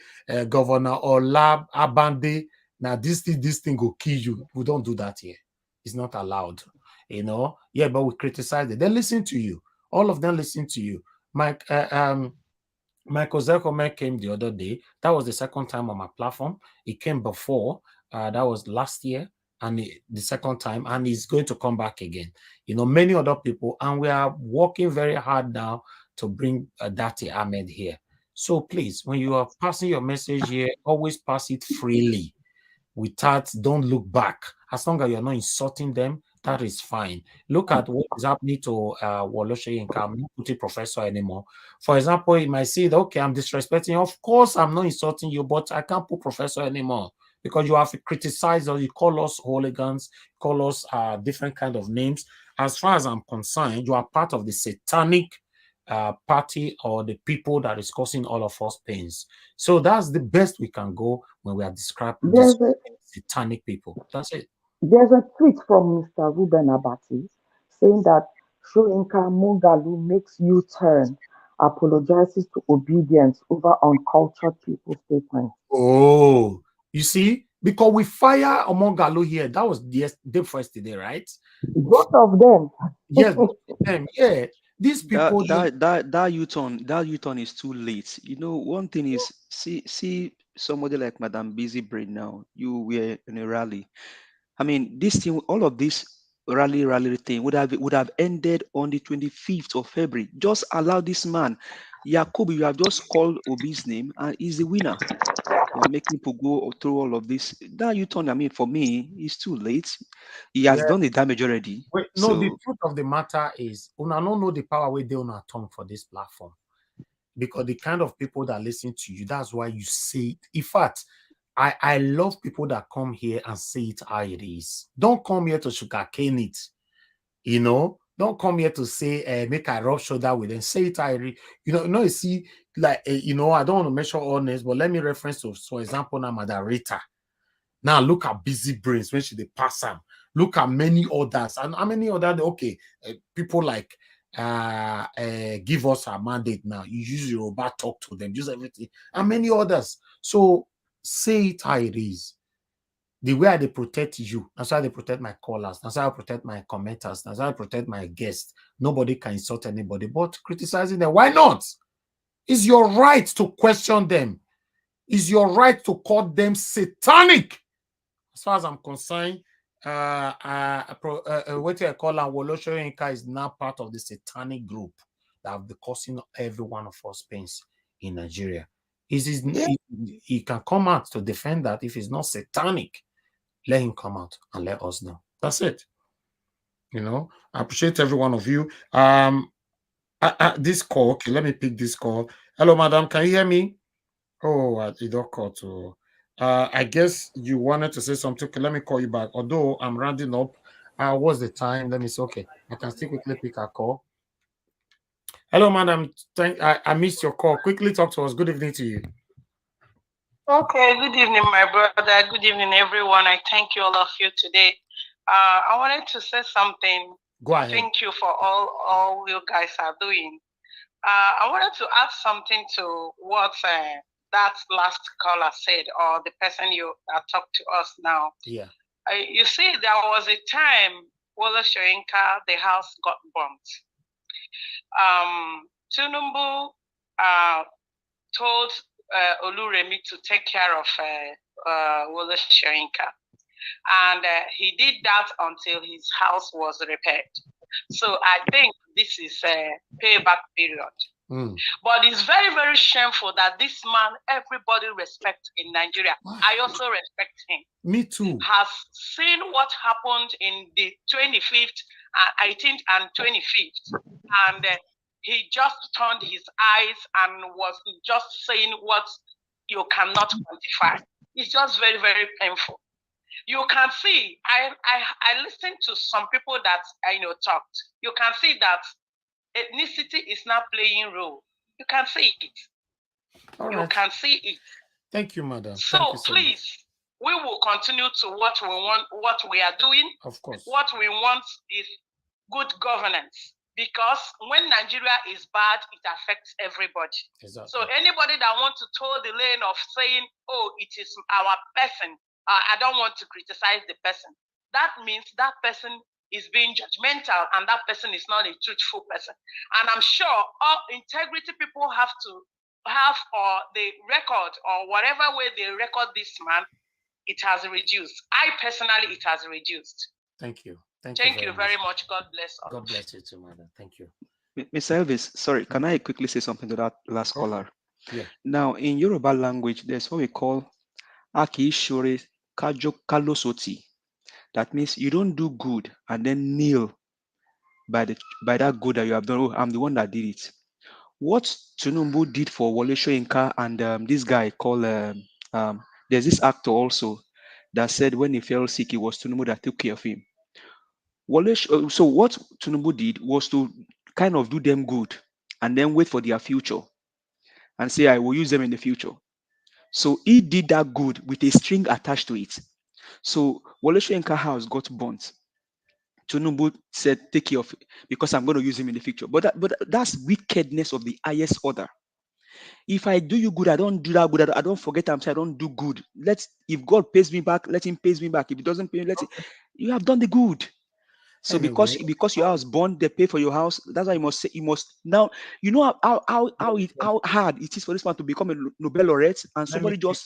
Governor or Lab Abande. Now this thing will kill you. We don't do that here. It's not allowed. You know, yeah, but we criticize it. They listen to you. All of them listen to you. Michael Zelkomek came the other day. That was the second time on my platform. He came before. That was last year, and the second time, and he's going to come back again. You know, many other people, and we are working very hard now to bring Datti Ahmed here. So please, when you are passing your message here, always pass it freely. Without, don't look back. As long as you're not insulting them, that is fine. Look at what is happening to Wole Soyinka. I'm not putting professor anymore. For example, you might say, okay, I'm disrespecting you. Of course, I'm not insulting you, but I can't put professor anymore because you have criticized or you call us hooligans, call us different kind of names. As far as I'm concerned, you are part of the satanic party or the people that is causing all of us pains. So that's the best we can go when we are describing satanic people. That's it. There's a tweet from Mr. Ruben Abati saying that Soyinka Mugalu makes U-turn, apologizes to obedience over uncultured people statement. Oh, you see, because we fire Omongalu here. That was the first today, right? Both of them. Yes, both of them. Yeah. These people that U-turn is too late. You know, one thing is see somebody like Madam Busy Brain now. You were in a rally. I mean, this thing, all of this rally thing would have ended on the 25th of February. Just allow this man, Yakubu, you have just called Obi's name and he's the winner. You are making people go through all of this. That U-turn, I mean, for me, it's too late. He has done the damage already. Wait, no, the truth of the matter is, una don't know the power where they on our tongue for this platform. Because the kind of people that listen to you, that's why you say it. In fact, I love people that come here and say it how it is. Don't come here to sugarcane it. You know, don't come here to say, make a rub shoulder with them. Say it how it is. You know, you see, like, you know, I don't want to mention all names, but let me reference to, for example, now, Madam Rita. Now, look at Busy Brains when she they pass them. Look at many others. And how many others? Okay, people like, give us a mandate now. You use your robot, talk to them, use everything, and many others. So say it how it is. The way they protect you, that's how they protect my callers, that's how I protect my commenters, that's how I protect my guests. Nobody can insult anybody, but criticizing them, why not? It's your right to question them. It's your right to call them satanic. As far as I'm concerned, what I call Wole Soyinka is now part of the satanic group that have been causing every one of us pains in Nigeria. He can come out to defend that. If it's not satanic, let him come out and let us know. That's it. You know, I appreciate every one of you. This call, okay, let me pick this call. Hello, madam, can you hear me? Oh, it don't call to. I guess you wanted to say something. Okay, let me call you back. Although I'm rounding up. What's the time? Let me see. Okay, I can still quickly pick a call. Hello, madam. I missed your call. Quickly talk to us. Good evening to you. Okay, good evening, my brother. Good evening, everyone. I thank you all of you today. I wanted to say something. Go ahead. Thank you for all you guys are doing. I wanted to add something to what that last caller said, or the person you talked to us now. Yeah. You see, there was a time Wole Soyinka, the house got bombed. Tinubu told Oluremi to take care of Wole Soyinka. And he did that until his house was repaired. So I think this is a payback period. But it's very, very shameful that this man, everybody respects in Nigeria. I also respect him. Me too. Has seen what happened in the 25th, 18th and 25th. And he just turned his eyes and was just saying what you cannot quantify. It's just very, very painful. You can see, I listened to some people that talked. You can see that ethnicity is not playing role. You can see it. You can see it. Thank you, madam. So please, we will continue to what we want, what we are doing. Of course. What we want is good governance. Because when Nigeria is bad, it affects everybody. Exactly. So anybody that wants to toe the lane of saying, oh, it is our person, I don't want to criticize the person. That means that person is being judgmental and that person is not a truthful person. And I'm sure all integrity people have to have the record or whatever way they record this man, it has reduced. I personally, it has reduced. Thank you. Thank you very much. God bless us. God bless you too, madam. Thank you. Mr. Elvis, sorry, can I quickly say something to that last caller? Yeah. Now, in Yoruba language, there's what we call Aki Shore Kajo Kalosoti. That means you don't do good and then kneel by that good that you have done. Oh, I'm the one that did it. What Tinubu did for Wole Soyinka and this guy called there's this actor also that said when he fell sick, it was Tinubu that took care of him. So what Tinubu did was to kind of do them good and then wait for their future and say, I will use them in the future. So he did that good with a string attached to it. So Wole Soyinka house got burnt. Tinubu said, take care of it because I'm going to use him in the future. But that's wickedness of the highest order. If I do you good, I don't do that good. I don't forget I'm saying I don't do good. If God pays me back, let him pay me back. If he doesn't pay me, you have done the good. So anyway, because your house born, they pay for your house. That's why you must say now. You know how hard it is for this man to become a Nobel laureate, and somebody just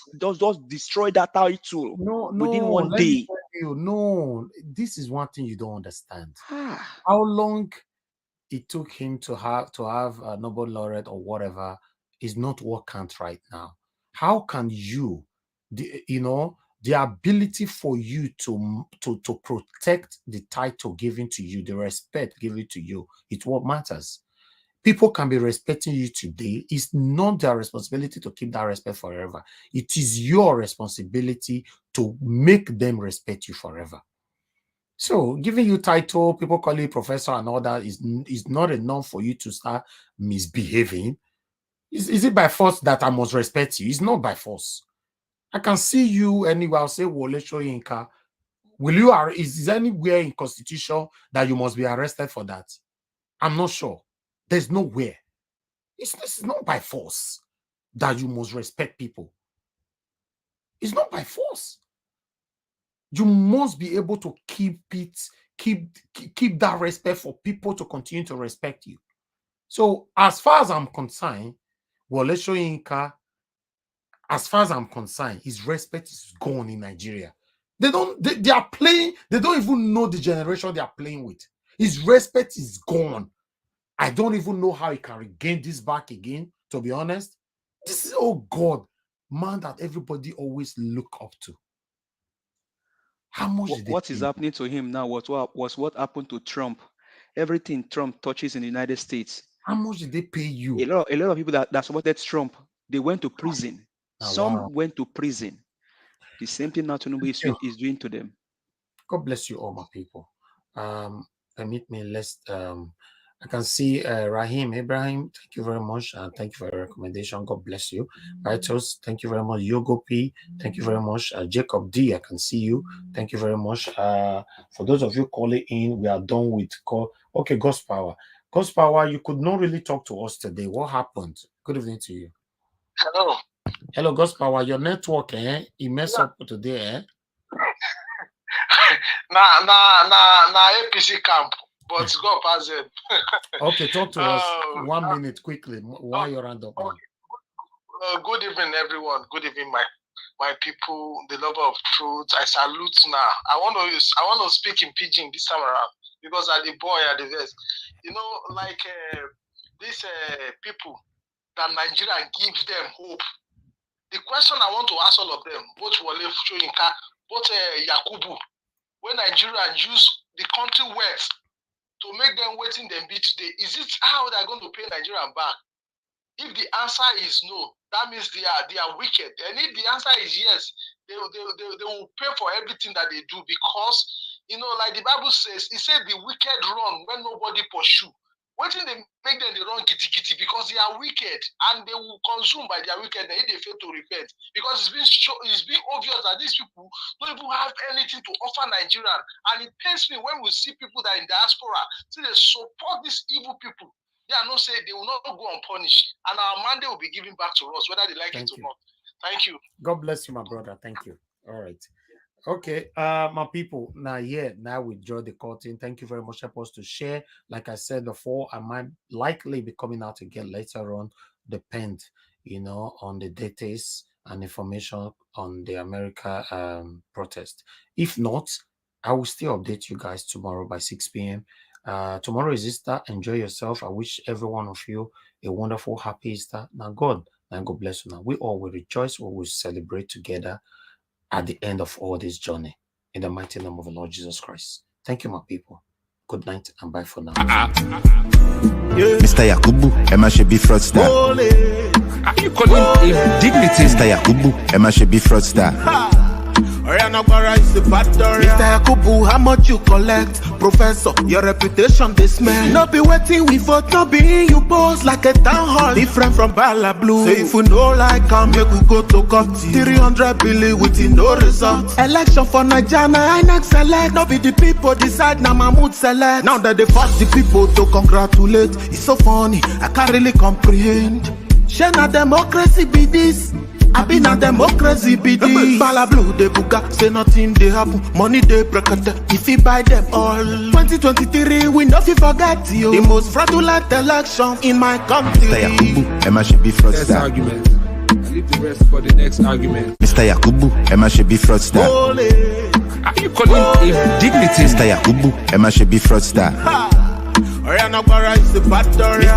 destroy that title within one day. No, this is one thing you don't understand. How long it took him to have a Nobel laureate or whatever is not what counts right now. How can you, the ability for you to protect the title given to you, the respect given to you, it's what matters. People can be respecting you today. It's not their responsibility to keep that respect forever. It is your responsibility to make them respect you forever. So giving you title, people call you professor and all that is not enough for you to start misbehaving. Is it by force that I must respect you? It's not by force. I can see you anywhere. I'll say Wole Soyinka. Is anywhere in Constitution that you must be arrested for that? I'm not sure. There's nowhere. It's not by force that you must respect people. It's not by force. You must be able to keep that respect for people to continue to respect you. So as far as I'm concerned, Wole Soyinka, as far as I'm concerned, his respect is gone in Nigeria. They are playing, they don't even know the generation they are playing with. His respect is gone. I don't even know how he can regain this back again, to be honest. This is, oh God, man that everybody always look up to. How much what is happening to him now was what happened to Trump. Everything Trump touches in the United States. How much did they pay you? A lot of people that supported Trump, they went to prison. Some went to prison. The same thing now Tinubu is doing to them. God bless you all, my people. Permit me, I can see Rahim Ibrahim, thank you very much. Thank you for your recommendation. God bless you. Vitos, thank you very much. Yogo P, thank you very much. Jacob D, I can see you. Thank you very much. For those of you calling in, we are done with call. Okay, Ghost Power. Ghost Power, you could not really talk to us today. What happened? Good evening to you. Hello. Hello, Ghost Power. Your network, it messed up today, na APC camp. But God pass it. Okay, talk to us 1 minute quickly while you're on the phone. Good evening, everyone. Good evening, my people, the lover of truth. I salute now. I want to speak in pidgin this time around. because at the boy at the vest. You know, like these people that Nigeria gives them hope. The question I want to ask all of them, both Wole Soyinka, both Yakubu, when Nigeria use the country wealth to make them waiting them be today, is it how they're going to pay Nigeria back? If the answer is no, that means they are wicked. And if the answer is yes, they will pay for everything that they do, because, you know, like the Bible says, it said the wicked run when nobody pursue. What if they make them the wrong kitty because they are wicked and they will consume by their wickedness if they fail to repent? Because it's been obvious that these people don't even have anything to offer Nigerian. And it pains me when we see people that are in diaspora, see they support these evil people. They are not saying they will not go unpunished. And our mandate will be given back to us, whether they like it or not. Thank you. God bless you, my brother. Thank you. All right. Okay, my people, now we draw the curtain. Thank you very much. Help us to share. Like I said before, I might likely be coming out again later on, depend, you know, on the dates and information on the America protest. If not, I will still update you guys tomorrow by 6 p.m. Tomorrow is Easter. Enjoy yourself. I wish every one of you a wonderful, happy Easter. Now God bless you. Now we all will rejoice. We will celebrate together at the end of all this journey, in the mighty name of the Lord Jesus Christ. Thank you, my people. Good night and bye for now. Mr. Yakubu, Emma should be fraudster. Are you calling him dignity? Mr. Yakubu, Emma should be fraudster. Mr. Yakubu, how much you collect? Professor, your reputation this man. Not be waiting we for to be you pose like a town hall. Different from Bala Blue. Say if you know like come make we go to court. 300 billion with no result. Election for Nigeria, I next select. Not be the people decide, now Mahmoud select. Now that they force the people to congratulate. It's so funny, I can't really comprehend. Share na democracy be this. I been a democracy be this. Bala Blue de buga, say nothing they happen. Money they break it, if you buy them all. 2023 we know if you forget you. The most fraudulent election in my country. Mr. Yakubu, Emma should be fraudster. Next argument. I leave the rest for the next argument. Mr. Yakubu, Emma should be fraudster. Are you calling him dignity? Mr. Yakubu, Emma should be fraudster. Mr.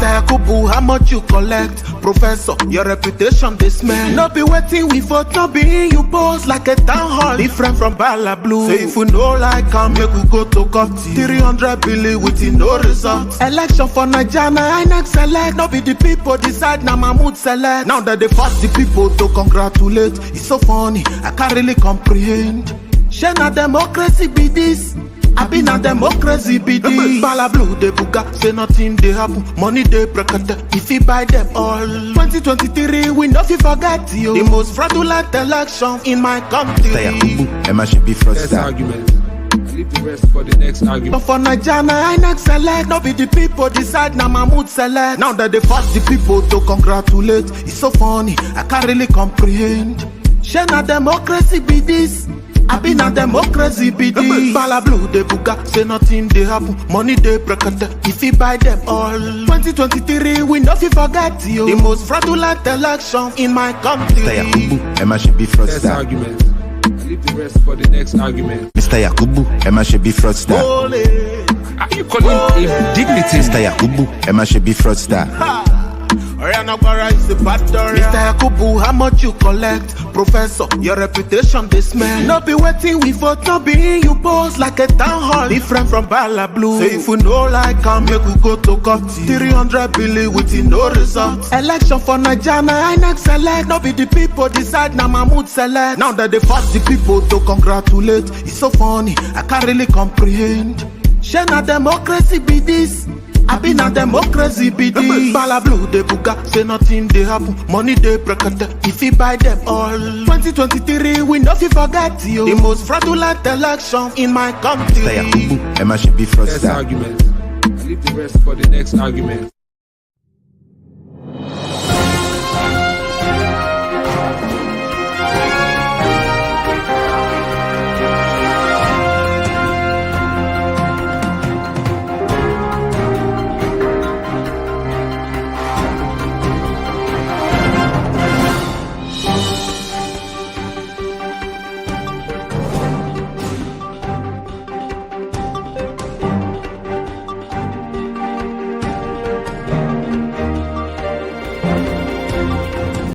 Yakubu, how much you collect? Professor, your reputation this man. Not be waiting we for to be you pose like a town hall. Different from Bala Blue. Say if you know like come make we go to court. 300 billion with no result. Election for Nigeria, I next select. Not be the people decide, now Mahmoud select. Now that they force the people to congratulate. It's so funny, I can't really comprehend. Share na democracy be this. I been a democracy be this. Bala Blue de buga, say nothing they happen. Money they break it, if you buy them all. 2023 we know if you forget you. The most fraudulent election in my country. Mr. Yakubu, Emma should be fraudster. Next argument. I leave the rest for the next argument. For Nigeria, I next select. Not be the people decide, now Mahmoud select. Now that they force the people to congratulate. It's so funny, I can't really comprehend. Share na democracy be this. I been a democracy be this. Bala Blue de buga, say nothing they happen. Money they break it, if you buy them all. 2023 we know if you forget you. The most fraudulent election in my country. Mr. Yakubu, Emma should be fraudster. Next argument. I leave the rest for the next argument. Mr. Yakubu, Emma should be fraudster. Are you calling him dignity? Mr. Yakubu, Emma should be fraudster. Mr. Yakubu, how much you collect? Professor, your reputation this man. Not be waiting we for to be you pose like a town hall. Different from Bala Blue. Say if you know like come make we go to court. 300 billion with no result. Election for Nigeria, I next select. Not be the people decide, now Mahmoud select. Now that they force the people to congratulate. It's so funny, I can't really comprehend. Share na democracy be this. I been a democracy be this. Bala Blue de buga, say nothing they happen. Money they break it, if you buy them all. 2023 we know if you forget you. The most fraudulent election in my country. Mr. Yakubu, Emma should be fraudster. Next argument. I leave the rest for the next argument.